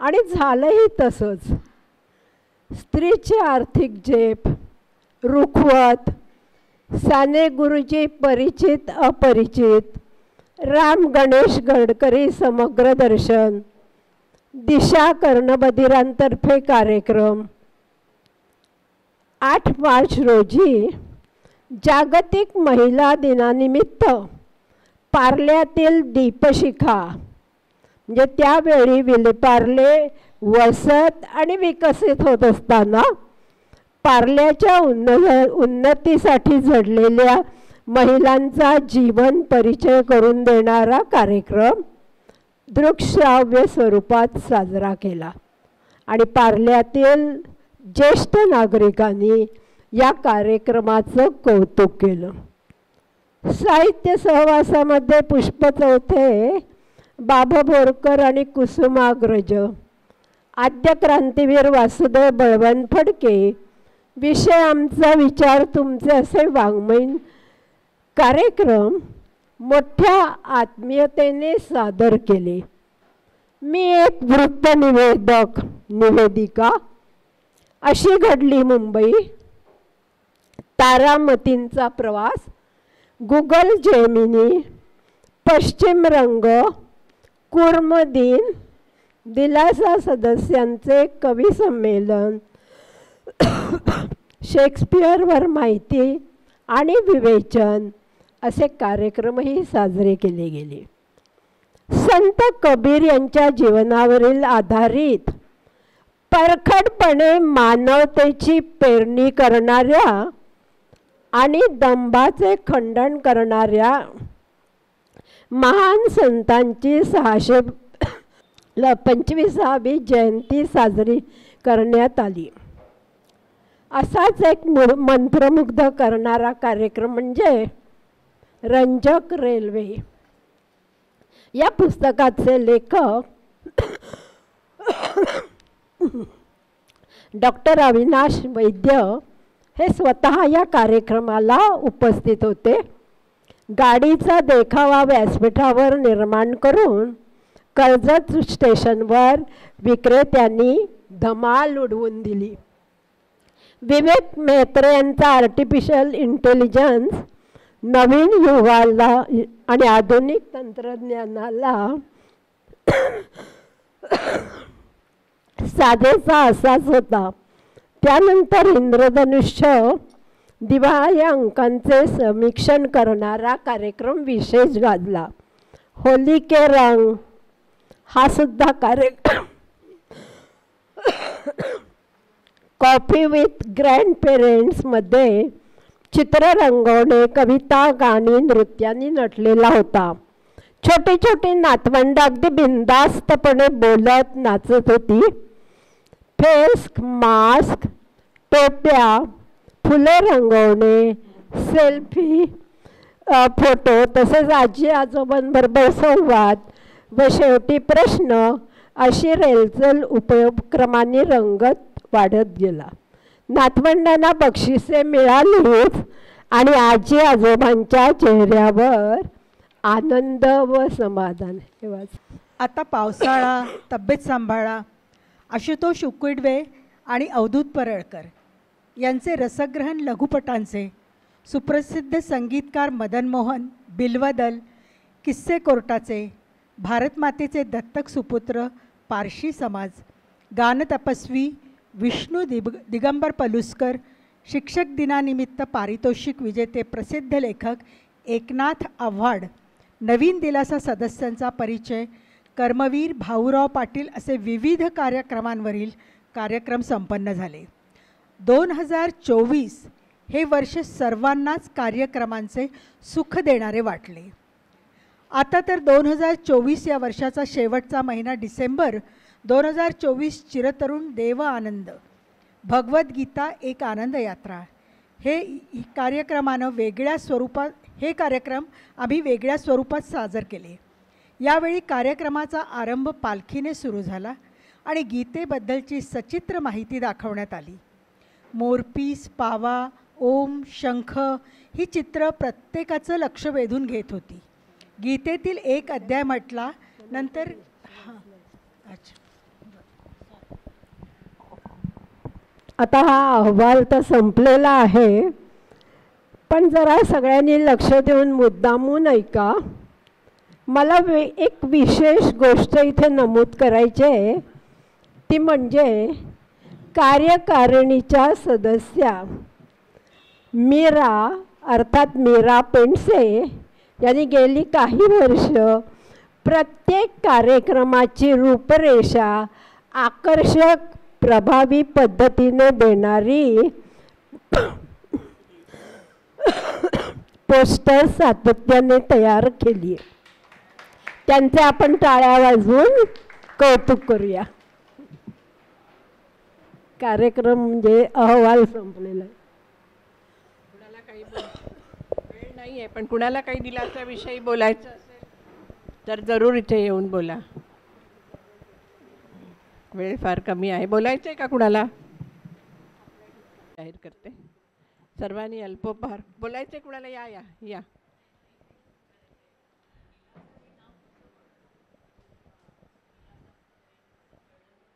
आणि झालंही तसंच. स्त्रीचे आर्थिक झेप, रुखवत, साने गुरुजी परिचित अपरिचित, राम गणेश गडकरी समग्र दर्शन, दिशा कर्णबधिरांतर्फे कार्यक्रम. 8 मार्च रोजी जागतिक महिला दिनानिमित्त पार्ल्यातील दीपशिखा म्हणजे त्यावेळी विलेपार्ले वसत आणि विकसित होत असताना पार्ल्याच्या उन्नतीसाठी झडलेल्या महिलांचा जीवन परिचय करून देणारा कार्यक्रम दृकश्राव्य स्वरूपात साजरा केला आणि पार्ल्यातील ज्येष्ठ नागरिकांनी या कार्यक्रमाचं कौतुक केलं. साहित्य सहवासामध्ये पुष्प चौथे, बाबा बोरकर आणि कुसुमाग्रज, आद्य क्रांतीवीर वासुदेव बळवंत फडके, विषय आमचा विचार तुमचे असे वाङ्मयीन कार्यक्रम मोठ्या आत्मीयतेने सादर केले. मी एक वृत्त निवेदिका अशी घडली मुंबई, तारामतींचा प्रवास, गुगल जेमिनी, पश्चिम रंग, कुर्मदिन, दिलासा सदस्यांचे कवी संमेलन, शेक्सपियरवर माहिती आणि विवेचन असे कार्यक्रमही साजरे केले गेले. संत कबीर यांच्या जीवनावरील आधारित परखडपणे मानवतेची पेरणी करणाऱ्या आणि दंभाचे खंडन करणाऱ्या महान संतांची 625वी जयंती साजरी करण्यात आली. असाच एक मंत्रमुग्ध करणारा कार्यक्रम म्हणजे रंजक रेल्वे. या पुस्तकाचे लेखक डॉक्टर अविनाश वैद्य हे स्वतः या कार्यक्रमाला उपस्थित होते. गाडीचा देखावा व्यासपीठावर निर्माण करून कर्जत स्टेशनवर विक्रेत्यांनी धमाल उडवून दिली. विवेक मेत्रे यांचा आर्टिफिशियल इंटेलिजन्स नवीन युगाला आणि आधुनिक तंत्रज्ञानाला साधेचा असाच होता. त्यानंतर इंद्रधनुष्य दिवा या अंकांचे समीक्षण करणारा कार्यक्रम विशेष गाजला. होली के रंग हा सुद्धा कार्यक्रम, कॉफी विथ ग्रँड पेरेंट्समध्ये चित्र रंगवणे, कविता, गाणी, नृत्यांनी नटलेला होता. छोटी छोटी नातवंड अगदी बिनधास्तपणे बोलत नाचत होती. फेस मास्क, टोप्या, फुले रंगवणे, सेल्फी, फोटो, तसेच आजी आजोबांबरोबर संवाद व शेवटी प्रश्न अशी रेलचल उपक्रमांनी रंगत वाढत गेला. नातवंडांना बक्षिसे मिळालीच आणि आजी आजोबांच्या चेहऱ्यावर आनंद व समाधान. आता पावसाळा, तब्येत सांभाळा, आशुतोष उकडवे आणि अवधूत परळकर यांचे रसग्रहण लघुपटांचे, सुप्रसिद्ध संगीतकार मदन मोहन बिल्वदल, किस्से कोर्टाचे, भारतमातेचे दत्तक सुपुत्र पारशी समाज, गानतपस्वी विष्णू दिगंबर पलुस्कर, शिक्षक दिनानिमित्त पारितोषिक विजेते प्रसिद्ध लेखक एकनाथ आव्हाड, नवीन दिलासा सदस्यांचा परिचय, कर्मवीर भाऊराव पाटील असे विविध कार्यक्रमांवरील कार्यक्रम संपन्न झाले. 2024 हे वर्ष सर्वांनाच कार्यक्रमांचे सुख देणारे वाटले. आता तर 2024 या वर्षाचा शेवटचा महिना डिसेंबर 2024 चिरतरुण देव आनंद, भगवद्गीता एक आनंद यात्रा हे कार्यक्रमानं हे कार्यक्रम आम्ही वेगळ्या स्वरूपात सादर केले. यावेळी कार्यक्रमाचा आरंभ पालखीने सुरू झाला आणि गीतेबद्दलची सचित्र माहिती दाखवण्यात आली. मोरपीस, पावा, ओम, शंख ही चित्र प्रत्येकाचं लक्ष वेधून घेत होती. गीतेतील एक अध्याय म्हटला नंतर आता हा अहवाल तर संपलेला आहे, पण जरा सगळ्यांनी लक्ष देऊन मुद्दामून ऐका. मला एक विशेष गोष्ट इथे नमूद करायची आहे. ती म्हणजे कार्यकारिणीच्या सदस्या मीरा अर्थात मीरा पेंडसे यांनी गेली काही वर्ष प्रत्येक कार्यक्रमाची रूपरेषा आकर्षक प्रभावी पद्धतीने देणारी पोस्टर सातत्याने तयार केली आहे. त्यांचे आपण टाळ्या वाजवून कौतुक करूया. कार्यक्रम म्हणजे अहवाल संपलेला आहे. कुणाला काही वेळ नाही आहे, पण कुणाला काही दिलासाविषयी बोलायचं असेल तर जरूर इथे येऊन बोला. वेळ फार कमी आहे. बोलायचं आहे का कुणाला? जाहीर करते. सर्वांनी अल्पोपहार बोलायचं आहे कुणाला? या या या.